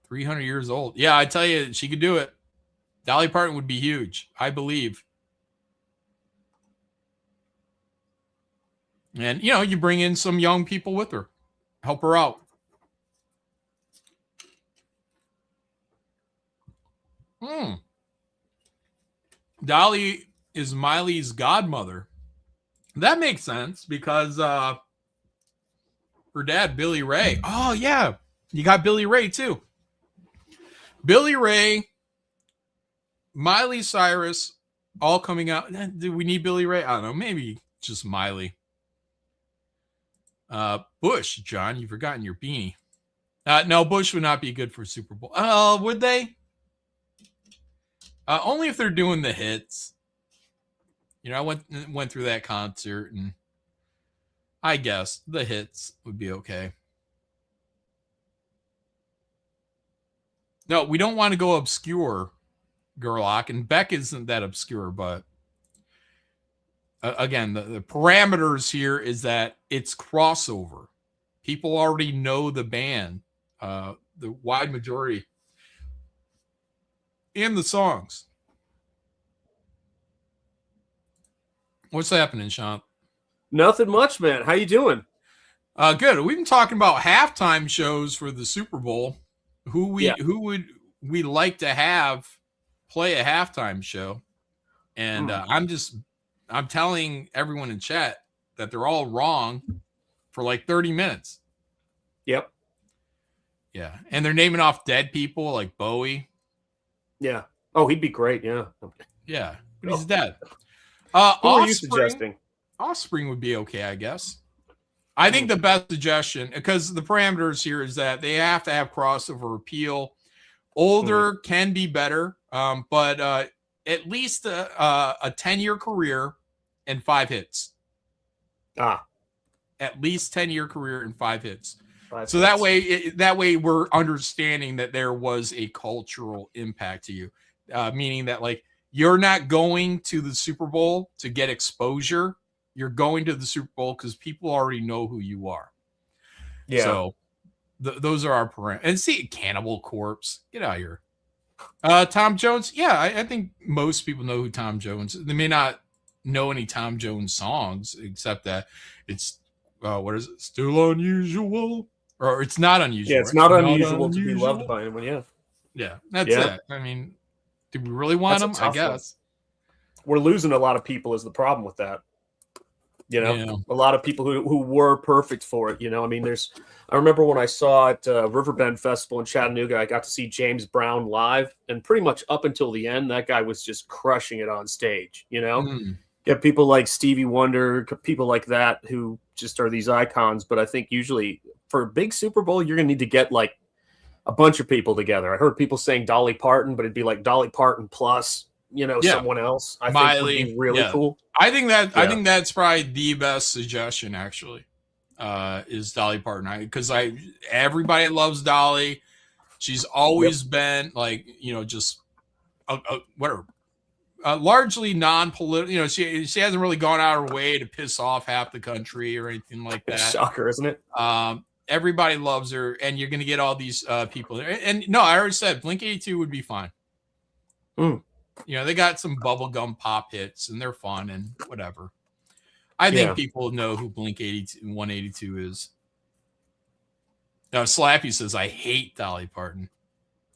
300 years old. Yeah, I tell you, she could do it. Dolly Parton would be huge, I believe. And, you bring in some young people with her. Help her out. Dolly is Miley's godmother. That makes sense because her dad, Billy Ray. Oh, yeah. You got Billy Ray, too. Billy Ray, Miley Cyrus, all coming out. Do we need Billy Ray? I don't know. Maybe just Miley. Bush, John, you've forgotten your beanie. No, Bush would not be good for Super Bowl. Would they? Only if they're doing the hits. I went through that concert, and I guess the hits would be okay. No, we don't want to go obscure, Gerlach, and Beck isn't that obscure, but again, the parameters here is that it's crossover. People already know the band, the wide majority, and the songs. What's happening, Sean? Nothing much, man. How you doing? Good. We've been talking about halftime shows for the Super Bowl. Who would we like to have play a halftime show? And I'm telling everyone in chat that they're all wrong for like 30 minutes. Yep. Yeah. And they're naming off dead people like Bowie. Yeah. Oh, he'd be great. Yeah. Yeah. But he's dead. Who are you suggesting? Offspring would be okay, I guess. I think the best suggestion, because the parameters here is that they have to have crossover appeal. Older can be better, but at least a 10-year career and 5 hits. At least 10-year career and 5 hits. That way we're understanding that there was a cultural impact to you, meaning that like you're not going to the Super Bowl to get exposure. You're going to the Super Bowl because people already know who you are. Yeah. So those are our parameters. And see, Cannibal Corpse, get out of here. Tom Jones, yeah, I think most people know who Tom Jones is. They may not know any Tom Jones songs, except that it's what is it? Still unusual, or it's not unusual. Yeah, it's not unusual to be loved by anyone. Yeah, yeah, that's it. I mean, do we really want them? I guess we're losing a lot of people. Is the problem with that? You know, Yeah. a lot of people who were perfect for it. You know, I mean, I remember when I saw at Riverbend Festival in Chattanooga, I got to see James Brown live, and pretty much up until the end, that guy was just crushing it on stage. You know, get people like Stevie Wonder, people like that who just are these icons. But I think usually for a big Super Bowl, you're gonna need to get like a bunch of people together. I heard people saying Dolly Parton, but it'd be like Dolly Parton plus, you know, someone else. I Miley, think would be really cool. I think that's probably the best suggestion, actually, is Dolly Parton. Because everybody loves Dolly. She's always been like, you know, just whatever, largely non-political. You know, she hasn't really gone out of her way to piss off half the country or anything like that. Shocker, isn't it? Everybody loves her, and you're going to get all these people there. And no, I already said Blink-182 would be fine. You know, they got some bubblegum pop hits, and they're fun and whatever. I think people know who Blink-182 is. Now, Slappy says, I hate Dolly Parton.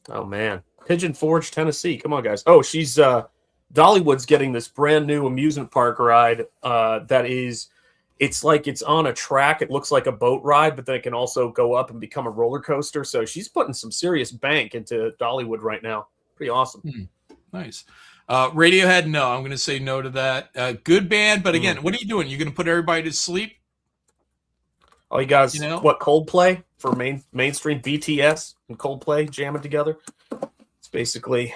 Oh, man. Pigeon Forge, Tennessee. Come on, guys. Oh, she's Dollywood's getting this brand new amusement park ride that is, it's like it's on a track. It looks like a boat ride, but then it can also go up and become a roller coaster. So she's putting some serious bank into Dollywood right now. Pretty awesome. Nice. Radiohead, no. I'm going to say no to that. Good band, but again, what are you doing? You're going to put everybody to sleep? Oh, you guys, what, Coldplay for mainstream? BTS and Coldplay jamming together? It's basically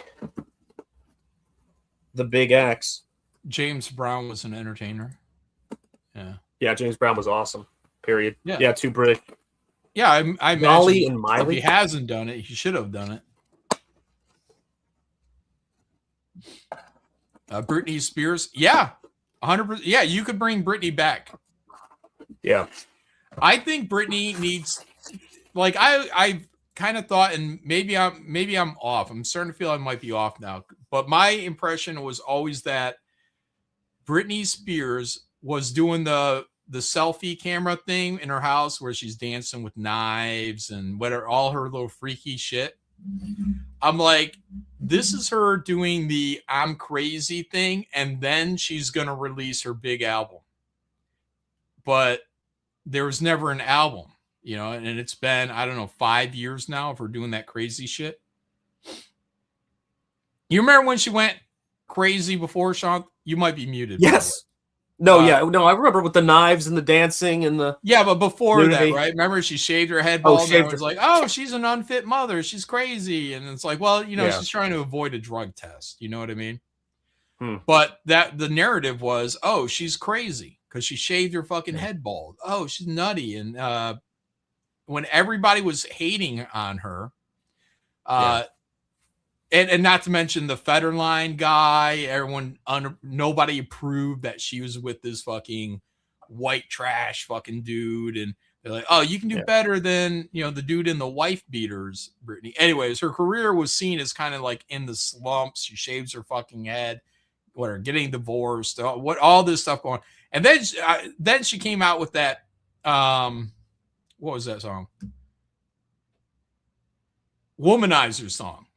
the big acts. James Brown was an entertainer. Yeah, James Brown was awesome. Period. Yeah, too British. Yeah, I Molly imagine and Miley. if he hasn't done it, he should have done it. Britney Spears, 100%. Yeah, you could bring Britney back. Yeah, I think Britney needs, like, I kind of thought, and maybe I'm off. I'm starting to feel I might be off now. But my impression was always that Britney Spears was doing the selfie camera thing in her house where she's dancing with knives and all her little freaky shit. I'm like, this is her doing the I'm crazy thing, and then she's going to release her big album. But there was never an album, you know, and it's been, I don't know, 5 years now of her doing that crazy shit. You remember when she went crazy before, Sean? You might be muted. Yes. No, I remember with the knives and the dancing and the but before nudity. that, right? Remember she shaved her head bald. Shaved and it was like, oh, she's an unfit mother. She's crazy, and it's like, well, you know, she's trying to avoid a drug test. You know what I mean? But the narrative was, oh, she's crazy because she shaved her fucking head bald. Oh, she's nutty, and when everybody was hating on her, And not to mention the Federline guy, nobody approved that she was with this fucking white trash fucking dude. And they're like, oh, you can do better than, you know, the dude in the wife beaters, Brittany. Anyways, her career was seen as kind of like in the slumps. She shaves her fucking head, getting divorced, all this stuff going. And then she came out with that, what was that song? Womanizer song.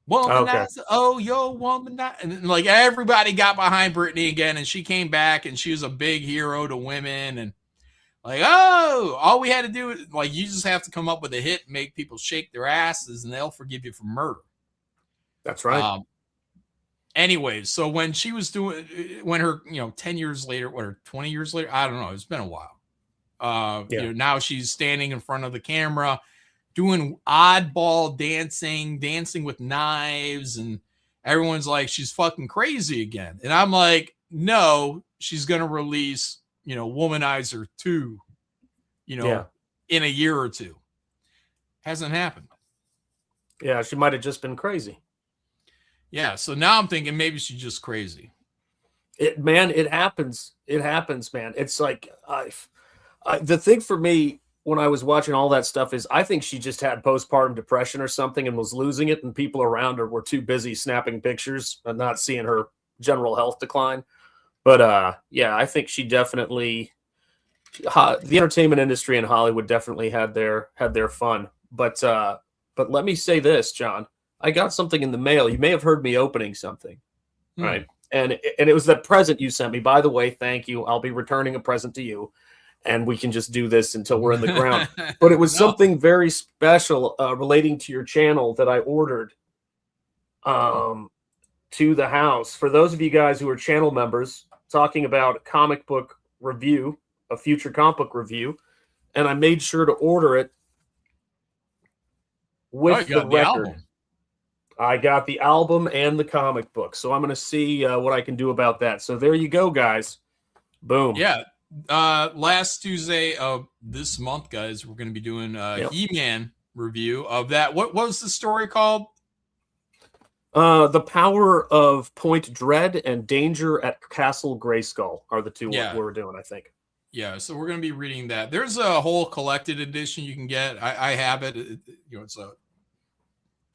Womanizer, yo, womanizer. And like everybody got behind Britney again, and she came back and she was a big hero to women. And like, oh, all we had to do is like, you just have to come up with a hit and make people shake their asses and they'll forgive you for murder. That's right. Anyways, so when she was when her, 10 years later, or 20 years later, I don't know, it's been a while. Now she's standing in front of the camera doing oddball dancing with knives, and everyone's like, she's fucking crazy again. And I'm like, no, she's going to release, Womanizer 2, in a year or two. Hasn't happened. Yeah, she might have just been crazy. Yeah, so now I'm thinking maybe she's just crazy. It happens. It happens, man. It's like, the thing for me, when I was watching all that stuff is I think she just had postpartum depression or something and was losing it, and people around her were too busy snapping pictures and not seeing her general health decline. But I think she definitely, the entertainment industry in Hollywood definitely had their fun. But let me say this, John, I got something in the mail. You may have heard me opening something, right? And it was that present you sent me. By the way, thank you. I'll be returning a present to you, and we can just do this until we're in the ground. But it was something very special relating to your channel that I ordered to the house. For those of you guys who are channel members, talking about a comic book review, a future comic book review, and I made sure to order it with the record. I got the album and the comic book, so I'm going to see what I can do about that. So there you go, guys. Boom. Yeah. Last Tuesday of this month, guys, we're going to be doing a He-Man review of that. What was the story called? The Power of Point Dread and Danger at Castle Grayskull are the two we're doing, I think. Yeah, so we're going to be reading that. There's a whole collected edition you can get. I have it. It's a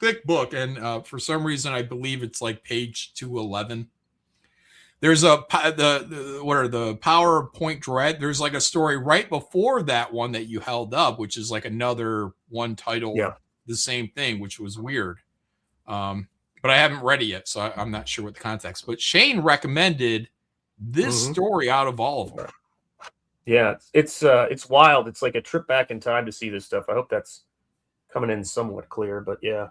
thick book, and for some reason I believe it's like page 211. There's the Power of Point Dread. There's like a story right before that one that you held up, which is like another one title, the same thing, which was weird. But I haven't read it yet, so I'm not sure what the context. But Shane recommended this story out of all of them. Yeah, it's wild. It's like a trip back in time to see this stuff. I hope that's coming in somewhat clear, but yeah.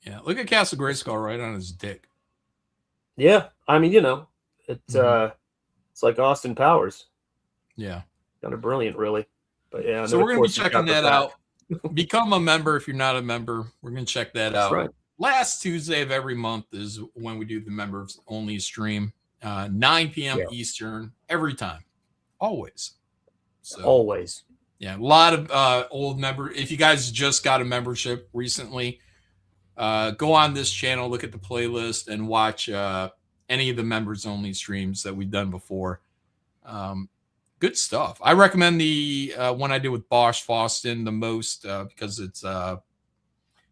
Yeah, look at Castle Grayskull right on his dick. Yeah, I mean, it's like Austin Powers. Yeah. Kind of brilliant, really. But yeah. So we're going to be checking that out. Become a member if you're not a member. We're going to check that out. Right. Last Tuesday of every month is when we do the members only stream, 9 p.m. Eastern every time, always. So, always. Yeah, a lot of old members. If you guys just got a membership recently, go on this channel, look at the playlist, and watch any of the members only streams that we've done before. Good stuff. I recommend the one I did with Bosch Foston the most because it's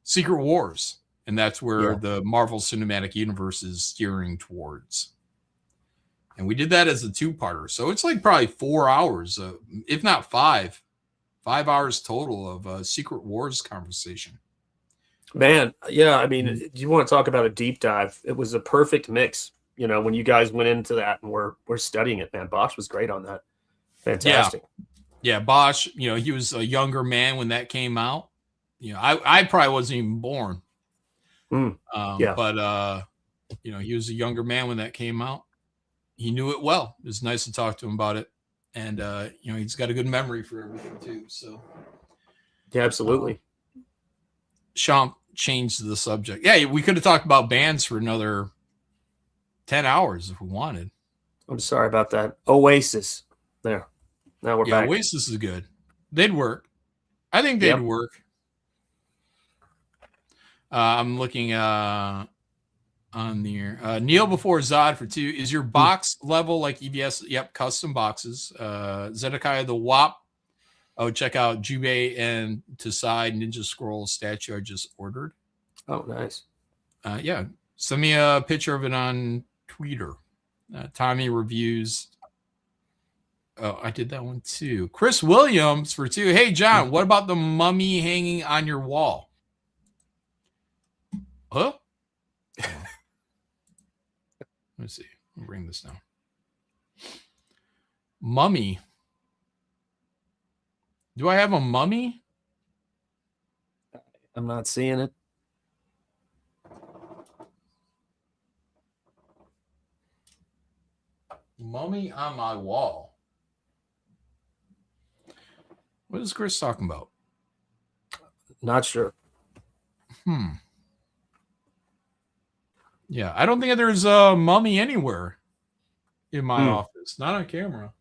Secret Wars. And that's where the Marvel Cinematic Universe is steering towards. And we did that as a two-parter. So it's like probably 4 hours, if not 5 hours total of Secret Wars conversation. Man, yeah, I mean, you want to talk about a deep dive. It was a perfect mix, when you guys went into that and we're studying it, man. Bosch was great on that. Fantastic. Yeah, Bosch, he was a younger man when that came out. I probably wasn't even born. But he was a younger man when that came out. He knew it well. It was nice to talk to him about it, and he's got a good memory for everything too. So yeah, absolutely. Sean changed the subject. Yeah, we could have talked about bands for another 10 hours if we wanted. I'm sorry about that. Oasis. There. Now we're back. Oasis is good. They'd work. I think they'd work. I'm looking on the Neil before Zod for 2. Is your box level like EBS? Yep, custom boxes. Zedekiah the WAP. Oh, check out Jubei and Tasai Ninja Scroll statue I just ordered. Oh, nice. Yeah, send me a picture of it on Twitter. Tommy reviews. Oh, I did that one too. Chris Williams for 2. Hey, John, what about the mummy hanging on your wall? Huh? Let's see. I'll bring this down. Mummy. Do I have a mummy? I'm not seeing it. Mummy on my wall. What is Chris talking about? Not sure. Yeah, I don't think there's a mummy anywhere in my office. Not on camera.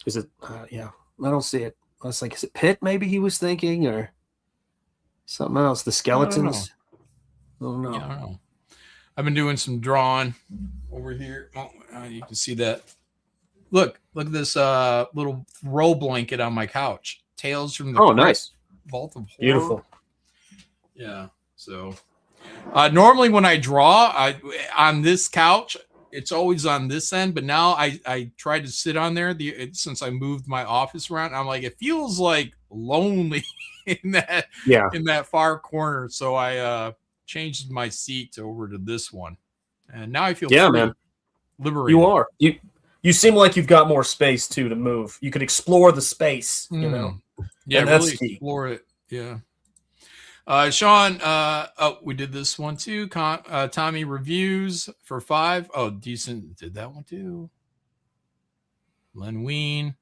Is it? Yeah, I don't see it. I was like, is it Pitt? Maybe he was thinking, or something else. The skeletons. I don't know. Yeah, I don't know. I've been doing some drawing over here. Oh, you can see that. Look at this little throw blanket on my couch. Tales from the nice Vault of Horror. Beautiful. Yeah. So normally when I draw on this couch, it's always on this end, but now I try to sit on there since I moved my office around. I'm like, it feels like lonely in that far corner. So I changed my seat over to this one, and now I feel Yeah, free, man. liberated. You are. You seem like you've got more space too to move. You can explore the space, you know. Yeah, and that's really key. explore it. Yeah. Sean, we did this one too. Tommy reviews for 5. Oh, decent. Did that one too. Len Wein,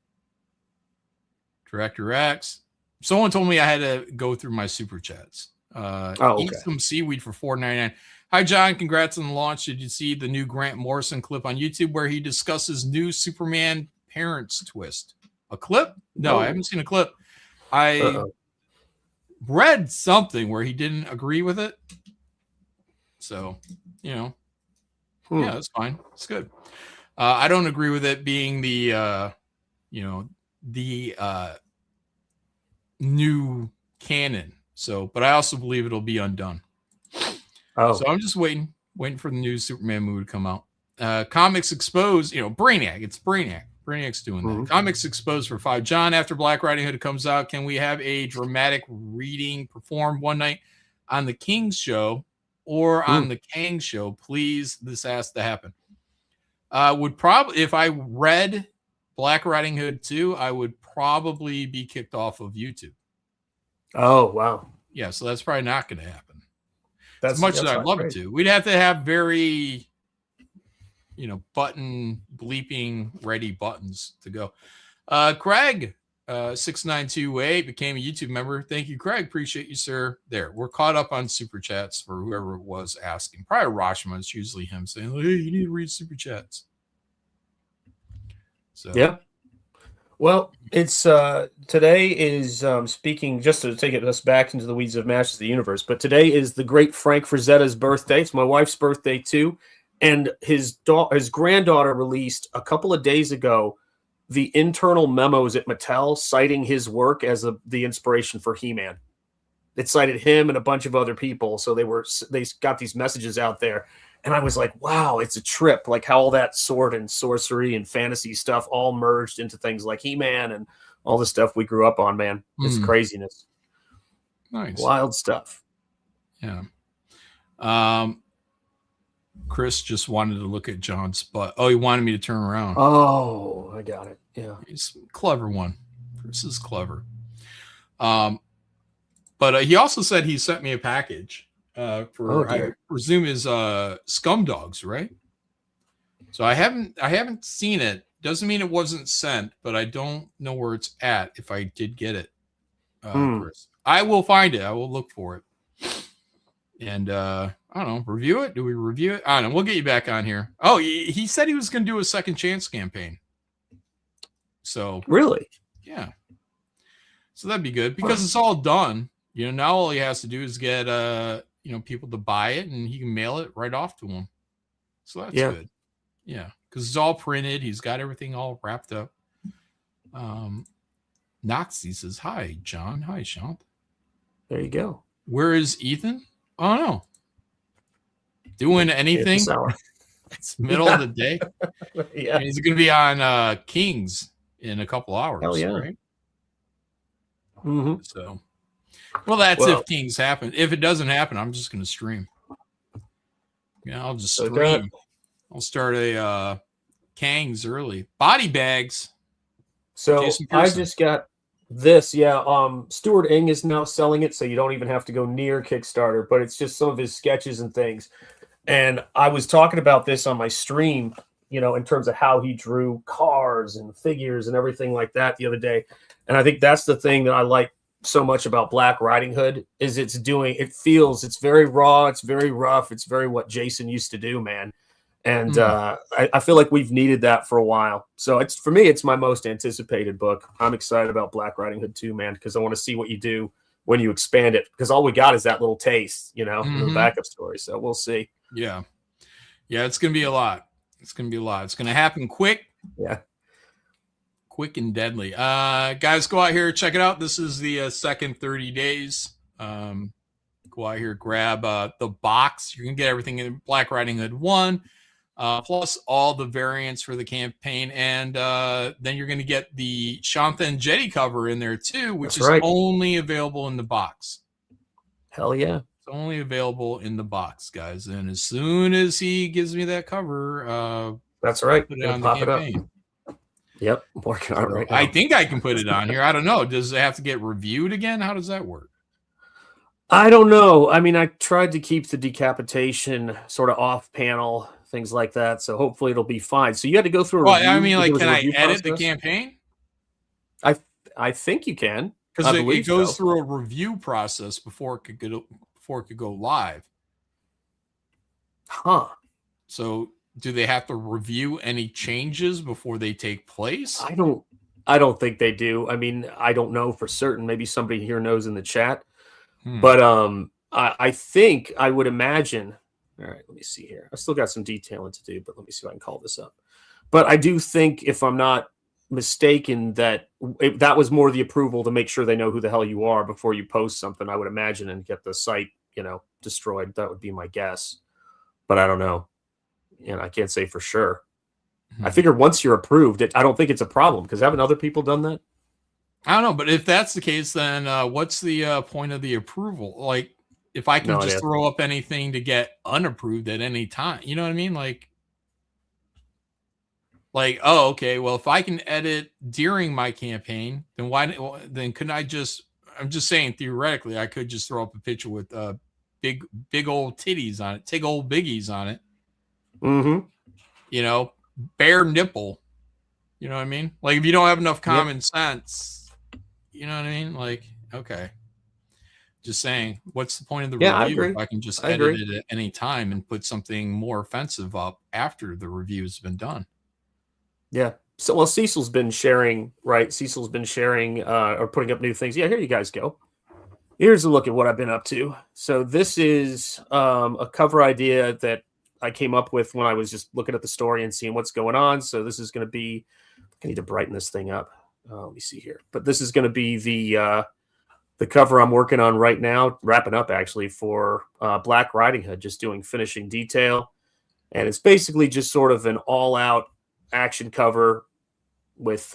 Director X. Someone told me I had to go through my super chats. Okay. Eat some seaweed for $4.99. Hi, John. Congrats on the launch. Did you see the new Grant Morrison clip on YouTube where he discusses new Superman parents twist? A clip? No, I haven't seen a clip. I read something where he didn't agree with it. So, yeah, that's fine. It's good. I don't agree with it being the, new canon. So, but I also believe it'll be undone. So I'm just waiting for the new Superman movie to come out. Comics Exposed, Brainiac. It's Brainiac. Brainiac's doing that. Comics Exposed for 5. John, after Black Riding Hood comes out, can we have a dramatic reading performed one night on the King's show or on the Kang show? Please, this has to happen. Would probably, if I read Black Riding Hood 2, I would probably be kicked off of YouTube. Oh, wow. Yeah, so that's probably not going to happen. That's as much as I'd love it to. We'd have to have very, button bleeping ready buttons to go. Craig, 69228 became a YouTube member. Thank you, Craig. Appreciate you, sir. There, we're caught up on super chats for whoever was asking. Probably Rashma. It's usually him saying, "Hey, you need to read super chats." So yeah. Well, it's today is speaking, just to take us back into the weeds of Masters of the Universe, but today is the great Frank Frazetta's birthday. It's my wife's birthday too, and his granddaughter released a couple of days ago the internal memos at Mattel citing his work as the inspiration for He-Man. It cited him and a bunch of other people, so they got these messages out there. And I was like, wow, it's a trip, like how all that sword and sorcery and fantasy stuff all merged into things like He-Man and all the stuff we grew up on, man. It's craziness. Nice. Wild stuff. Yeah. Chris just wanted to look at John's butt. Oh, he wanted me to turn around. Oh, I got it. Yeah. He's a clever one. Chris is clever. But he also said he sent me a package. I presume is Scum Dogs, right? So I haven't seen it. Doesn't mean it wasn't sent, but I don't know where it's at if I did get it. Chris. I will find it. I will look for it. And I don't know, review it. Do we review it? I don't know. We'll get you back on here. Oh, he said he was going to do a second chance campaign. So really? Yeah. So that'd be good because it's all done. Now all he has to do is get people to buy it, and he can mail it right off to them. So that's good. Yeah, because it's all printed. He's got everything all wrapped up. Noxie says, "Hi, John. Hi, Sean." There you go. Where is Ethan? Oh no, doing anything? It's middle of the day. Yeah, and he's going to be on Kings in a couple hours. Hell yeah. Right? So. Well, if Kings happen. If it doesn't happen, I'm just going to stream. Yeah, I'll just stream. I'll start a Kangs early. Body bags. So I just got this. Yeah, Stuart Ing is now selling it, so you don't even have to go near Kickstarter. But it's just some of his sketches and things. And I was talking about this on my stream, in terms of how he drew cars and figures and everything like that the other day. And I think that's the thing that I like so much about Black Riding Hood is it's very raw, it's very rough, it's very what Jason used to do, man. And I feel like we've needed that for a while. So for me, it's my most anticipated book. I'm excited about Black Riding Hood 2, man, because I want to see what you do when you expand it. Because all we got is that little taste, the backup story. So we'll see. Yeah. Yeah, it's gonna be a lot. It's gonna happen quick. Yeah. Quick and deadly. Guys, go out here, check it out. This is the second 30 days. Go out here, grab the box. You're gonna get everything in Black Riding Hood 1, plus all the variants for the campaign, and then you're gonna get the Shantha and Jetty cover in there too, which is only available in the box. Hell yeah! It's only available in the box, guys. And as soon as he gives me that cover, that's right. Put it Gonna on the pop it up. campaign. Yep, I'm working on it right now. I think I can put it on here. I don't know. Does it have to get reviewed again? How does that work? I don't know. I mean, I tried to keep the decapitation sort of off panel, things like that. So hopefully it'll be fine. So you had to go through a Well, review. I mean, like, There was can a I review edit the process? campaign? I think you can. Because I it believe goes so. through a review process before it could go live. Huh. So do they have to review any changes before they take place? I don't think they do. I mean, I don't know for certain. Maybe somebody here knows in the chat. Hmm. But I think I would imagine. All right, let me see here. I still got some detailing to do, but let me see if I can call this up. But I do think, if I'm not mistaken, that that was more the approval to make sure they know who the hell you are before you post something, I would imagine, and get the site, destroyed. That would be my guess. But I don't know. I can't say for sure. I figure once you're approved, I don't think it's a problem, because haven't other people done that? I don't know, but if that's the case, then what's the point of the approval? Like, if I can just throw up anything to get unapproved at any time, you know what I mean? Like, oh, okay, well, if I can edit during my campaign, then then couldn't I just? I'm just saying, theoretically, I could just throw up a picture with big old titties on it, big old biggies on it. Mm-hmm. Bare nipple. You know what I mean? Like, if you don't have enough common sense, you know what I mean? Like, okay. Just saying, what's the point of the review I agree. if I can just I edit agree. it at any time and put something more offensive up after the review's been done? Yeah. So, well, Cecil's been sharing, right? Cecil's been sharing or putting up new things. Yeah, here you guys go. Here's a look at what I've been up to. So this is a cover idea that I came up with when I was just looking at the story and seeing what's going on. So this is going to be, I need to brighten this thing up. Let me see here. But this is going to be the cover I'm working on right now, wrapping up actually, for Black Riding Hood, just doing finishing detail. And it's basically just sort of an all-out action cover with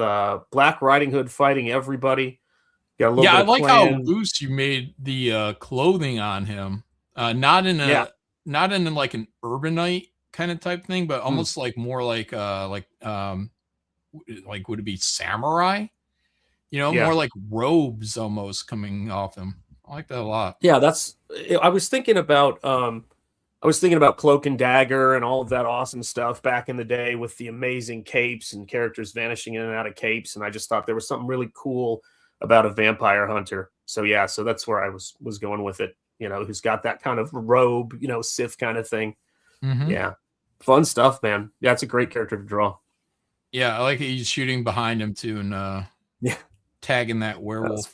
Black Riding Hood fighting everybody. Got a little bit I of like clan. how loose you made the clothing on him. Not in like an urbanite kind of type thing, but almost like more like would it be samurai? More like robes almost coming off him. I like that a lot. Yeah, I was thinking about Cloak and Dagger and all of that awesome stuff back in the day with the amazing capes and characters vanishing in and out of capes, and I just thought there was something really cool about a vampire hunter. So yeah, so that's where I was going with it. Who's got that kind of robe, Sith kind of thing. Mm-hmm. Yeah, fun stuff, man. Yeah, it's a great character to draw. Yeah, I like he's shooting behind him too, and tagging that werewolf.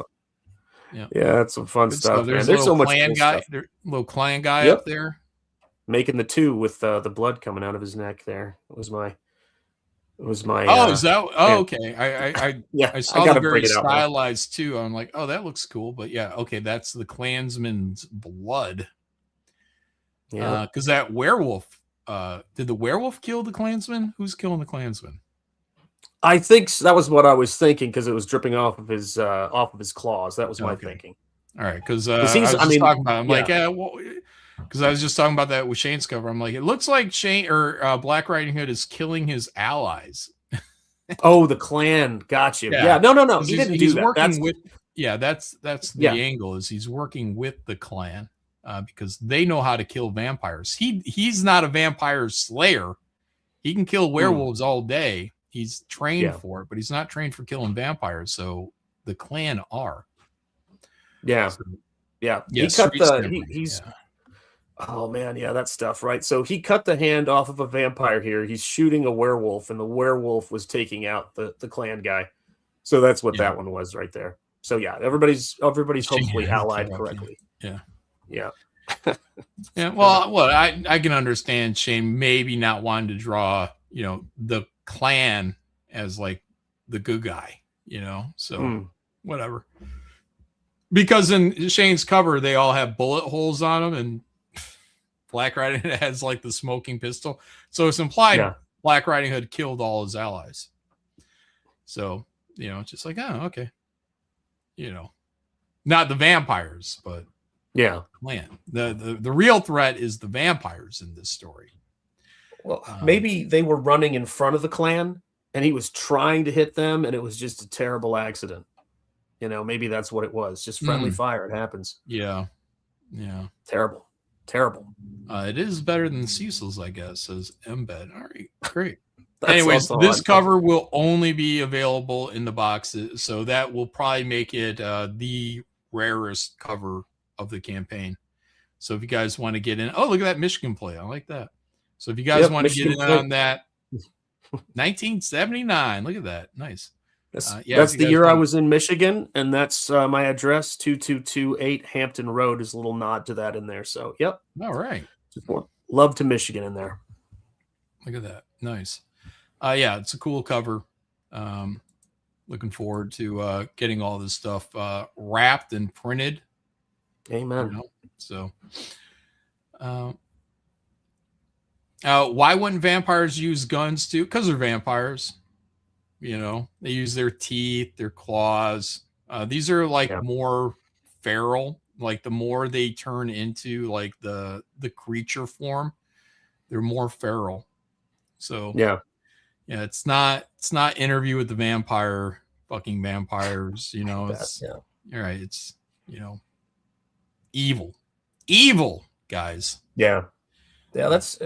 Yeah, that's some fun stuff. There's man. There's so much clan cool guy, stuff. little clan guy up there, making the 2 with the blood coming out of his neck. There, it was my. Oh, is that? Oh, okay. I saw the very stylized too. I'm like, oh, that looks cool. But yeah, okay, that's the Klansman's blood. Yeah, because that werewolf. Did the werewolf kill the Klansman? Who's killing the Klansman? I think that was what I was thinking, because it was dripping off of his claws. That was my thinking. All right, because I was just talking about. I'm like, because I was just talking about that with Shane's cover. I'm like, it looks like Shane or Black Riding Hood is killing his allies. Oh, the clan. Got you. Yeah. No. He didn't do that. Working with. Yeah, that's the angle. Is he's working with the clan because they know how to kill vampires. He's not a vampire slayer. He can kill werewolves all day. He's trained for it, but he's not trained for killing vampires. So the clan are. Yeah. So, yeah. He cut he's. Oh man, yeah, that stuff, right? So he cut the hand off of a vampire here. He's shooting a werewolf, and the werewolf was taking out the clan guy. So that's what that one was right there. So yeah, everybody's hopefully allied correctly. Yeah. Yeah. Yeah. Well, I can understand Shane maybe not wanting to draw, the clan as like the good guy, so whatever. Because in Shane's cover, they all have bullet holes on them, and Black Riding Hood has like the smoking pistol. So it's implied Black Riding Hood killed all his allies. So, it's just like, oh, okay. Not the vampires, but Yeah. clan. The real threat is the vampires in this story. Well, maybe they were running in front of the clan and he was trying to hit them and it was just a terrible accident. You know, maybe that's what it was. Just friendly fire. It happens. Yeah. Yeah. Terrible. Terrible. It is better than Cecil's, I guess, says Embed. All right, great. That's Anyways, also this odd. cover will only be available in the boxes, so that will probably make it the rarest cover of the campaign. So if you guys want to get in, oh, look at that Michigan play. I like that. So if you guys want to get in on that, 1979. Look at that. Nice. That's the year I was in Michigan, and that's my address, 2228 Hampton Road, is a little nod to that in there. So, yep. All right. Love to Michigan in there. Look at that. Nice. Yeah, it's a cool cover. Looking forward to getting all this stuff wrapped and printed. Amen. You know? So, why wouldn't vampires use guns too? Because they're vampires. You know, they use their teeth, their claws. These are like more feral. Like the more they turn into like the creature form, they're more feral. So yeah, it's not Interview with the Vampire, fucking vampires. You know, it's all right. It's, you know, evil guys. Yeah. That's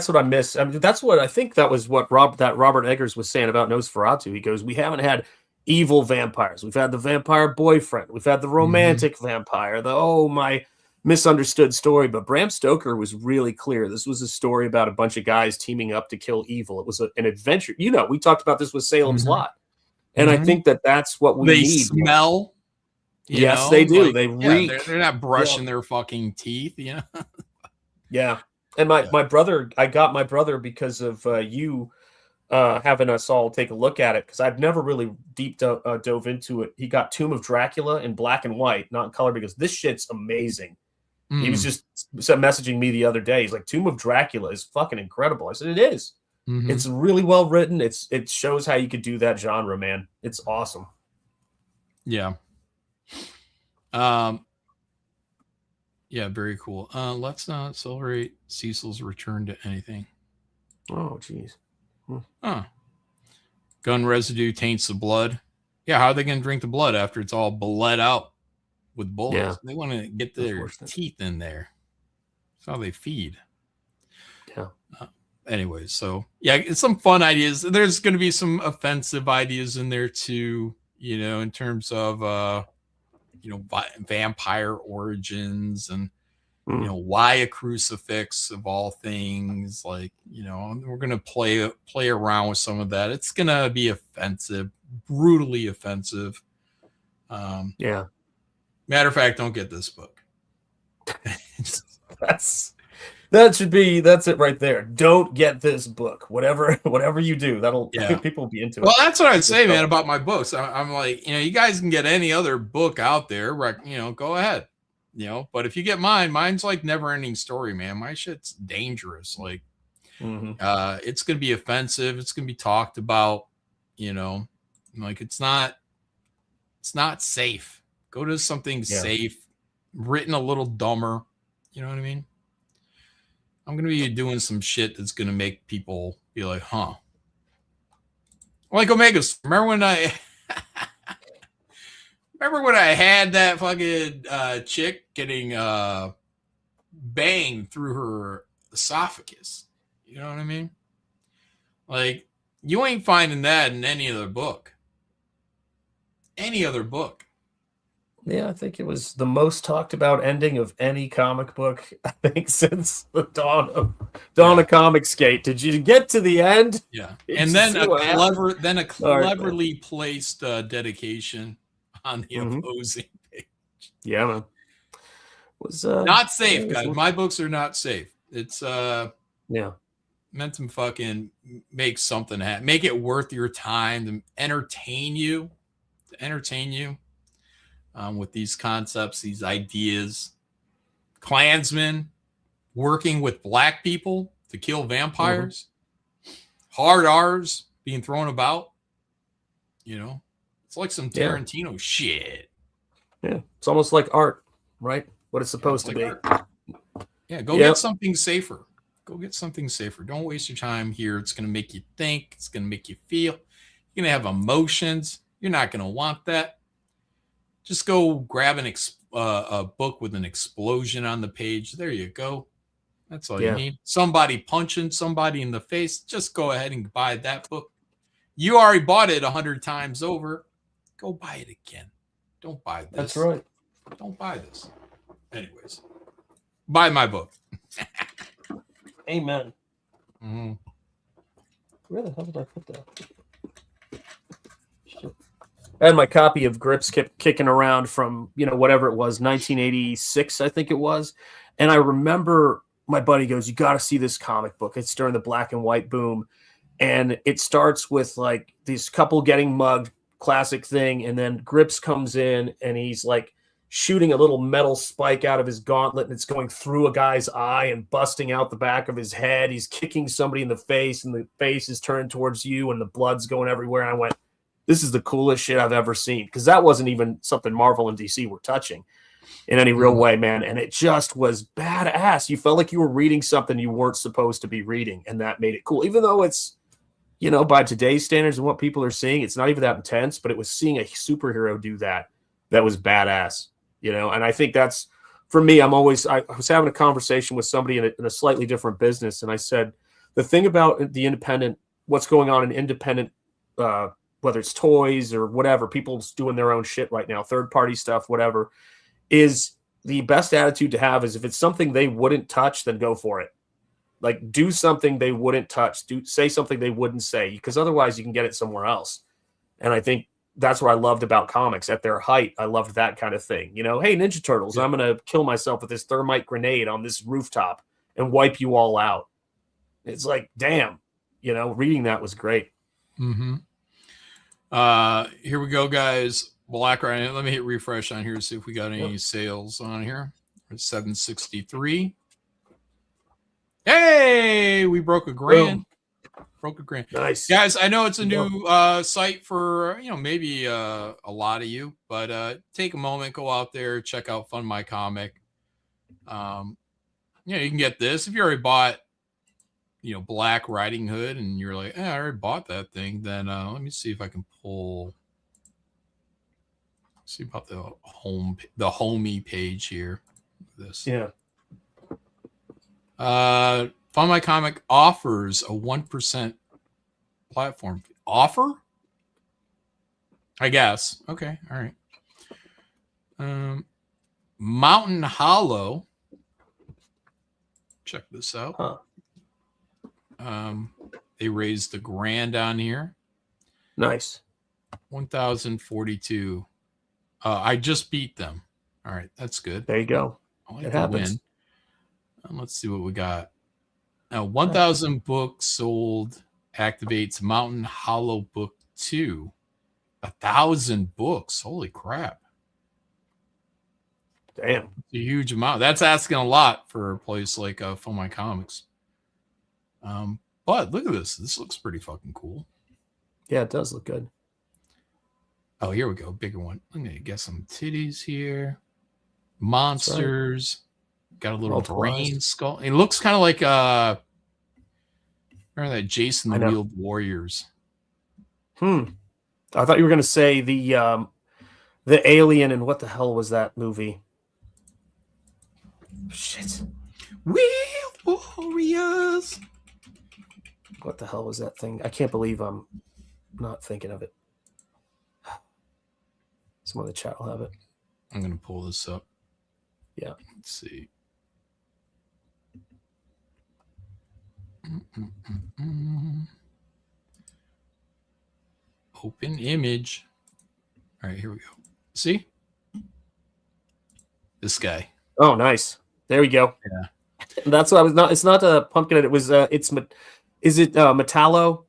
what I miss. I mean, that's what I think that was what Robert Eggers was saying about Nosferatu. He goes, we haven't had evil vampires. We've had the vampire boyfriend. We've had the romantic vampire. My misunderstood story. But Bram Stoker was really clear. This was a story about a bunch of guys teaming up to kill evil. It was an adventure. You know, we talked about this with Salem's Lot, and I think that-that's what we need. They smell. Yes, they do. Like, they reek. They're not brushing their fucking teeth. You know. Yeah. And my brother, I got my brother because of you having us all take a look at it, because I've never really deep dove into it. He got Tomb of Dracula in black and white, not in color, because this shit's amazing. He was just messaging me the other day. He's like, Tomb of Dracula is fucking incredible. I said, it is. It's really well written. It shows how you could do that genre, man. It's awesome. Yeah. Yeah, very cool. Let's not celebrate Cecil's return to anything. Oh, jeez. Gun residue taints the blood. Yeah, how are they going to drink the blood after it's all bled out with bullets? Yeah. They want to get their teeth in there. That's how they feed. Yeah. Anyways, so yeah, it's some fun ideas. There's going to be some offensive ideas in there too, you know, in terms of you know, vampire origins and, you know, why a crucifix of all things. Like, you know, we're going to play around with some of that. It's going to be offensive, brutally offensive. Yeah. Matter of fact, don't get this book. That's it right there. Don't get this book. Whatever you do, people will be into it. Well, that's what I'd say, man, about my books. I'm like, you know, you guys can get any other book out there, you know, go ahead, you know, but if you get mine's like never ending story, man. My shit's dangerous. Like, it's going to be offensive. It's going to be talked about, you know, like it's not safe. Go to something safe, written a little dumber. You know what I mean? I'm going to be doing some shit that's going to make people be like, huh. Like Omegas. Remember when I had that fucking chick getting banged through her esophagus? You know what I mean? Like, you ain't finding that in any other book. Any other book. Yeah, I think it was the most talked about ending of any comic book, I think, since the dawn of Comicsgate. Did you get to the end? Yeah. And then a cleverly placed dedication on the opposing page. Yeah, man. Was not safe, guys. My books are not safe. It's meant to fucking make something happen. Make it worth your time to entertain you. With these concepts, these ideas. Klansmen working with black people to kill vampires. Hard R's being thrown about. You know, it's like some Tarantino shit. Yeah, it's almost like art, right? what it's supposed to be. Yeah, go get something safer. Go get something safer. Don't waste your time here. It's going to make you think. It's going to make you feel. You're going to have emotions. You're not going to want that. Just go grab a book with an explosion on the page. There you go. That's all you need. Somebody punching somebody in the face. Just go ahead and buy that book. You already bought it 100 times over. Go buy it again. Don't buy this. That's right. Don't buy this. Anyways, buy my book. Amen. Mm-hmm. Where the hell did I put that? Shit. I had my copy of Grips kept kicking around from, whatever it was, 1986, I think it was. And I remember my buddy goes, "You got to see this comic book." It's during the black and white boom. And it starts with like this couple getting mugged, classic thing. And then Grips comes in and he's like shooting a little metal spike out of his gauntlet, and it's going through a guy's eye and busting out the back of his head. He's kicking somebody in the face, and the face is turned towards you, and the blood's going everywhere. And I went, this is the coolest shit I've ever seen, because that wasn't even something Marvel and DC were touching in any real way, man. And it just was badass. You felt like you were reading something you weren't supposed to be reading, and that made it cool. Even though it's, by today's standards and what people are seeing, it's not even that intense, but it was seeing a superhero do that was badass. And I think that's, for me, I was having a conversation with somebody in a slightly different business. And I said, the thing about the independent, what's going on in independent, whether it's toys or whatever, people's doing their own shit right now, third party stuff, whatever, is the best attitude to have is if it's something they wouldn't touch, then go for it. Like, do something they wouldn't touch, say something they wouldn't say, because otherwise you can get it somewhere else. And I think that's what I loved about comics at their height. I loved that kind of thing. Hey, Ninja Turtles, I'm going to kill myself with this thermite grenade on this rooftop and wipe you all out. It's like, damn, reading that was great. Mm-hmm. Here we go, guys. Black Rhino. Let me hit refresh on here to see if we got any sales on here. It's 763. Hey, we broke a grand. Broke a grand. Nice. Guys, I know it's a new site for, maybe a lot of you, but take a moment, go out there, check out Fund My Comic. You can get this. If you already bought, Black Riding Hood and you're like, I already bought that thing, then let me see if I can see about the homey page here. This. Yeah. Fund My Comic offers a 1% platform offer. I guess. Okay. All right. Mountain Hollow. Check this out. Huh. They raised the grand on here. Nice. 1,042. I just beat them. All right. That's good. There you go. I like it to happens. win. Let's see what we got. Now, 1,000 books sold activates Mountain Hollow Book 2. 1,000 books. Holy crap. Damn. It's a huge amount. That's asking a lot for a place like Fund My Comics. But look at this. This looks pretty fucking cool. Yeah, it does look good. Oh, here we go. Bigger one. I'm going to get some titties here. Monsters. Got a little brain skull. It looks kind of like remember that Jason the Wheeled Warriors. I thought you were going to say the alien, and what the hell was that movie? Shit. Wheeled Warriors. What the hell was that thing? I can't believe I'm not thinking of it. Some other chat will have it. I'm going to pull this up. Yeah. Let's see. Open image. All right, here we go. See? This guy. Oh, nice. There we go. Yeah. That's what I was not. It's not a pumpkin. It was. Is it Metallo?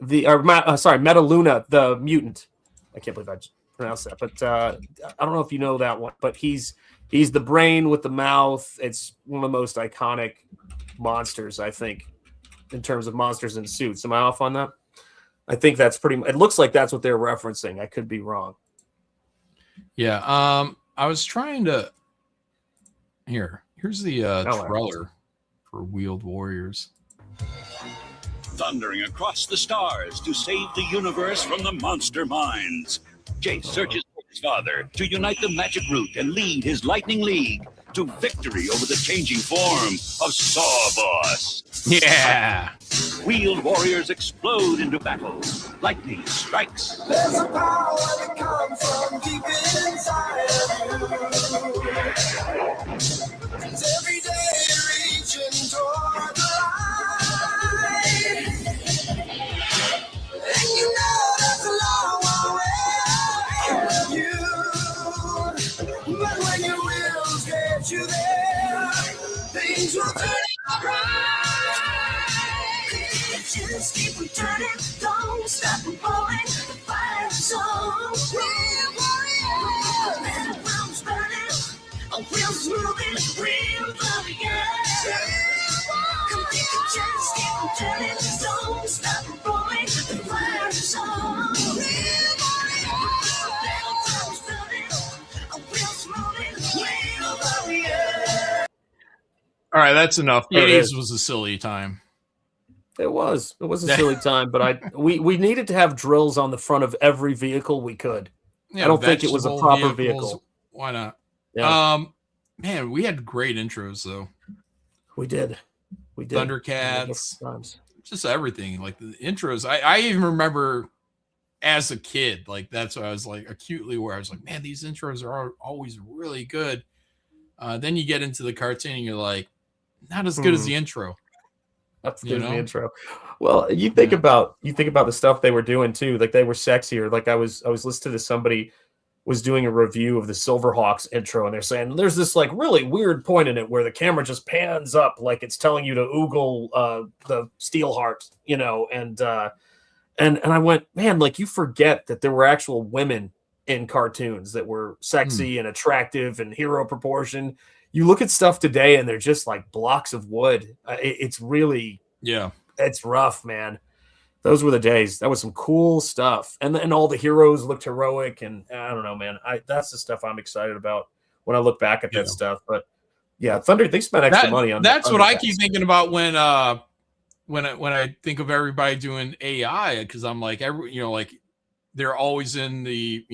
Metaluna, the mutant. I can't believe I pronounced that. But I don't know if you know that one. But he's the brain with the mouth. It's one of the most iconic monsters, I think, in terms of monsters in suits. Am I off on that? I think that's pretty. It looks like that's what they're referencing. I could be wrong. Yeah. I was trying to Here's the like trailer for Wheeled Warriors. Thundering across the stars to save the universe from the monster minds. Chase searches for his father to unite the magic root and lead his Lightning League to victory over the changing form of Sawboss. Yeah! Wheeled warriors explode into battle. Lightning strikes. There's a power that comes from deep inside of you. It's every day reaching toward the light. And you know that's a long way from you. But when your wheels get you there, things will turn out right. Just keep on turning, don't stop falling. The fire's on. Real warrior, and the world's burning. A wheel's moving, real warrior. Come take a chance, keep on turning, don't stop falling. The fire's on. Real warrior, and the world's burning. A wheel's moving, real warrior. All right, that's enough. The There it 80s is. was a silly time. It was a silly time, but we needed to have drills on the front of every vehicle we could. Yeah, I don't think it was a vegetable proper vehicles, vehicle. Why not? Yeah. Man, we had great intros though. We did. Thundercats, Times. just everything. Like the intros. I even remember as a kid, like that's what I was like acutely aware. I was like, man, these intros are always really good. Then you get into the cartoon and you're like, not as good as the intro. That's the intro. Well, you think about the stuff they were doing too. Like they were sexier. Like I was listening to somebody was doing a review of the Silverhawks intro, and they're saying there's this like really weird point in it where the camera just pans up like it's telling you to oogle the Steelheart, and I went, man, like you forget that there were actual women in cartoons that were sexy and attractive and hero proportion. You look at stuff today and they're just like blocks of wood. It's really, it's rough, man. Those were the days. That was some cool stuff. And then all the heroes looked heroic. And I don't know, man. That's the stuff I'm excited about when I look back at that stuff. But yeah, Thunder, they spent extra money on that's on what I that. keep thinking about when I think of everybody doing AI, because I'm like, like they're always in the,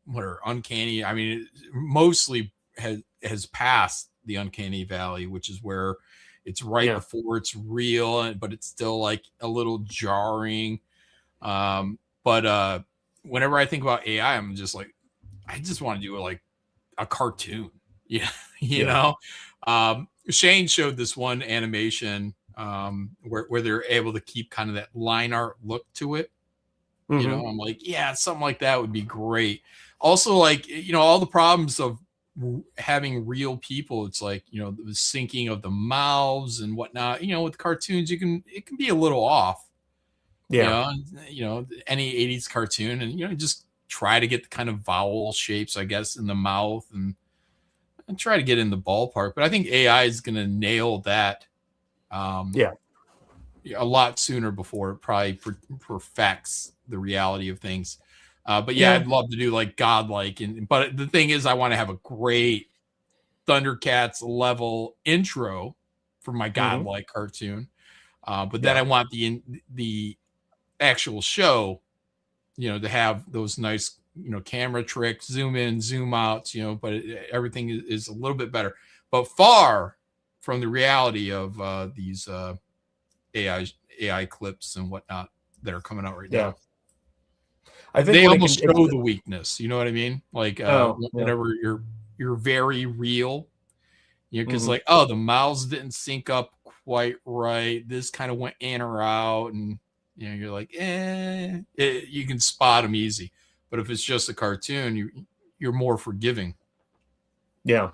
what are uncanny. I mean, it mostly has passed the uncanny valley, which is where it's right before it's real, but it's still like a little jarring. But whenever I think about AI, I'm just like, I just want to do like a cartoon. Yeah. you know, Shane showed this one animation where they're able to keep kind of that line art look to it. I'm like, yeah, something like that would be great. Also, like, all the problems of having real people, it's like, the syncing of the mouths and whatnot, with cartoons, it can be a little off. Any 80s cartoon, and just try to get the kind of vowel shapes, I guess, in the mouth and try to get in the ballpark. But I think AI is going to nail that a lot sooner before it probably perfects the reality of things. But I'd love to do like godlike, but the thing is, I want to have a great Thundercats level intro for my godlike cartoon. But then I want the actual show, to have those nice, camera tricks, zoom in, zoom out, but everything is a little bit better, but far from the reality of these AI clips and whatnot that are coming out right now. I think they almost show the weakness. You know what I mean? Like whenever you're very real, because like, the mouths didn't sync up quite right. This kind of went in or out, and you're like, you can spot them easy. But if it's just a cartoon, you're more forgiving. Yeah.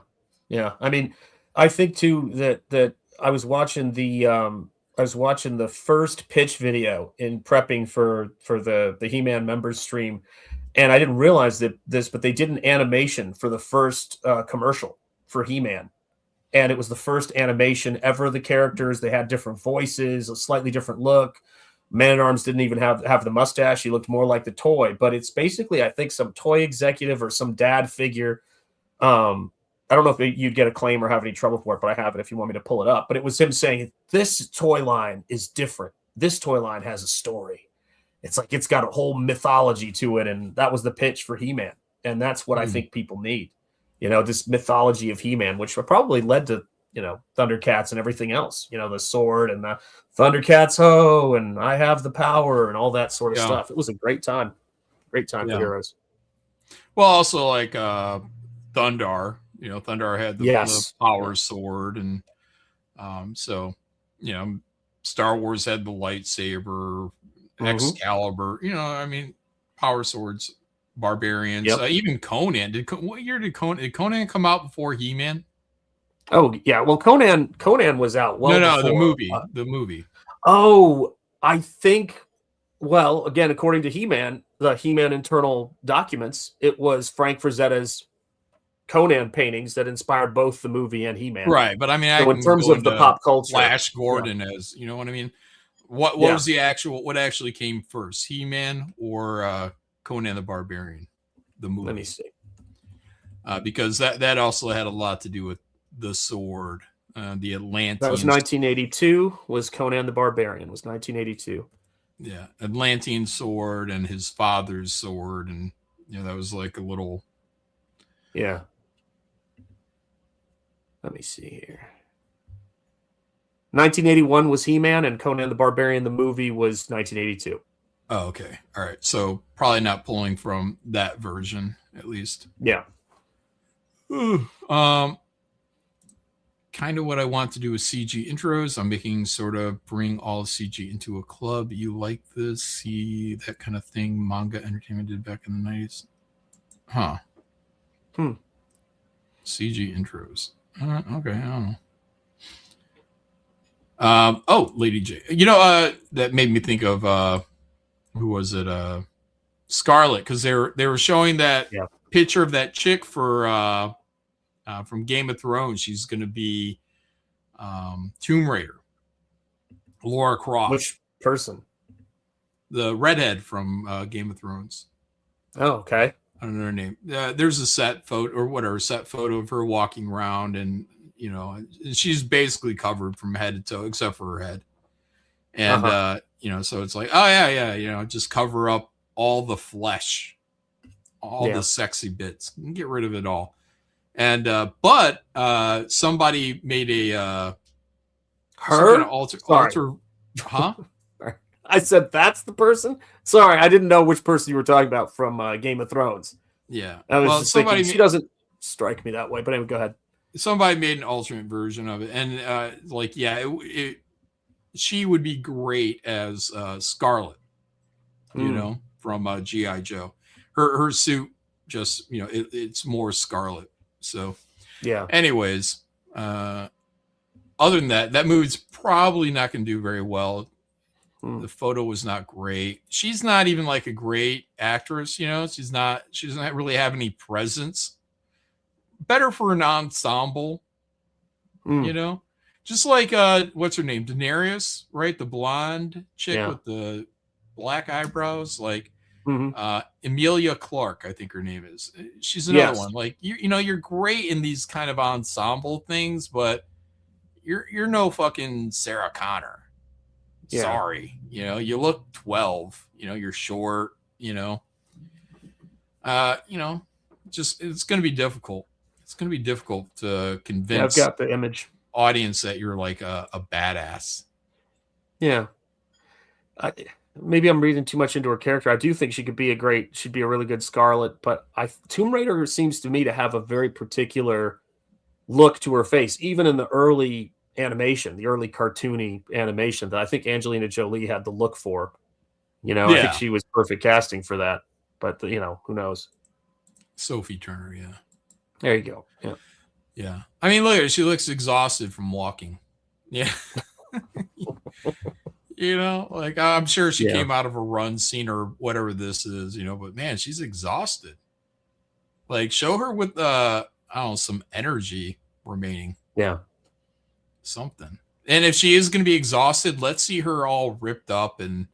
I mean, I think too that I was watching the first pitch video in prepping for the He-Man members stream, and I didn't realize but they did an animation for the first commercial for He-Man, and it was the first animation ever. The characters, they had different voices, a slightly different look. Man-at-Arms didn't even have the mustache. He looked more like the toy, but it's basically, I think, some toy executive or some dad figure I don't know if you'd get a claim or have any trouble for it, but I have it if you want me to pull it up. But it was him saying, this toy line is different. This toy line has a story. It's like it's got a whole mythology to it. And that was the pitch for He-Man. And that's what I think people need. This mythology of He-Man, which probably led to, Thundercats and everything else. The sword and the Thundercats, ho, and I have the power and all that sort of stuff. It was a great time. Great time for heroes. Well, also like Thundar. Thundar had the power sword, and so Star Wars had the lightsaber, Excalibur. Power swords, barbarians. Even Conan. What year did Conan come out before He-Man? Oh yeah, well Conan was out. Well, no, before. the movie. Oh, I think. Well, again, according to He-Man, the He-Man internal documents, it was Frank Frazetta's Conan paintings that inspired both the movie and He-Man. Right, but I mean, so in terms of the pop culture, Flash Gordon as what I mean. What was the actual? What actually came first, He-Man or Conan the Barbarian, the movie? Let me see. Because that also had a lot to do with the sword, the Atlanteans. That was 1982. Was Conan the Barbarian? Was 1982. Yeah, Atlantean sword and his father's sword, and that was like a little. Yeah. Let me see here. 1981 was He-Man, and Conan the Barbarian, the movie, was 1982. Oh, okay. All right. So probably not pulling from that version, at least. Yeah. Kind of what I want to do with CG intros. I'm making sort of bring all CG into a club. You like this? See that kind of thing manga entertainment did back in the 90s? Huh. CG intros. Okay, I don't know. Oh, Lady J. That made me think of who was it? Scarlet, because they were showing that picture of that chick for from Game of Thrones. She's going to be Tomb Raider, Laura Croft. Which person? The redhead from Game of Thrones. Oh, okay. I don't know her name. There's a set photo of her walking around, and she's basically covered from head to toe except for her head. And so it's like, oh yeah, just cover up all the flesh, all the sexy bits, and get rid of it all. And but somebody made a her alter, huh? I said that's the person. Sorry, I didn't know which person you were talking about from Game of Thrones. Yeah, I was just thinking she doesn't strike me that way. But anyway, go ahead. Somebody made an alternate version of it, and she would be great as Scarlet, from G.I. Joe. Her suit just it's more Scarlet. So yeah. Anyways, other than that movie's probably not going to do very well. The photo was not great. She's not even like a great actress, She doesn't really have any presence. Better for an ensemble, Just like what's her name? Daenerys, right? The blonde chick with the black eyebrows, like Emilia Clarke, I think her name is. She's another one. Like you're great in these kind of ensemble things, but you're no fucking Sarah Connor. Yeah. Sorry, you look 12. You're short. Just it's going to be difficult. It's going to be difficult to convince. I've got the image. Audience that you're like a badass. Yeah. Maybe I'm reading too much into her character. I do think she'd be a really good Scarlet, but Tomb Raider seems to me to have a very particular look to her face, even in the early animation, the early cartoony animation that I think Angelina Jolie had the look for. I think she was perfect casting for that, but who knows? Sophie Turner. Yeah. There you go. Yeah. Yeah. I mean, look at her. She looks exhausted from walking. Yeah. I'm sure she came out of a run scene or whatever this is, but man, she's exhausted. Like, show her with, some energy remaining. Yeah. Something. And if she is going to be exhausted, let's see her all ripped up and,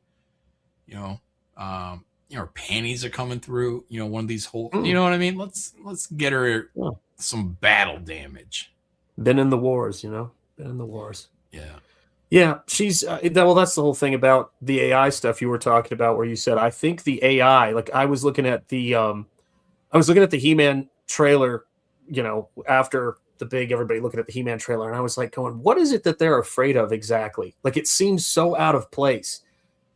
her panties are coming through, one of these whole, you know what I mean? Let's get her some battle damage. Been in the wars, you know. Been in the wars. Yeah. Yeah, she's well. That's the whole thing about the AI stuff you were talking about, where you said I think the AI. Like I was looking at the He-Man trailer, you know, after the big everybody looking at the He-Man trailer, and I was like going, what is it that they're afraid of exactly? Like it seems so out of place,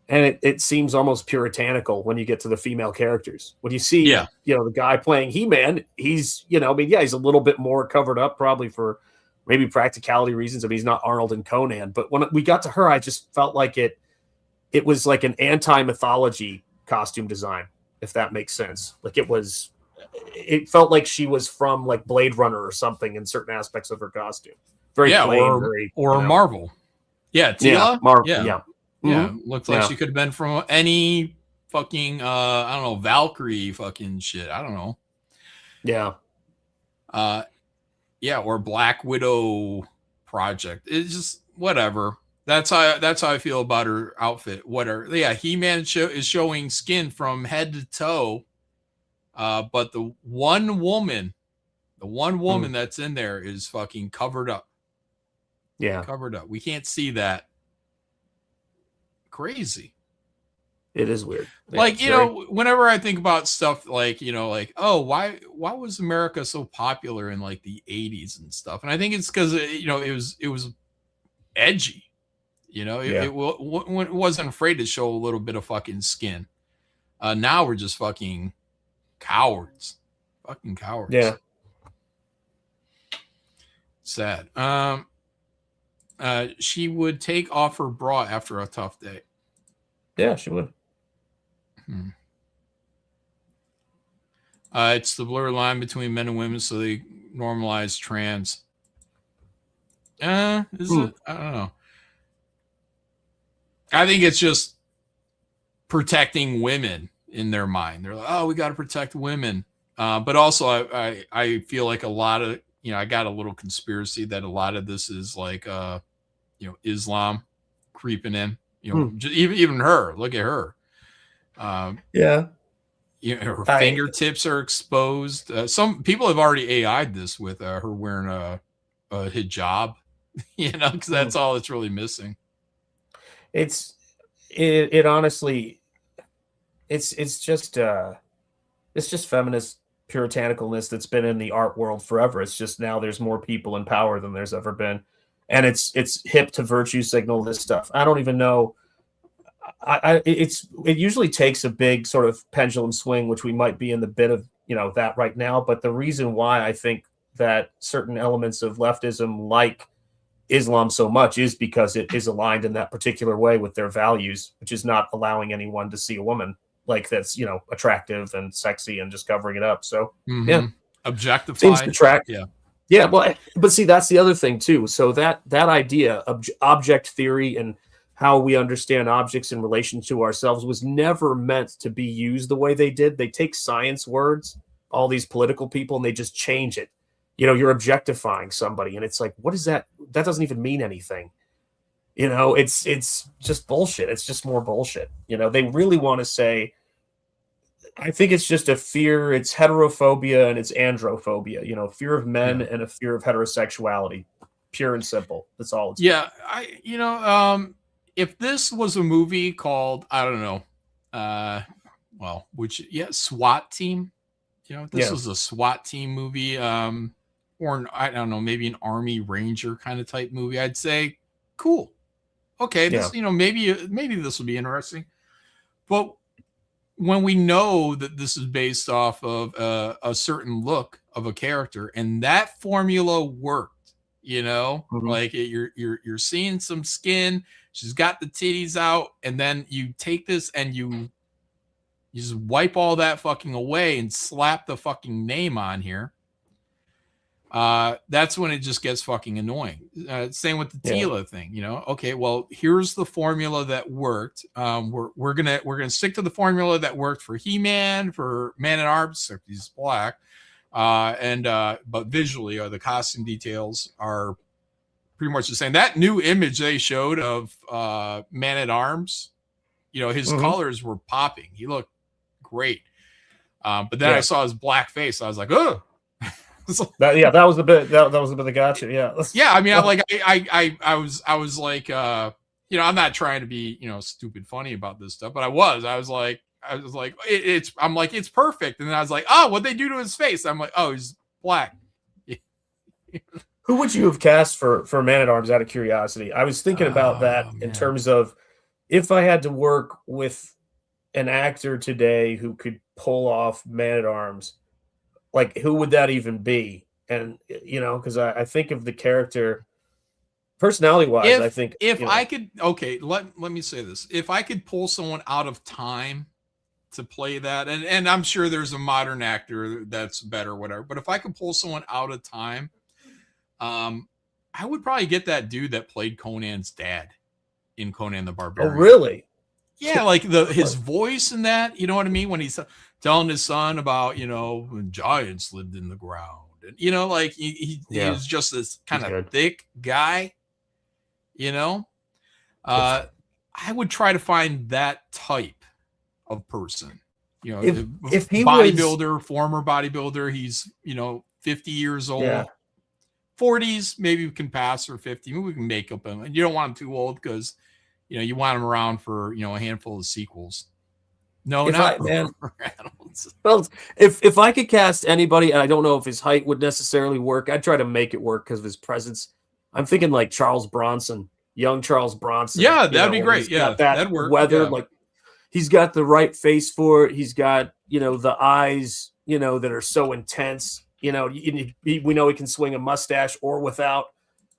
and it seems almost puritanical when you get to the female characters. When you see, you know, the guy playing He-Man, he's, you know, I mean, yeah, he's a little bit more covered up, probably for maybe practicality reasons. I mean, he's not Arnold and Conan, but when we got to her, I just felt like it was like an anti-mythology costume design, if that makes sense. Like it felt like she was from like Blade Runner or something in certain aspects of her costume. Very plain, or you know. Marvel. Yeah, Tila. Yeah, Marvel. Yeah. Yeah. Yeah. Looks like she could have been from any fucking I don't know, Valkyrie fucking shit. I don't know. Yeah. Yeah, or Black Widow project. It's just whatever. That's how I feel about her outfit. He-Man is showing skin from head to toe. But the one woman that's in there is fucking covered up. Yeah. Covered up. We can't see that. Crazy. It is weird. Like, you know, whenever I think about stuff like, you know, like, oh, why was America so popular in like the 80s and stuff? And I think it's because, you know, it was edgy. You know, it wasn't afraid to show a little bit of fucking skin. Now we're just fucking cowards. Fucking cowards. Yeah. Sad. She would take off her bra after a tough day. Yeah, she would. It's the blurred line between men and women, so they normalize trans. Is it? I don't know. I think it's just protecting women in their mind. They're like, oh, we got to protect women. But also, I feel like a lot of, you know, I got a little conspiracy that a lot of this is like, you know, Islam creeping in. You know, just even her. Look at her. Yeah. You know, her fingertips are exposed. Some people have already AI'd this with her wearing a hijab, you know, because that's all it's really missing. It honestly, it's just feminist puritanicalness that's been in the art world forever. It's just now there's more people in power than there's ever been, and it's hip to virtue signal this stuff. I don't even know. It usually takes a big sort of pendulum swing, which we might be in the bit of, you know, that right now. But the reason why I think that certain elements of leftism, like Islam so much, is because it is aligned in that particular way with their values, which is not allowing anyone to see a woman like that's, you know, attractive and sexy and just covering it up. So yeah, objectified. Seems to track. Yeah. Well, but see, that's the other thing too. So that idea, object theory, and how we understand objects in relation to ourselves was never meant to be used the way they did. They take science words, all these political people, and they just change it. You know, you're objectifying somebody, and it's like, what is that? That doesn't even mean anything. You know, it's just bullshit. It's just more bullshit. You know, they really want to say, I think it's just a fear. It's heterophobia and it's androphobia. You know, fear of men and a fear of heterosexuality. Pure and simple. That's all it's if this was a movie called, I don't know, SWAT team, you know, if this was a SWAT team movie, or I don't know, maybe an Army Ranger kind of type movie, I'd say, cool. Okay. This, you know, maybe this will be interesting. But when we know that this is based off of a certain look of a character, and that formula worked, you know, like you're seeing some skin, she's got the titties out, and then you take this and you just wipe all that fucking away and slap the fucking name on here. That's when it just gets fucking annoying. Same with the Tila thing, you know. Okay, well, here's the formula that worked. We're gonna stick to the formula that worked for He-Man, for Man-at-Arms, except he's black. But visually, the costume details are pretty much the same. That new image they showed of Man-at-Arms, you know, his colors were popping. He looked great. But then I saw his black face. I was like, oh. That was the bit. That was the bit that got you. Yeah. Yeah, I mean, I was like, I'm not trying to be, stupid funny about this stuff, but I was like, I'm like, it's perfect. And then I was like, oh, what'd they do to his face? I'm like, oh, he's black. Who would you have cast for Man-at-Arms out of curiosity? I was thinking about that in terms of if I had to work with an actor today who could pull off Man-at-Arms, like who would that even be? And because I think of the character personality-wise, I think I could, okay, let me say this. If I could pull someone out of time to play that, and I'm sure there's a modern actor that's better, whatever, but if I could pull someone out of time, I would probably get that dude that played Conan's dad in Conan the Barbarian. Oh, really? Yeah, like his voice and that, you know what I mean? When he's telling his son about, when giants lived in the ground. And, like he was just this kind of thick guy, I would try to find that type of person, if he bodybuilder, former bodybuilder, he's, 50 years old. Yeah. 40s, maybe we can pass for 50. Maybe we can make up him. And you don't want him too old because, you want him around for, a handful of sequels. No, man. Well, if I could cast anybody, and I don't know if his height would necessarily work, I'd try to make it work because of his presence. I'm thinking like Charles Bronson, young Charles Bronson. Yeah, that'd be great. Yeah, that'd work. Weather, like he's got the right face for it. He's got, the eyes, that are so intense. We know he can swing a mustache or without.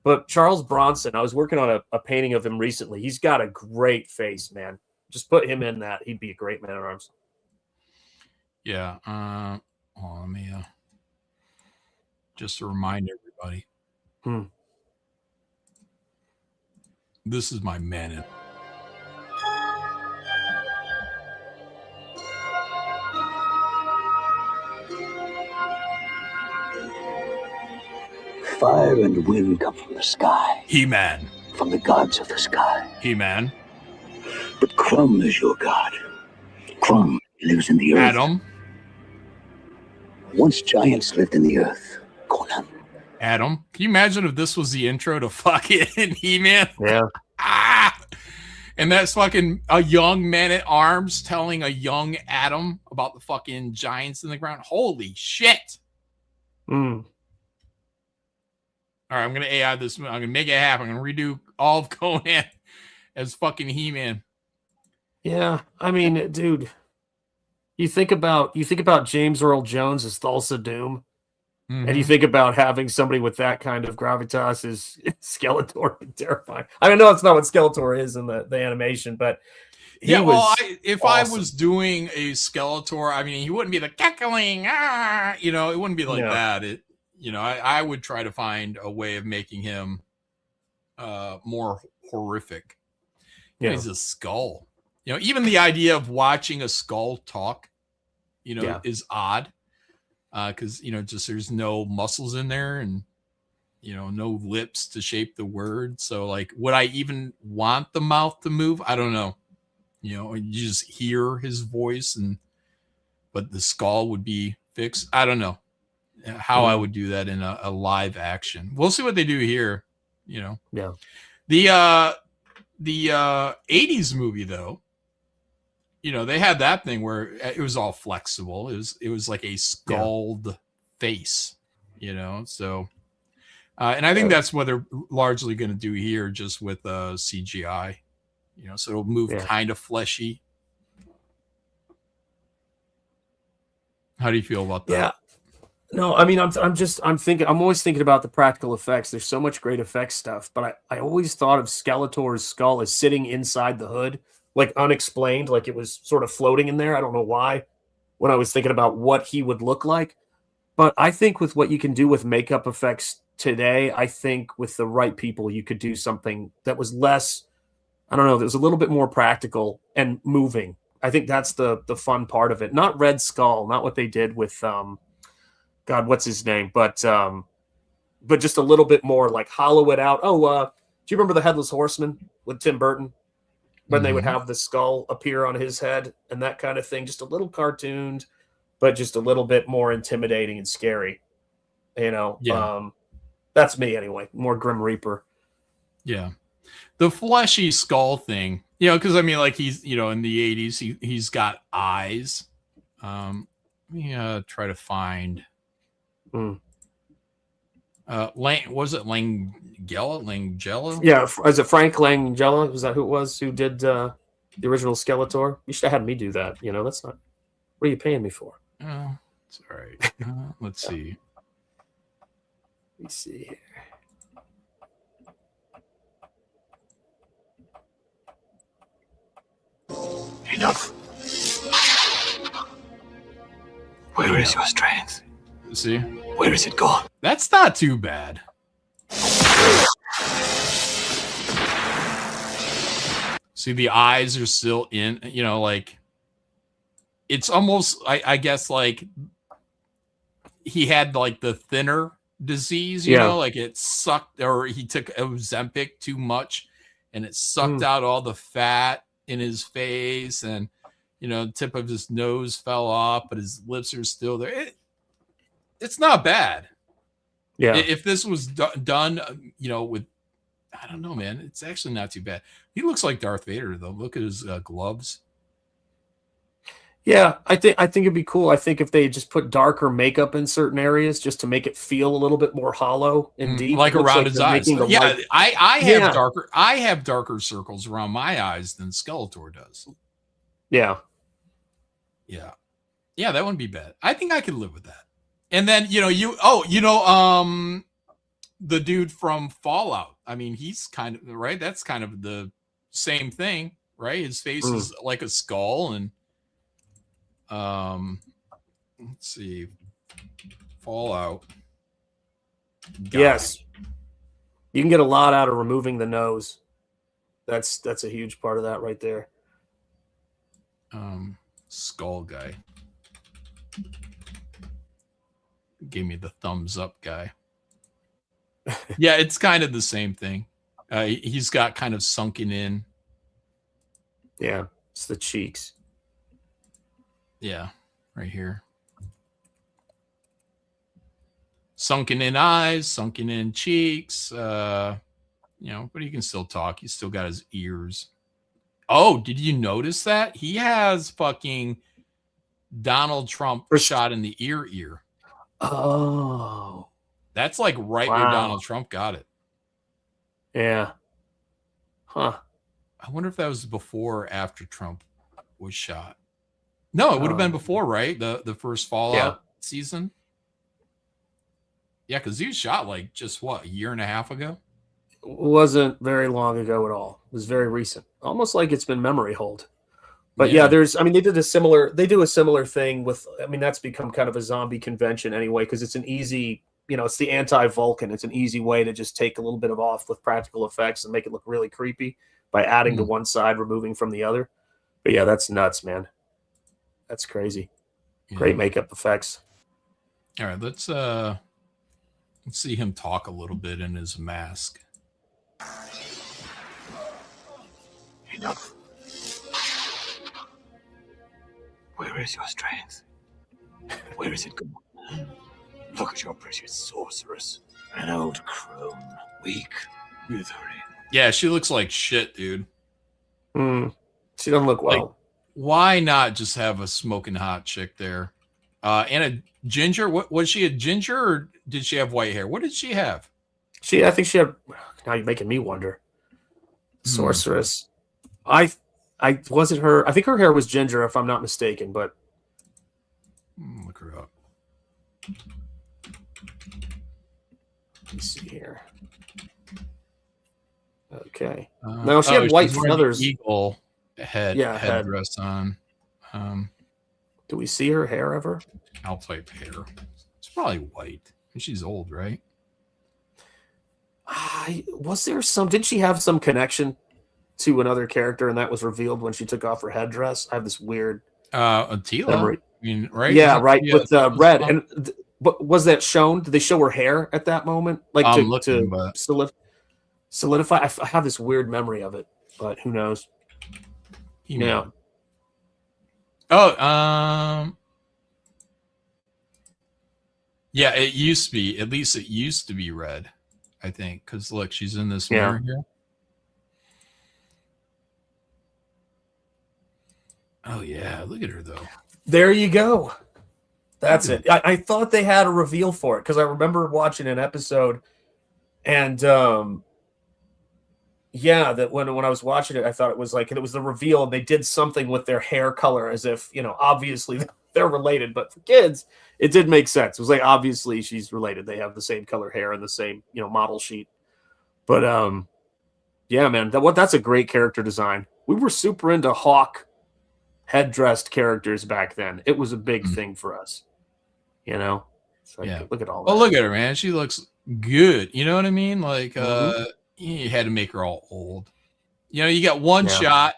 But Charles Bronson, I was working on a painting of him recently. He's got a great face, man. Just put him in that. He'd be a great Man-at-Arms. Yeah. Let me just to remind everybody. This is my man. Fire and wind come from the sky. He-Man. From the gods of the sky. He-Man. But Crumb is your god. Crumb lives in the earth. Adam. Once giants lived in the earth. Conan. Adam. Can you imagine if this was the intro to fucking He-Man? Yeah. And that's fucking a young Man-at-Arms telling a young Adam about the fucking giants in the ground. Holy shit. All right, I'm going to AI this. I'm going to make it happen. I'm going to redo all of Conan as fucking He-Man. Yeah, I mean, dude, you think about James Earl Jones as Thulsa Doom, and you think about having somebody with that kind of gravitas as Skeletor. Terrifying. I know that's not what Skeletor is in the animation, but if I was doing a Skeletor, I mean, he wouldn't be the cackling, it wouldn't be like that. I would try to find a way of making him more horrific. He's a skull. Even the idea of watching a skull talk, is odd. Because, just there's no muscles in there and, no lips to shape the word. So, like, would I even want the mouth to move? I don't know. You just hear his voice but the skull would be fixed. I don't know how I would do that in a live action. We'll see what they do here, Yeah. The 80s movie, though, they had that thing where it was all flexible. It was like a skulled face, so and I think that's what they're largely going to do here, just with CGI, so it'll move kind of fleshy. How do you feel about that? Yeah. No, I mean, I'm always thinking about the practical effects. There's so much great effects stuff, but I always thought of Skeletor's skull as sitting inside the hood, like unexplained, like it was sort of floating in there. I don't know why, when I was thinking about what he would look like. But I think with what you can do with makeup effects today, I think with the right people, you could do something that was less, I don't know, that was a little bit more practical and moving. I think that's the fun part of it. Not Red Skull, not what they did with God, what's his name? But just a little bit more like hollow it out. Do you remember the Headless Horseman with Tim Burton? When they would have the skull appear on his head and that kind of thing. Just a little cartooned, but just a little bit more intimidating and scary. Yeah. That's me anyway. More Grim Reaper. Yeah. The fleshy skull thing, because I mean, like he's, in the 80s, he's got eyes. Let me try to find. Was it Langella? Yeah, is it Frank Langella? Was that who it was who did the original Skeletor? You should have had me do that. That's not. What are you paying me for? Oh, it's all right. Let's see. Let me see here. Enough. Where is your strength? See? Where is it gone? That's not too bad. See, the eyes are still in, like it's almost, I guess, like he had like the thinner disease, like it sucked, or he took Ozempic too much and it sucked out all the fat in his face, and the tip of his nose fell off, but his lips are still there. It's not bad. Yeah. If this was done, with, I don't know, man, it's actually not too bad. He looks like Darth Vader, though. Look at his gloves. Yeah, I think it'd be cool. I think if they just put darker makeup in certain areas, just to make it feel a little bit more hollow and deep, like around his eyes. Yeah, I have darker circles around my eyes than Skeletor does. Yeah, that wouldn't be bad. I think I could live with that. And then the dude from Fallout. I mean, he's kind of right. That's kind of the same thing, right? His face is like a skull, and let's see, Fallout. Yes, you can get a lot out of removing the nose. That's a huge part of that right there. Skull guy gave me the thumbs up guy. Yeah, it's kind of the same thing. He's got kind of sunken in. Yeah, it's the cheeks. Yeah, right here. Sunken in eyes, sunken in cheeks. But he can still talk. He's still got his ears. Oh, did you notice that? He has fucking Donald Trump shot in the ear. Oh. That's like right where Donald Trump got it. Yeah. Huh. I wonder if that was before or after Trump was shot. No, it would have been before, right? The first Fallout season. Yeah, because he was shot like just a year and a half ago? Wasn't very long ago at all. It was very recent. Almost like it's been memory hold. But yeah, they do a similar thing with, that's become kind of a zombie convention anyway, because it's an easy, it's the anti-Vulcan. It's an easy way to just take a little bit of off with practical effects and make it look really creepy by adding to one side, removing from the other. But yeah, that's nuts, man. That's crazy. Yeah. Great makeup effects. All right, let's see him talk a little bit in his mask. Enough. Where is your strength? Where is it gone? Look at your precious sorceress. An old crone, weak, withering. Yeah, she looks like shit, dude. She doesn't look well. Like, why not just have a smoking hot chick there? And a ginger. What was she, a ginger, or did she have white hair? What did she have? I think she had. Now you're making me wonder. Sorceress. I wasn't her. I think her hair was ginger, if I'm not mistaken. But look her up. Let me see here. Okay. No, she had white feathers. Eagle headdress on. Do we see her hair ever? I'll type hair. It's probably white. She's old, right? Was there some? Did she have some connection to another character, and that was revealed when she took off her headdress? I have this weird Tila. memory. I mean, right? Yeah, right. With red. And but was that shown? Did they show her hair at that moment? Like to solidify? I have this weird memory of it, but who knows? Yeah. Yeah, it used to be. At least it used to be red, I think. Because look, she's in this mirror here. Oh yeah, look at her though. There you go. That's it. I thought they had a reveal for it because I remember watching an episode, and yeah, that when I was watching it, I thought it was the reveal, and they did something with their hair color as if, obviously they're related, but for kids, it did make sense. It was like, obviously she's related. They have the same color hair and the same, model sheet. But yeah, man, that's a great character design. We were super into Hawk head-dressed characters back then. It was a big thing for us. It's like, look at all that. Oh, look at her, man. She looks good. You know what I mean? Like, you had to make her all old. You got one shot.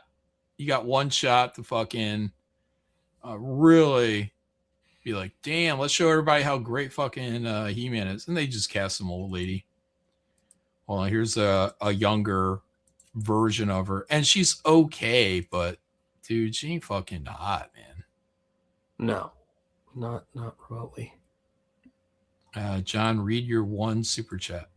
You got one shot to fucking really be like, damn, let's show everybody how great fucking He-Man is. And they just cast some old lady. Well, here's a younger version of her. And she's okay, but dude, she ain't fucking hot, man. No, not remotely. John, read your one super chat.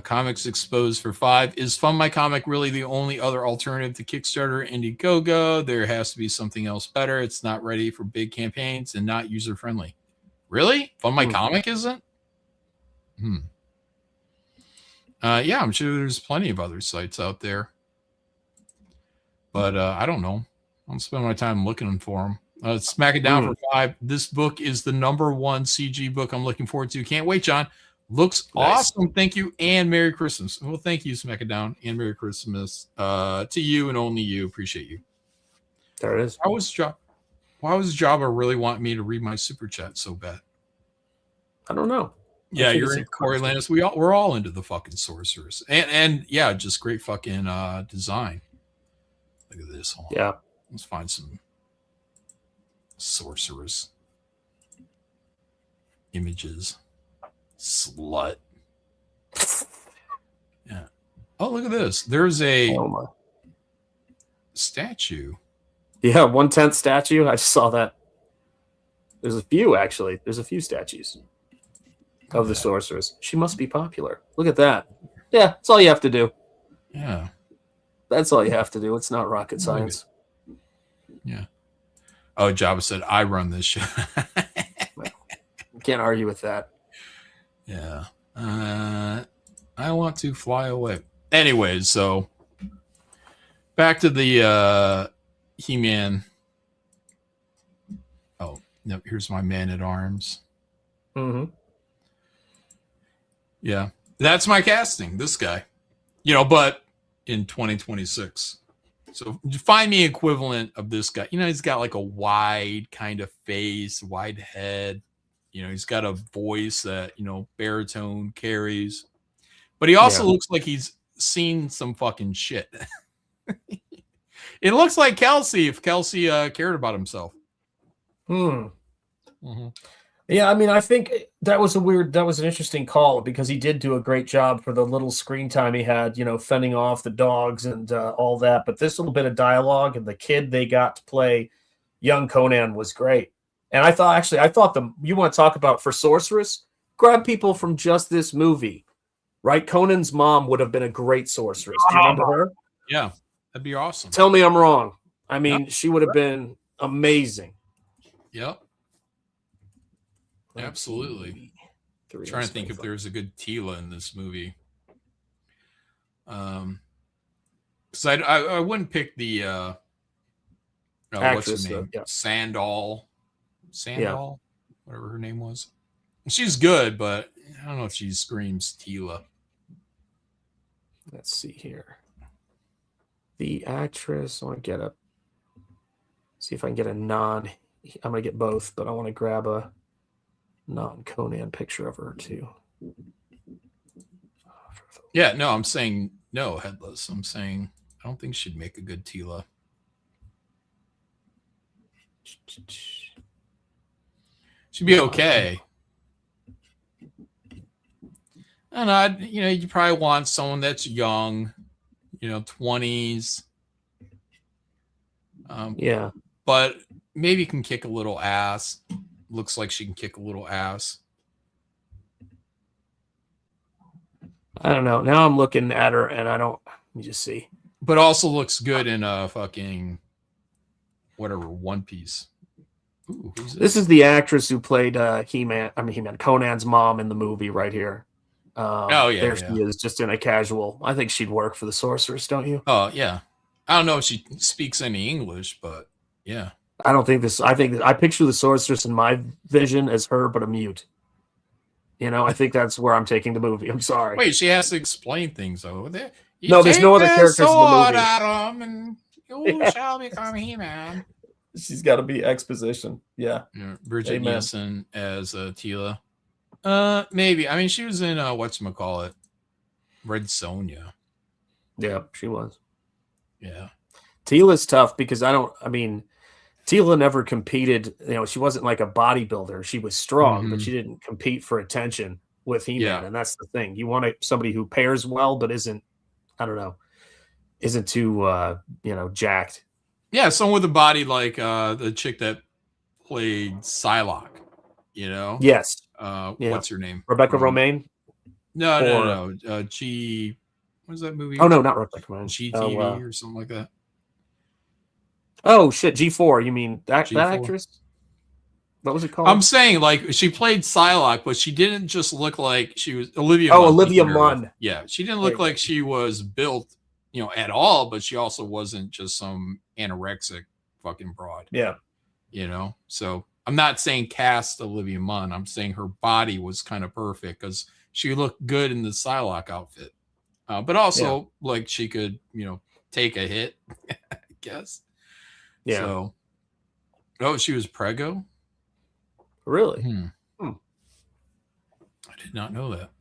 Comics Exposed for 5. Is Fund My Comic really the only other alternative to Kickstarter and Indiegogo? There has to be something else better. It's not ready for big campaigns and not user friendly. Really? Fund My Comic isn't? Yeah, I'm sure there's plenty of other sites out there. But I don't know. I'll spend my time looking for them. Smack It Down for 5. This book is the #1 CG book I'm looking forward to. Can't wait, John. Looks awesome. Thank you, and Merry Christmas. Well, thank you, Smack It Down, and Merry Christmas to you and only you. Appreciate you. There it is. Why was Jabba really want me to read my super chat so bad? I don't know. Yeah, you're in Corey Landis. We're all into the fucking sorcerers, and yeah, just great fucking design. Look at this. Hold on. Yeah, let's find some sorcerers images. Slut. Yeah. Oh, look at this. There's a statue. Yeah, 1/10 statue. I just saw that. There's a few, actually. There's a few statues of the sorceress. She must be popular. Look at that. Yeah, that's all you have to do. Yeah. That's all you have to do. It's not rocket science. Yeah. Oh, Jabba said, I run this show. Can't argue with that. Yeah. I want to fly away. Anyways, so back to the He-Man. Oh, no, here's my Man-at-Arms. Yeah. That's my casting, this guy. But in 2026. So find me equivalent of this guy. He's got like a wide kind of face, wide head. He's got a voice that, baritone carries. But he also looks like he's seen some fucking shit. It looks like Kelsey, if Kelsey cared about himself. Yeah, I mean, I think that was an interesting call because he did do a great job for the little screen time he had, fending off the dogs and all that. But this little bit of dialogue and the kid they got to play young Conan was great. And I thought you want to talk about for Sorceress, grab people from just this movie, right? Conan's mom would have been a great sorceress. Do you remember her? Yeah, that'd be awesome. Tell me I'm wrong. I mean, she would have been amazing. Yep. Absolutely. I'm trying to think if there's a good Tila in this movie. Because I wouldn't pick the what's her name? Sandal, whatever her name was. She's good, but I don't know if she screams Tila. Let's see here. The actress, I want to see if I can get I'm going to get both, but I want to grab a non-Conan picture of her too. Yeah, no, I'm saying no, Headless. I'm saying I don't think she'd make a good Tila. She'd be okay. And you probably want someone that's young, 20s. Yeah. But maybe can kick a little ass. Looks like she can kick a little ass. I don't know. Now I'm looking at her and I don't. Let me just see. But also looks good in a fucking whatever One Piece. Ooh, who's This is the actress who played He-Man. I mean He-Man, Conan's mom in the movie right here. There she is, just in a casual. I think she'd work for the Sorceress, don't you? Oh yeah. I don't know if she speaks any English, but yeah. I don't think this. I picture the Sorceress in my vision as her, but a mute. You know, I think that's where I'm taking the movie. I'm sorry. Wait, she has to explain things over there. No, there's no other characters in the movie. Adam and you shall become He-Man. She's got to be exposition. Yeah. Bridget Amen. Nielsen as Tila. Maybe. I mean, she was in whatchamacallit, Red Sonja. Yeah, she was. Yeah. Tila's tough because Tila never competed. You know, she wasn't like a bodybuilder. She was strong, but she didn't compete for attention with He-Man, and that's the thing. You want somebody who pairs well, but isn't too jacked. Yeah, someone with a body like the chick that played Psylocke. You know. Yes. What's her name? Rebecca Romaine. No. G. What is that movie? Oh no, not Rebecca Romaine. GTV or something like that. Oh shit, G4. You mean that G4? That actress? What was it called? I'm saying like she played Psylocke, but she didn't just look like she was Olivia. Oh, Olivia Munn. Yeah, she didn't look like she was built, at all. But she also wasn't just some anorexic fucking broad. Yeah, So I'm not saying cast Olivia Munn. I'm saying her body was kind of perfect because she looked good in the Psylocke outfit, but also like she could, take a hit, I guess. Yeah. So, she was Prego. Really? I did not know that.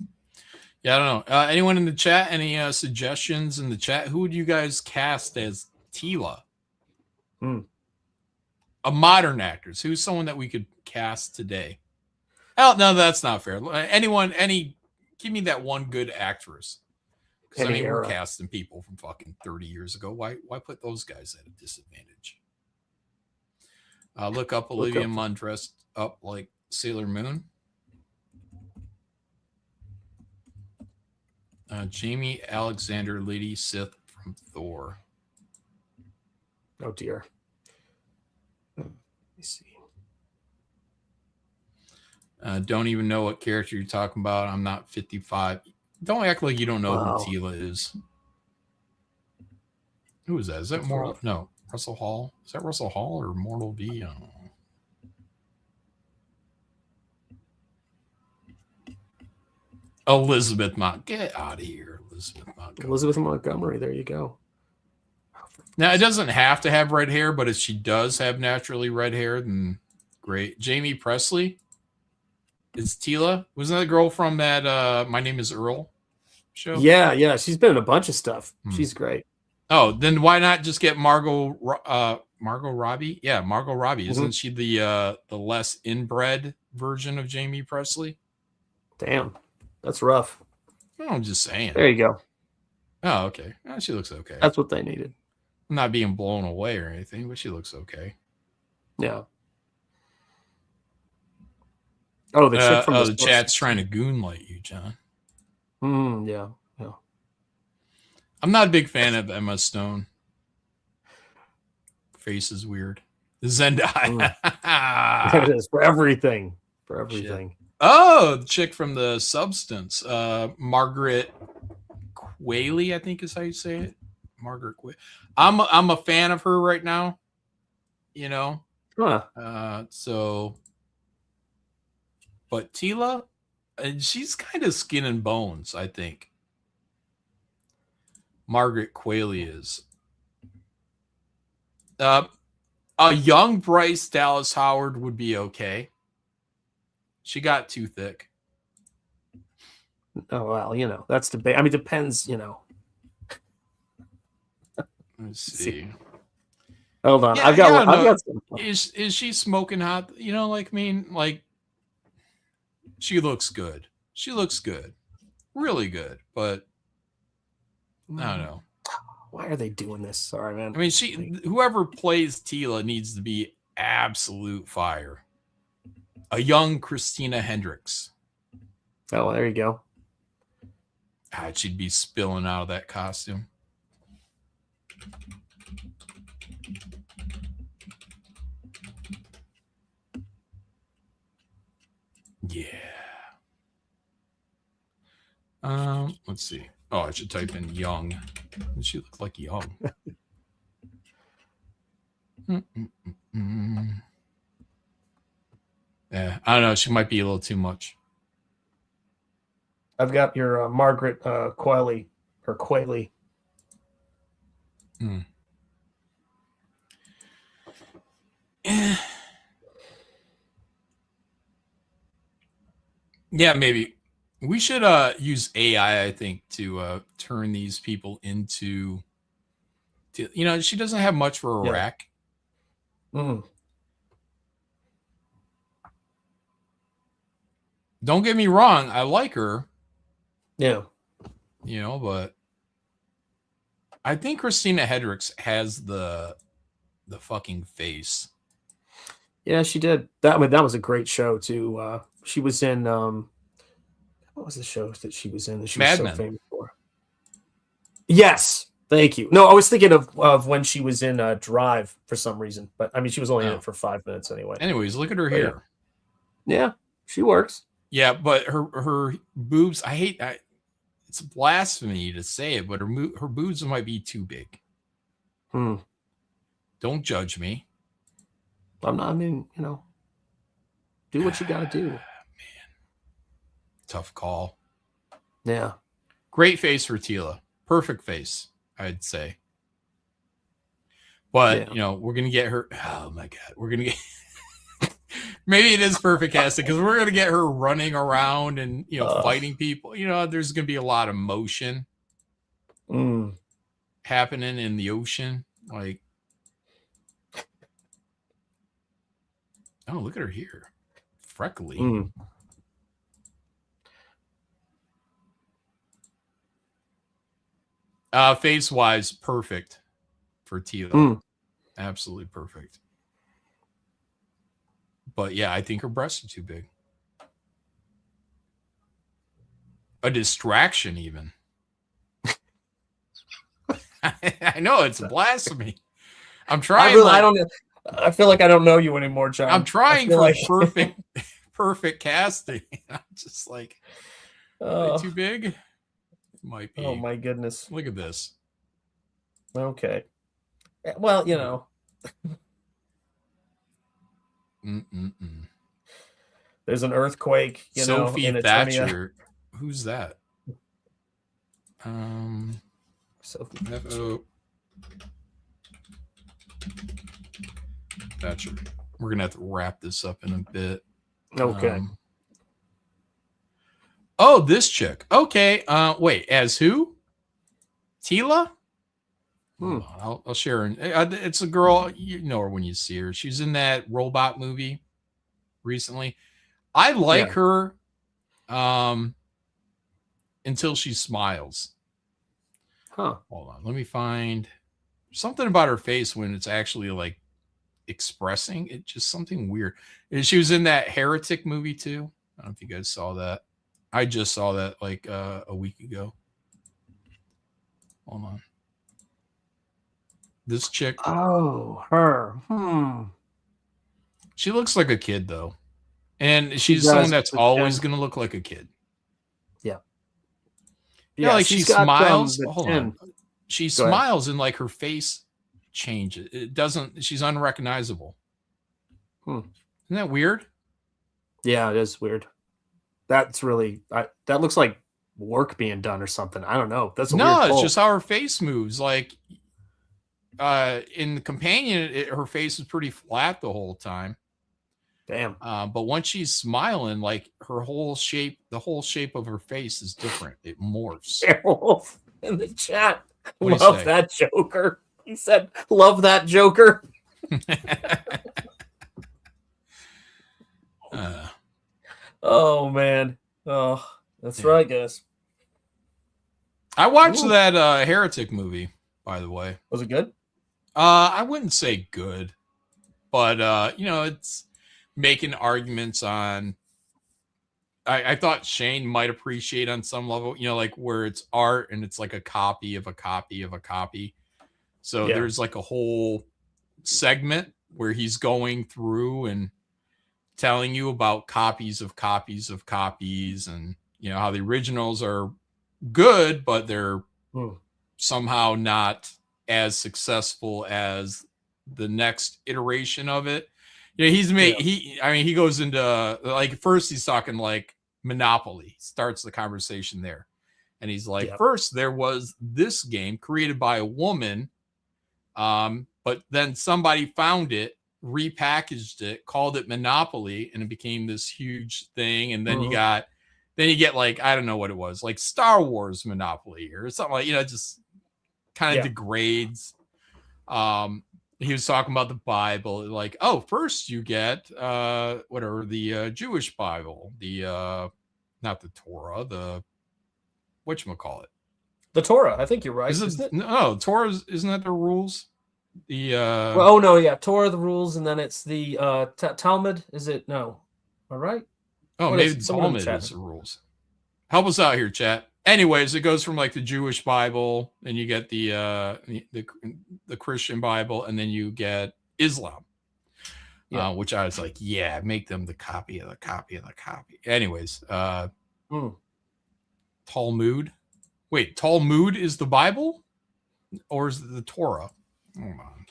Yeah, I don't know. Anyone in the chat? Any suggestions in the chat? Who would you guys cast as Tila? A modern actress. Who's someone that we could cast today? Oh, no, that's not fair. Give me that one good actress. Because we're casting people from fucking 30 years ago. Why put those guys at a disadvantage? Look up Olivia Munn dressed up like Sailor Moon. Jamie Alexander, Lady Sith from Thor. Oh dear. Let me see. Don't even know what character you're talking about. I'm not 55. Don't act like you don't know who Tila is. Who is that? Is that Mortal? No, Russell Hall. Is that Russell Hall or Mortal V? I don't know. Elizabeth Get out of here, Elizabeth Montgomery. There you go. Now, it doesn't have to have red hair, but if she does have naturally red hair, then great. Jamie Presley is Tila. Wasn't that the girl from that My Name is Earl show? Yeah. She's been in a bunch of stuff. She's great. Oh, then why not just get Margot Robbie? Yeah, Margot Robbie. Isn't she the less inbred version of Jamie Presley? Damn. That's rough. Oh, I'm just saying. There you go. Oh, okay. Oh, she looks okay. That's what they needed. I'm not being blown away or anything, but she looks okay. Yeah. Oh, the chick from the chat's trying to goonlight you, John. Yeah. I'm not a big fan of Emma Stone. Face is weird. Zendaya. It is for everything. For everything. Shit. Oh, the chick from The Substance. Margaret Qualley, I think is how you say it. Margaret Qualley. I'm a fan of her right now. So, but Tila, she's kind of skin and bones, I think. Margaret Qualley is. A young Bryce Dallas Howard would be okay. She got too thick. Oh, well, that's debate. I mean, depends, Let's see. Hold on. Yeah, I've got some. Is she smoking hot? She looks good. She looks good. Really good. But I don't know. Why are they doing this? Sorry, man. I mean, whoever plays Tila needs to be absolute fire. A young Christina Hendricks. Oh, there you go. God, she'd be spilling out of that costume. Yeah. Let's see. Oh, I should type in young. She look like young. Yeah, I don't know. She might be a little too much. I've got your Margaret Qualley or Qualley. Yeah, maybe we should use AI. I think to turn these people into. You know, she doesn't have much for a rack. Don't get me wrong. I like her. Yeah. You know, but I think Christina Hendricks has the fucking face. Yeah, she did. That was a great show too. She was in what was the show that she was in that she Mad was Men. so famous for? Yes, thank you. No, I was thinking of when she was in Drive for some reason, but I mean she was only in it for 5 minutes anyway. Anyways, look at her hair. Yeah, she works. Yeah, but her boobs. It's blasphemy to say it, but her boobs might be too big. Don't judge me. I'm not. I mean, you know, do what you got to do. Man, tough call. Yeah, great face for Tila. Perfect face, I'd say. But you know, we're gonna get her. Oh my god, we're gonna get. Maybe it is perfect casting because we're gonna get her running around and fighting people. You know, there's gonna be a lot of motion happening in the ocean. Like, oh, look at her here, freckly. Face wise, perfect for Tila. Absolutely perfect. But yeah, I think her breasts are too big. A distraction, even. I know it's blasphemy. I'm trying. I feel like I don't know you anymore, John. I'm trying for perfect casting. I'm just like, are they too big? Might be. Oh my goodness! Look at this. Okay. Well, you know. There's an earthquake. Sophie in Thatcher. Who's that? Sophie Thatcher. We're gonna have to wrap this up in a bit. Okay. Oh, this chick. Okay. Wait, as who? Tila? I'll share her. It's a girl. You know her when you see her. She's in that robot movie recently. I like her until she smiles. Huh. Hold on. Let me find something about her face when it's actually like expressing. It's just something weird. And she was in that Heretic movie too. I don't know if you guys saw that. I just saw that like a week ago. Hold on. This chick. Oh, her. She looks like a kid though. And she's someone that's always going to look like a kid. Yeah. Yeah, like she smiles. Hold chin. on. She smiles and like her face changes. It doesn't, she's unrecognizable. Isn't that weird? Yeah, it is weird. That's really, that looks like work being done or something. I don't know. That's a weird it's pull. just how her face moves. Like in the companion, her face is pretty flat the whole time. Damn. But once she's smiling, like her whole shape, the whole shape of her face is different. It morphs. Airwolf in the chat. What'd he Love say? that Joker. He said, love that Joker. Oh, man. Oh, that's right, guys. I watched that Heretic movie, by the way. Was it good? I wouldn't say good, but it's making arguments on. I thought Shane might appreciate on some level, like where it's art and it's like a copy of a copy of a copy. So there's like a whole segment where he's going through and telling you about copies of copies of copies, and how the originals are good, but they're somehow not as successful as the next iteration of it. He goes into, like, first he's talking like Monopoly, starts the conversation there. And he's like, first there was this game created by a woman, but then somebody found it, repackaged it, called it Monopoly, and it became this huge thing. And then you get like, I don't know what it was, like Star Wars Monopoly or something like, just kind of degrades. He was talking about the Bible, like, oh, first you get the Jewish Bible, the not the Torah, the whatchamacallit. The Torah, I think you're right. Isn't it? No, Torah isn't that the rules? The well, oh no, yeah, Torah the rules, and then it's the Talmud. Is it? No, all right. Oh, what maybe Talmud is the rules. Help us out here, chat. Anyways, it goes from like the Jewish Bible, and you get the Christian Bible, and then you get Islam, which I was like, yeah, make them the copy of the copy of the copy. Anyways, Talmud. Wait, Talmud is the Bible, or is it the Torah? Hold on,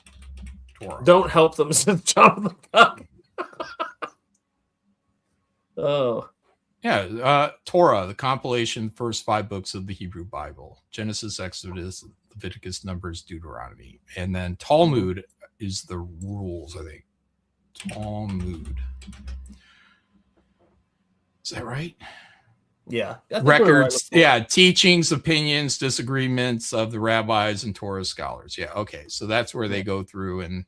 Torah. Don't help them, says Jonathan. Oh. Yeah, Torah, the compilation, first 5 books of the Hebrew Bible: Genesis, Exodus, Leviticus, Numbers, Deuteronomy. And then Talmud is the rules, I think. Talmud. Is that right? Yeah. Records, teachings, opinions, disagreements of the rabbis and Torah scholars. Yeah, okay. So that's where they go through and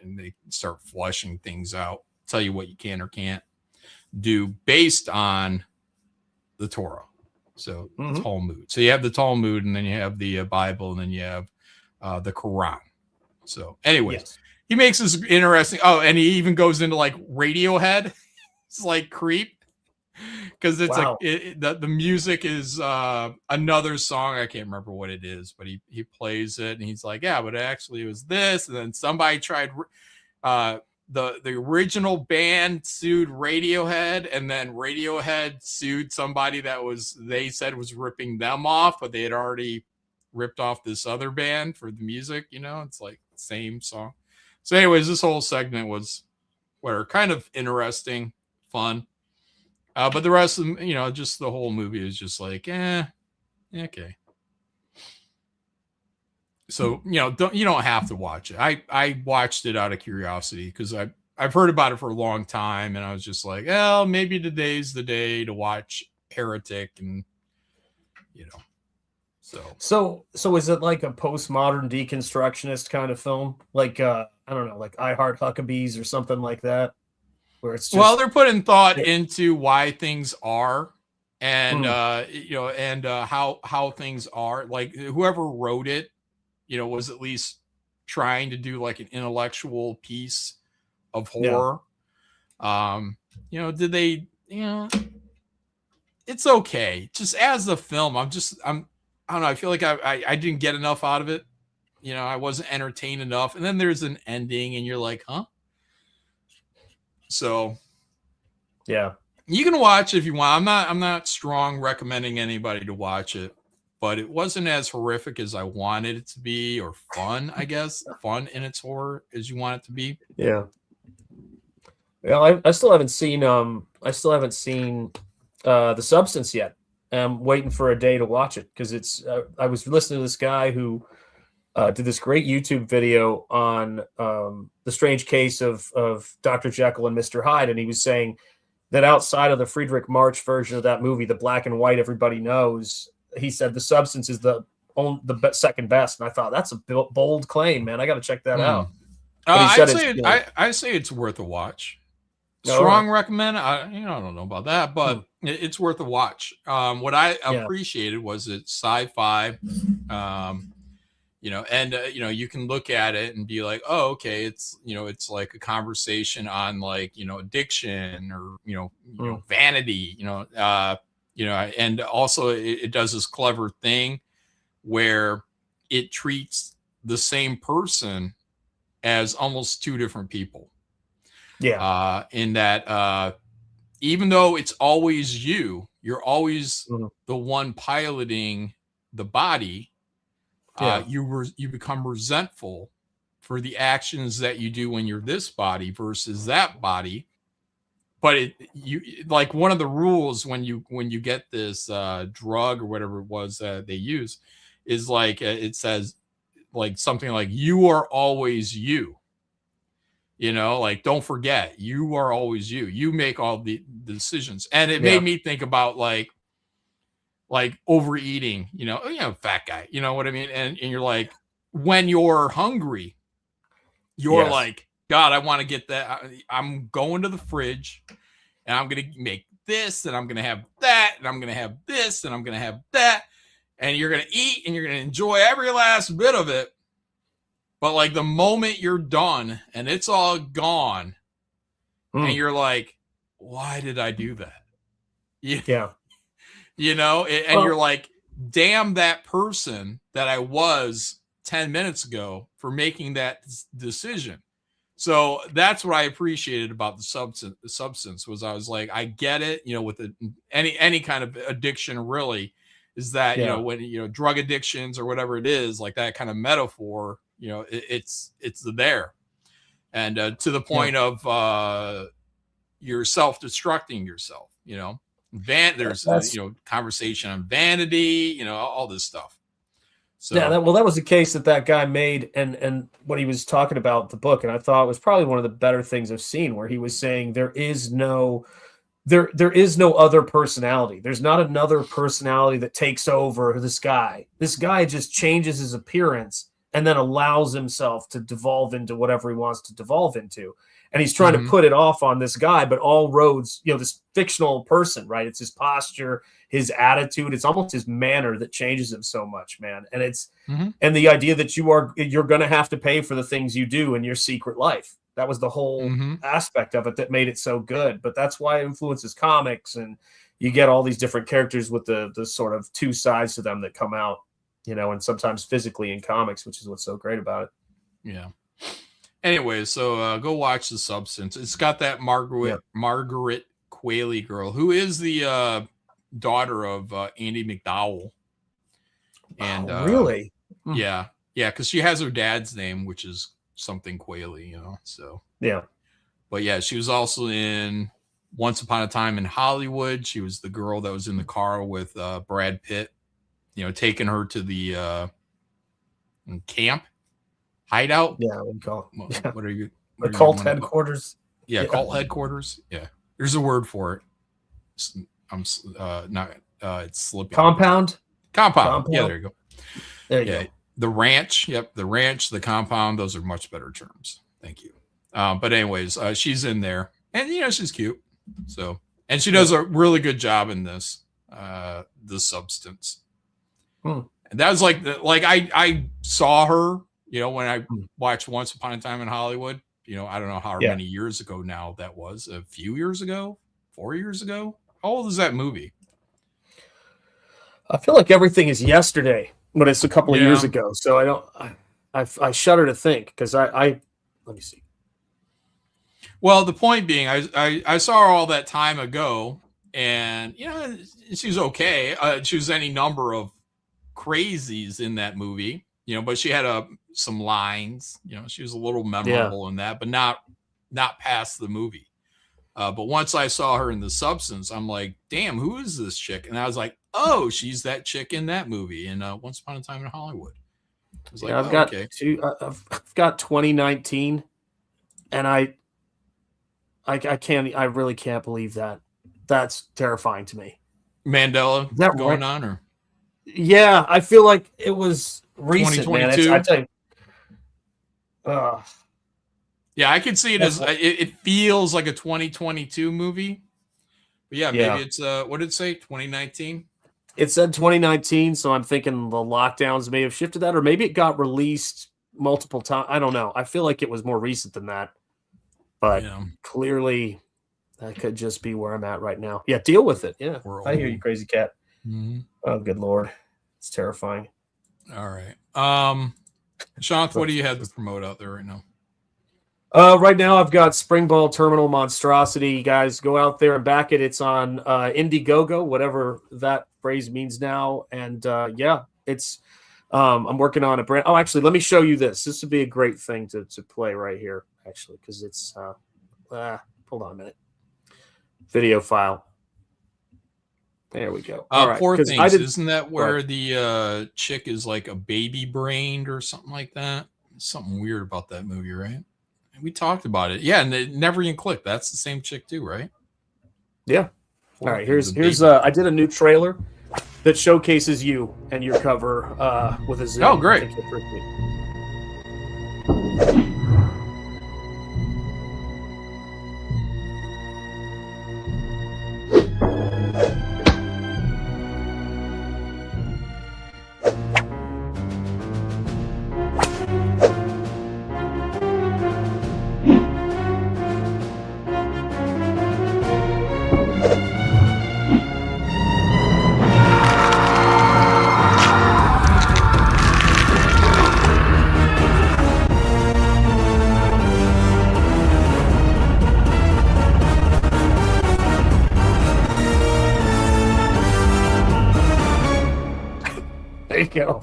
they start flushing things out, tell you what you can or can't do based on the Torah. So Talmud. So you have the Talmud, and then you have the Bible, and then you have the Quran. So anyways, he makes this interesting. Oh, and he even goes into like Radiohead. It's like Creep, because it's like the music is another song. I can't remember what it is, but he plays it, and he's like, yeah, but actually it was this. And then somebody tried the original band sued Radiohead, and then Radiohead sued somebody that they said was ripping them off, but they had already ripped off this other band for the music. It's like the same song. So anyways, this whole segment was kind of interesting, fun. But the rest of them, just the whole movie is just like, okay. So, you don't have to watch it. I watched it out of curiosity because I've heard about it for a long time, and I was just like, well, maybe today's the day to watch Heretic, and So is it like a postmodern deconstructionist kind of film? Like I don't know, like I Heart Huckabees or something like that, where it's just, they're putting thought into why things are, and how things are. Like whoever wrote it, was at least trying to do like an intellectual piece of horror. Did they, it's okay. Just as a film, I don't know. I feel like I didn't get enough out of it. I wasn't entertained enough. And then there's an ending and you're like, huh? So yeah, you can watch it if you want. I'm not strong recommending anybody to watch it, but it wasn't as horrific as I wanted it to be, or fun, I guess. Fun in its horror as you want it to be. Yeah. Well, I still haven't seen The Substance yet. I'm waiting for a day to watch it because it's I was listening to this guy who did this great YouTube video on the strange case of Dr. Jekyll and Mr. Hyde, and he was saying that outside of the Friedrich March version of that movie, the black and white everybody knows, he said The Substance is the second best. And I thought, that's a bold claim, man. I got to check that out. I'd say it's worth a watch. Strong recommend. I don't know about that, but it's worth a watch. What I appreciated was it's sci-fi. and you can look at it and be like, oh, okay, it's it's like a conversation on like addiction or vanity, and also it does this clever thing where it treats the same person as almost two different people. Yeah. In that even though it's always you're always the one piloting the body. You become resentful for the actions that you do when you're this body versus that body. But you like one of the rules when you get this drug or whatever it was that they use is like it says like something like you are always you. Like don't forget you are always you. You make all the decisions, and it made me think about like overeating, fat guy, you know what I mean? And you're like, when you're hungry, you're like, God, I want to get that. I'm going to the fridge and I'm going to make this and I'm going to have that and I'm going to have this and I'm going to have that. And you're going to eat and you're going to enjoy every last bit of it. But like the moment you're done and it's all gone and you're like, why did I do that? Yeah. And you're like, damn that person that I was 10 minutes ago for making that decision. So that's what I appreciated about the substance was I was like, I get it, with any kind of addiction really is that, when, drug addictions or whatever it is, like that kind of metaphor, it's there. And to the point of you're self-destructing yourself, there's conversation on vanity, all this stuff. So that was the case that guy made, and what he was talking about the book, and I thought it was probably one of the better things I've seen, where he was saying there is no other personality. There's not another personality that takes over this guy. This guy just changes his appearance and then allows himself to devolve into whatever he wants to devolve into. And he's trying to put it off on this guy, but all roads, this fictional person, right? It's his posture, his attitude. It's almost his manner that changes him so much, man. And it's, and the idea that you're going to have to pay for the things you do in your secret life. That was the whole aspect of it that made it so good. But that's why it influences comics, and you get all these different characters with the sort of two sides to them that come out, and sometimes physically in comics, which is what's so great about it. Yeah. Anyway, so go watch The Substance. It's got that Margaret Qualley girl, who is the daughter of Andy McDowell. And really? Yeah, because she has her dad's name, which is something Qualley, so yeah. But yeah, she was also in Once Upon a Time in Hollywood. She was the girl that was in the car with Brad Pitt, taking her to the camp hideout. Yeah, what do you call it? What are you? The cult headquarters. Yeah, cult headquarters. Yeah, there's a word for it. I'm not. It's slipping. Compound. Yeah, there you go. There you go. The ranch. Yep, the ranch, the compound. Those are much better terms. Thank you. But anyways, she's in there, and she's cute. So, and she does a really good job in this. The Substance. And that was like I saw her. When I watched Once Upon a Time in Hollywood, I don't know how many years ago now that was. A few years ago, 4 years ago. How old is that movie? I feel like everything is yesterday, but it's a couple of years ago. So I shudder to think because I let me see. Well, the point being, I saw her all that time ago, and she was okay. She was any number of crazies in that movie. But she had some lines. She was a little memorable in that, but not past the movie. But once I saw her in The Substance, I'm like, damn, who is this chick? And I was like, oh, she's that chick in that movie in Once Upon a Time in Hollywood. I was like, I've got I've got 2019, and I really can't believe that. That's terrifying to me. Mandela is that going on, or? Yeah, I feel like it was recent, man. I tell you, yeah, I can see it as it feels like a 2022 movie. But yeah, maybe it's what did it say? 2019. It said 2019, so I'm thinking the lockdowns may have shifted that, or maybe it got released multiple times. I don't know. I feel like it was more recent than that, but clearly that could just be where I'm at right now. Yeah, deal with it. Yeah, I hear you, crazy cat. Mm-hmm. Oh, good Lord. It's terrifying. All right. Sean, what do you have to promote out there right now? Right now, I've got Spring Ball Terminal Monstrosity. You guys go out there and back it. It's on Indiegogo, whatever that phrase means now. And yeah, it's I'm working on a brand. Oh, actually, let me show you this. This would be a great thing to play right here, actually, because it's hold on a minute. Video file. There we go. All right. Poor Things. Isn't that where the chick is like a baby brained or something like that? Something weird about that movie, right? We talked about it. Yeah, and it never even clicked. That's the same chick too, right? Yeah. All right, here's I did a new trailer that showcases you and your cover with a zoom. Oh, great. There you go.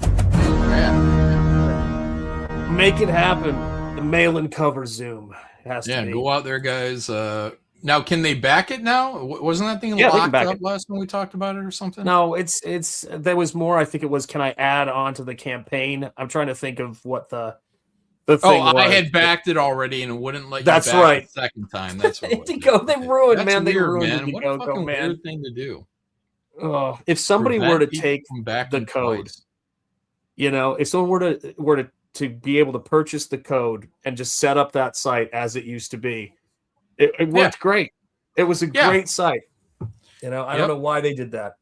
Make it happen. The mail-in cover zoom has to be. Go out there, guys. Now, can they back it now? Wasn't that thing Yeah, they can locked back up it. last time we talked about it or something? No, it's there was more. I think it was, can I add on to the campaign? I'm trying to think of what the thing was. I had backed it already and it wouldn't let you That's back right. the second time. That's what it was. Indiegogo, they ruined, That's man. They weird, ruined man. What a Indiegogo, fucking man. weird thing to do. If somebody Prevent were to people take from the backing code, twice. you know, if someone were to be able to purchase the code and just set up that site as it used to be, it worked great. It was a great site. You know, I don't know why they did that.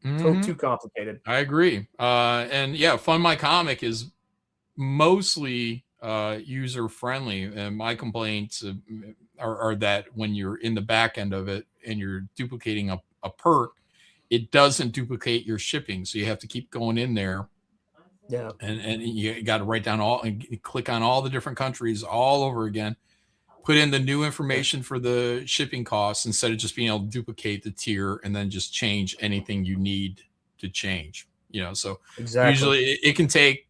Too complicated. I agree. And yeah, Fund My Comic is mostly user friendly, and my complaints are that when you're in the back end of it and you're duplicating a perk, it doesn't duplicate your shipping, so you have to keep going in there. Yeah, and you got to write down all and click on all the different countries all over again. Put in the new information for the shipping costs instead of just being able to duplicate the tier and then just change anything you need to change. You know, so usually it can take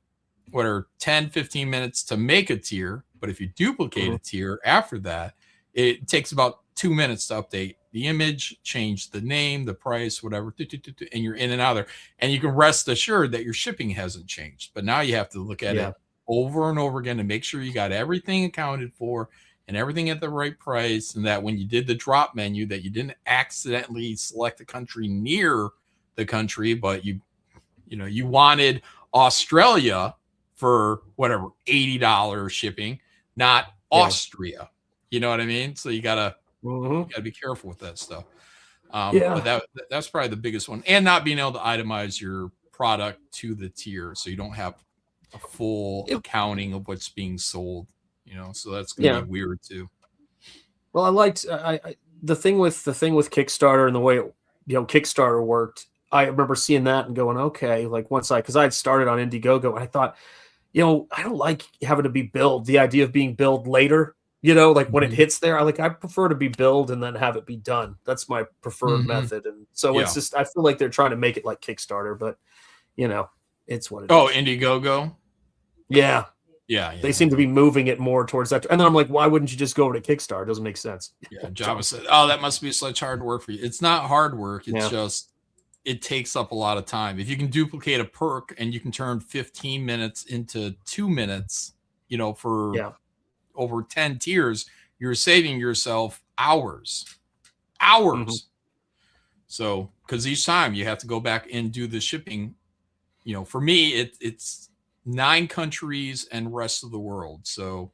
10, 15 minutes to make a tier, but if you duplicate a tier after that, it takes about 2 minutes to update the image, change the name, the price, whatever, and you're in and out of there. And you can rest assured that your shipping hasn't changed. But now you have to look at it over and over again to make sure you got everything accounted for and everything at the right price, and that when you did the drop menu, that you didn't accidentally select a country near the country, but you wanted Australia for whatever $80 shipping, not Austria. You know what I mean? So you gotta be careful with that stuff. But that's probably the biggest one, and not being able to itemize your product to the tier, so you don't have a full accounting of what's being sold. You know, so that's gonna be weird too. Well, I liked the thing with Kickstarter and the way Kickstarter worked. I remember seeing that and going, okay, like because I had started on Indiegogo and I thought, I don't like having to be billed. The idea of being billed later, like when it hits there, I prefer to be billed and then have it be done. That's my preferred method. And so it's just, I feel like they're trying to make it like Kickstarter, but it's what it is. Oh, Indiegogo. Yeah. Yeah. They seem to be moving it more towards that. And then I'm like, why wouldn't you just go over to Kickstarter? It doesn't make sense. Yeah. Java said, oh, that must be such hard work for you. It's not hard work. It's just, it takes up a lot of time. If you can duplicate a perk and you can turn 15 minutes into 2 minutes, for over 10 tiers, you're saving yourself hours. So, because each time you have to go back and do the shipping, for me, it's 9 countries and rest of the world. So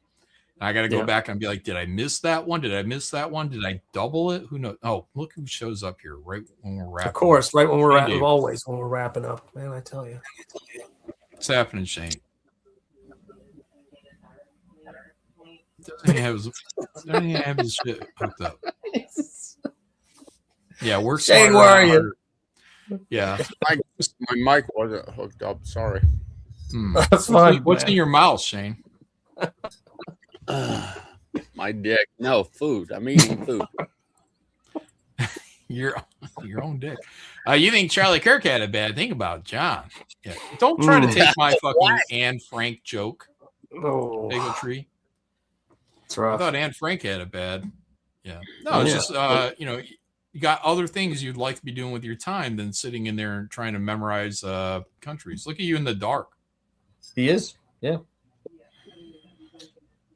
I got to go back and be like, did I miss that one? Did I miss that one? Did I double it? Who knows? Oh, look who shows up here right when we're wrapping. Of course, right when we're Shane, always when we're wrapping up, man. I tell you. What's happening, Shane? Doesn't he have his shit hooked up? Yeah, we're Shane, where are you? Yeah, my mic wasn't hooked up. Sorry. That's fine. What's in your mouth, Shane? My dick. No food. I'm eating food. your own dick. You think Charlie Kirk had a bad thing about John? Yeah. Don't try to take my fucking Anne Frank joke. Oh, bigotry. That's rough. I thought Anne Frank had a bad. Yeah. No, it's just you got other things you'd like to be doing with your time than sitting in there and trying to memorize countries. Look at you in the dark. He is. Yeah.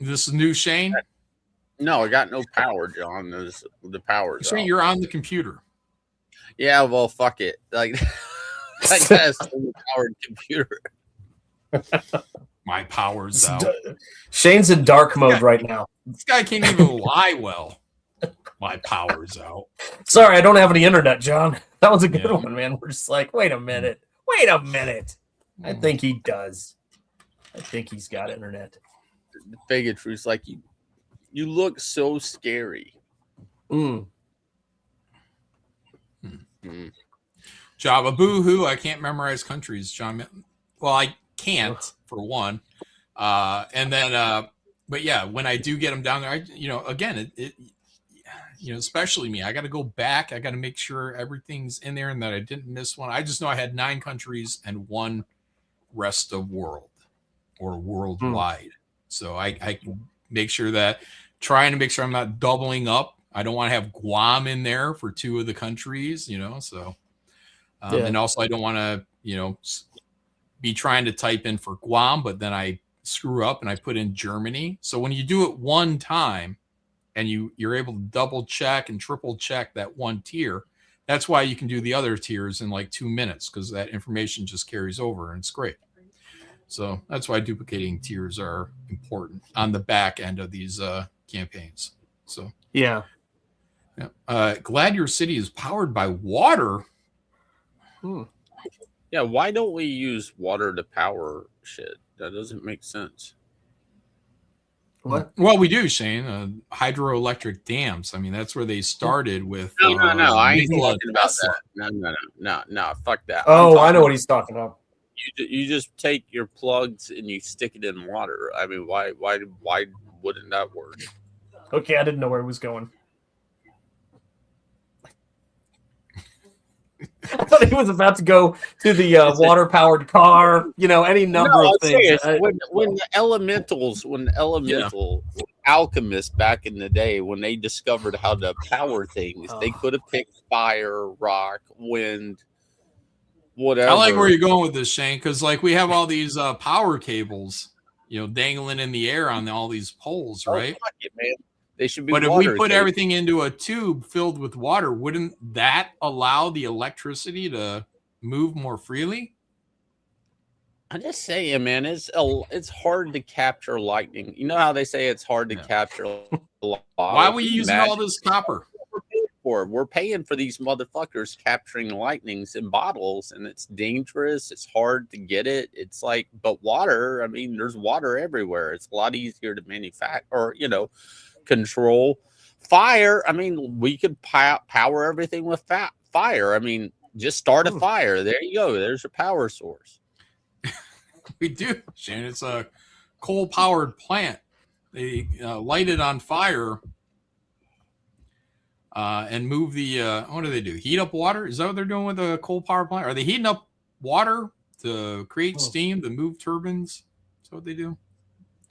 This is new Shane? No, I got no power, John. The power's Shane, out. you're on the computer. Yeah, well, fuck it. Like, I guess the powered computer. My power's out. Shane's in dark mode right now. This guy can't even lie well. My power's out. Sorry, I don't have any internet, John. That was a good one, man. We're just like, wait a minute. I think he does. I think he's got internet. The bigotry's like you look so scary. Java boo-hoo, I can't memorize countries, John. Well, I can't for one. And then but yeah, when I do get them down there, again, it especially me, I got to go back. I got to make sure everything's in there and that I didn't miss one. I just know I had 9 countries and 1 rest of world or worldwide. So I can make sure trying to make sure I'm not doubling up. I don't want to have Guam in there for 2 of the countries, so. And also I don't want to, be trying to type in for Guam, but then I screw up and I put in Germany. So when you do it one time and you're able to double check and triple check that one tier, that's why you can do the other tiers in like 2 minutes, because that information just carries over and it's great. So that's why duplicating tiers are important on the back end of these campaigns. So yeah. Glad your city is powered by water. Yeah, why don't we use water to power shit? That doesn't make sense. What? Well, we do, Shane. Hydroelectric dams. I mean, that's where they started with. No. I ain't talking about that. No. Fuck that. Oh, I know what he's talking about. You just take your plugs and you stick it in water. I mean, why wouldn't that work? Okay, I didn't know where it was going. I thought he was about to go to the water-powered car. Any number of things. When the elemental alchemists back in the day, when they discovered how to power things, they could have picked fire, rock, wind, whatever. I like where you're going with this, Shane, because we have all these power cables, dangling in the air on all these poles, right? Fuck it, man. They should be. But if we put everything into a tube filled with water, wouldn't that allow the electricity to move more freely? I'm just saying, man, it's hard to capture lightning. You know how they say it's hard to capture light? Why are we using all this copper? We're paying for these motherfuckers capturing lightnings in bottles, and it's dangerous. It's hard to get it. It's but water, I mean, there's water everywhere. It's a lot easier to manufacture or, control. Fire, I mean, we could power everything with fire. I mean, just start a fire. There you go. There's your power source. We do, Shane. It's a coal-powered plant. They light it on fire and move the. What do they do? Heat up water? Is that what they're doing with a coal-powered plant? Are they heating up water to create steam to move turbines? Is that what they do?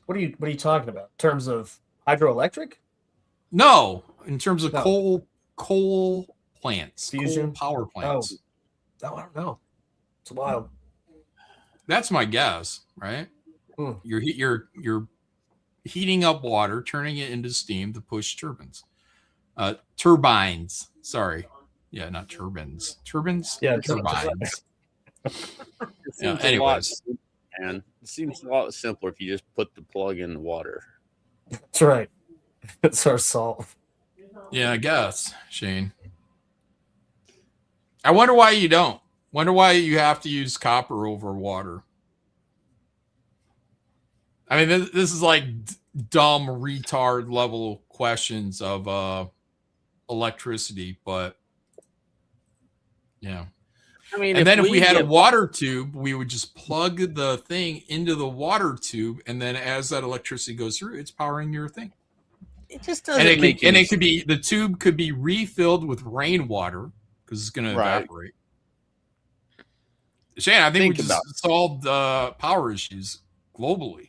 What are you talking about? In terms of hydroelectric? No, in terms of coal plants, fusion power plants. Oh, I don't know. It's wild. That's my guess, right? You're heating up water, turning it into steam to push turbines. Turbines. Sorry. Yeah, not turbines. Turbines? Yeah, turbines. Anyways. And it seems a lot simpler if you just put the plug in the water. That's right. It's our salt. Yeah, I guess, Shane. I wonder why you don't. Wonder why you have to use copper over water. I mean, this is like dumb retard level questions of electricity, but yeah. I mean, and then if we had a get water tube, we would just plug the thing into the water tube, and then as that electricity goes through, it's powering your thing. It just doesn't And it make could, and any it could be the tube could be refilled with rainwater because it's going to evaporate. Shane, I think we just solved power issues globally.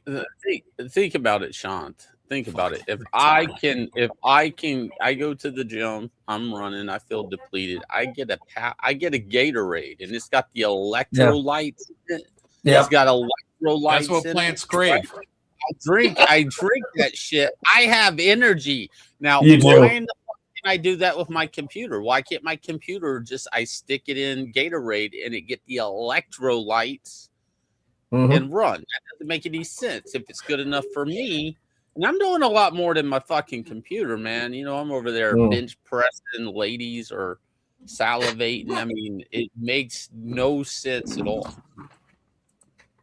Think about it, Shant. Think about it. If I go to the gym, I'm running, I feel depleted. I get a Gatorade, and it's got the electrolytes in it. Yeah. It's got electrolytes. That's what in plants it. crave. I drink that shit. I have energy. Now, You do. why in the fuck can I do that with my computer? Why can't my computer I stick it in Gatorade and it get the electrolytes and run? That doesn't make any sense. If it's good enough for me, and I'm doing a lot more than my fucking computer, man. You know, I'm over there bench pressing ladies or salivating. I mean, it makes no sense at all.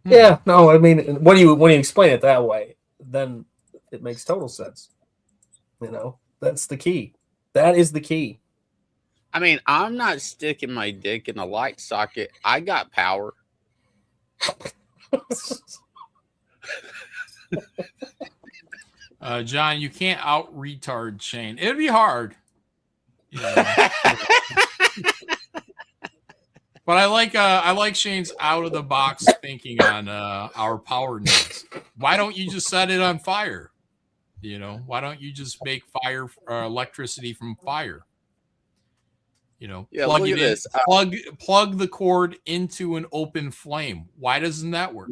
Yeah, no, I mean, when you explain it that way, then it makes total sense. You know, that's the key. That is the key. I mean, I'm not sticking my dick in a light socket. I got power. John, you can't out retard Shane. It'd be hard. Yeah. But I like Shane's out of the box thinking on our power needs. Why don't you just set it on fire? You know, why don't you just make fire electricity from fire? You know, plug it in, plug the cord into an open flame. Why doesn't that work?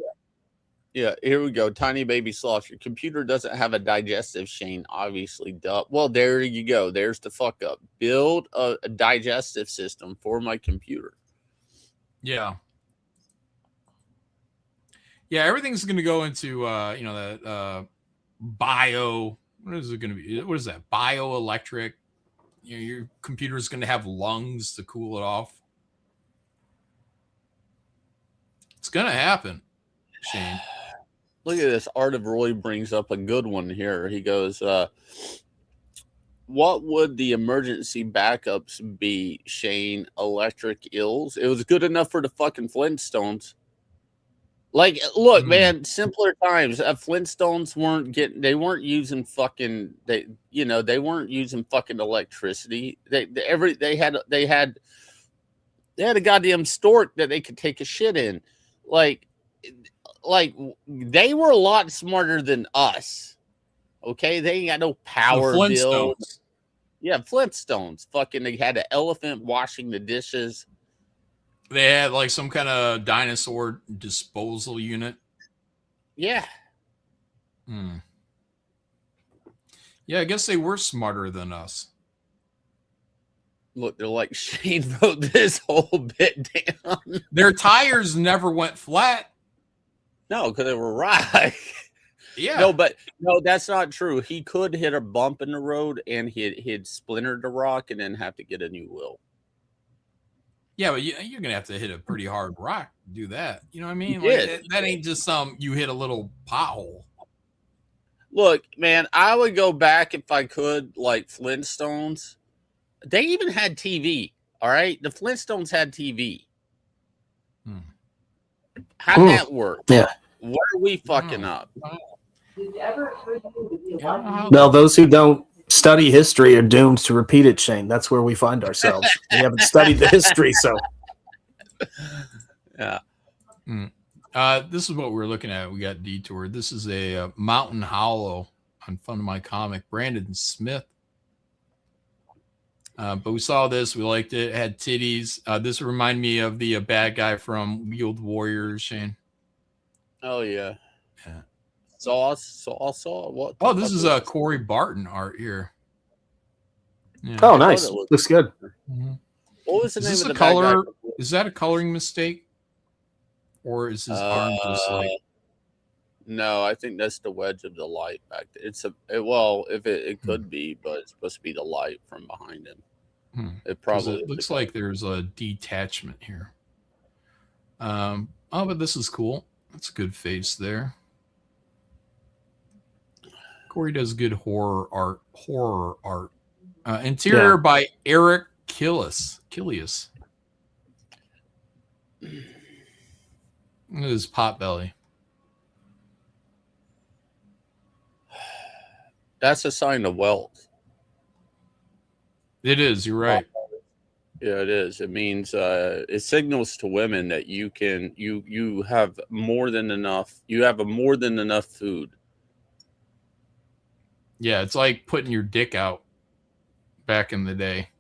Yeah, here we go. Tiny baby sloth. Your computer doesn't have a digestive, Shane. Obviously, duh. Well, there you go. There's the fuck up. Build a digestive system for my computer. Yeah. Yeah, everything's going to go into that bio. What is it going to be? What is that? Bioelectric. You know, your computer's going to have lungs to cool it off. It's going to happen, Shane. Look at this. Art of Roy brings up a good one here. He goes, what would the emergency backups be, Shane? Electric ills? It was good enough for the fucking Flintstones. Like, look, man, simpler times. Flintstones weren't using fucking, they weren't using fucking electricity. They had a goddamn stork that they could take a shit in. Like they were a lot smarter than us. Okay, they ain't got no power bills. Yeah, Flintstones. Fucking, they had an elephant washing the dishes. They had like some kind of dinosaur disposal unit. Yeah. Yeah, I guess they were smarter than us. Look, they're like, Shane wrote this whole bit down. Their tires never went flat. No, because they were rock. Yeah. No, that's not true. He could hit a bump in the road and he'd splintered the rock and then have to get a new wheel. Yeah, but you're going to have to hit a pretty hard rock to do that. You know what I mean? Like, that ain't just you hit a little pothole. Look, man, I would go back if I could, like Flintstones. They even had TV, all right? The Flintstones had TV. How'd that work? Yeah. What are we fucking up? Well, those who don't study history are doomed to repeat it, Shane. That's where we find ourselves. We haven't studied the history, so. Yeah. This is what we're looking at. We got detoured. This is a Mountain Hollow on Fun of My Comic. Brandon Smith. But we saw this. We liked it. It had titties. This reminded me of the bad guy from Wheeled Warriors, Shane. Oh, yeah. Saw what? Oh, this is Corey Barton art here. Yeah. Oh, nice. Looks good. What was the name of the color? Is that a coloring mistake? Or is his arm just like... No, I think that's the wedge of the light back there. It could be, but it's supposed to be the light from behind him. It 'Cause probably it looks like there's a detachment here. But this is cool. That's a good face there. Corey does good horror art. Interior by Eric Killius. Look at his pot belly. That's a sign of wealth. It is. You're right. Yeah, it is. It means it signals to women that you have more than enough. You have a more than enough food. Yeah, it's like putting your dick out back in the day.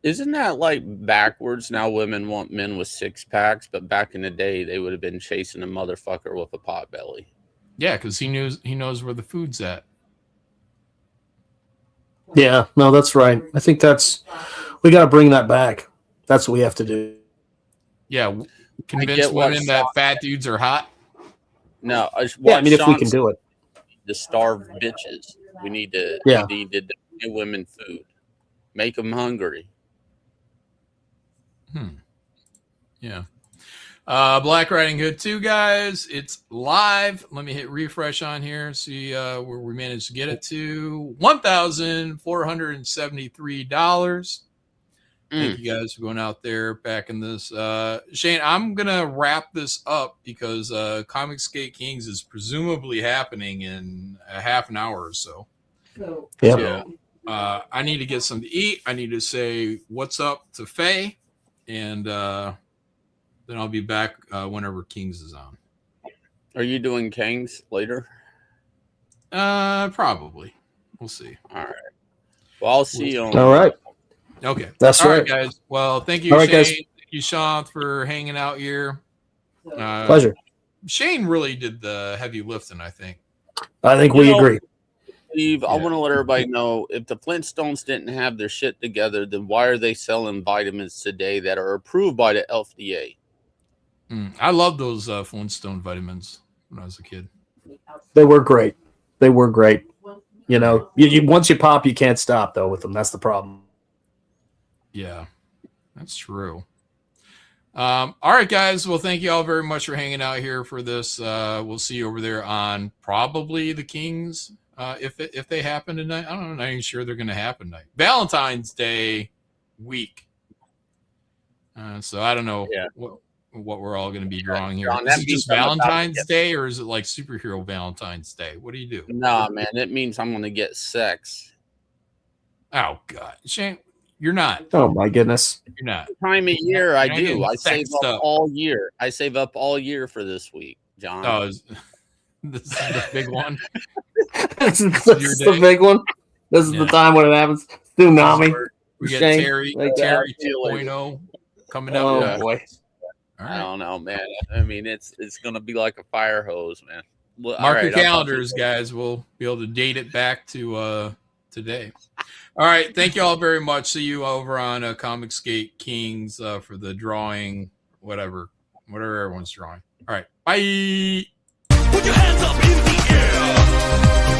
Isn't that like backwards? Now women want men with six packs, but back in the day they would have been chasing a motherfucker with a pot belly. Yeah, because he knows where the food's at. Yeah, no, that's right. I think we got to bring that back. That's what we have to do. Yeah, convince women that fat dudes are hot. No, if we can do it. The starved bitches. We need to give women food. Make them hungry. Yeah. Black Riding Hood 2, guys. It's live. Let me hit refresh on here. See where we managed to get it to. $1,473. Thank you guys for going out there backing this. Shane, I'm going to wrap this up because Comic Skate Kings is presumably happening in a half an hour or so. Yeah. So, I need to get something to eat. I need to say what's up to Faye. And then I'll be back whenever Kings is on. Are you doing Kings later? Probably. We'll see. All right. Well, I'll see you on. All right. Okay. That's all right, guys. Well, thank you, all right, Shane. guys. Thank you, Sean, for hanging out here. Pleasure. Shane really did the heavy lifting, I think. I think we agree. Steve, I want to let everybody know if the Flintstones didn't have their shit together, then why are they selling vitamins today that are approved by the FDA? I love those Flintstone vitamins when I was a kid. They were great. You know, you once you pop, you can't stop though with them. That's the problem. Yeah, that's true. All right, guys. Well, thank you all very much for hanging out here for this. We'll see you over there on probably the Kings. If they happen tonight, I don't know. I'm not even sure they're going to happen tonight. Valentine's Day week. So I don't know what we're all going to be drawing here. John, is it just Valentine's Day or is it like superhero Valentine's Day? What do you do? Nah, man, it means I'm going to get sex. Oh God, Shane, you're not. Oh my goodness, you're not. Time of year, I do. I save up up all year. I save up all year for this week, John. Oh, this is the big one. This is the big one. This is the time when it happens. Tsunami. We get Shane, Terry 2.0 coming out. Oh boy. I don't know, man. I mean, it's going to be like a fire hose, man. Well, Mark all your right, calendars, guys. We'll be able to date it back to today. All right. Thank you all very much. See you over on Comic Skate Kings for the drawing, whatever everyone's drawing. All right. Bye. Put your hands up in the air.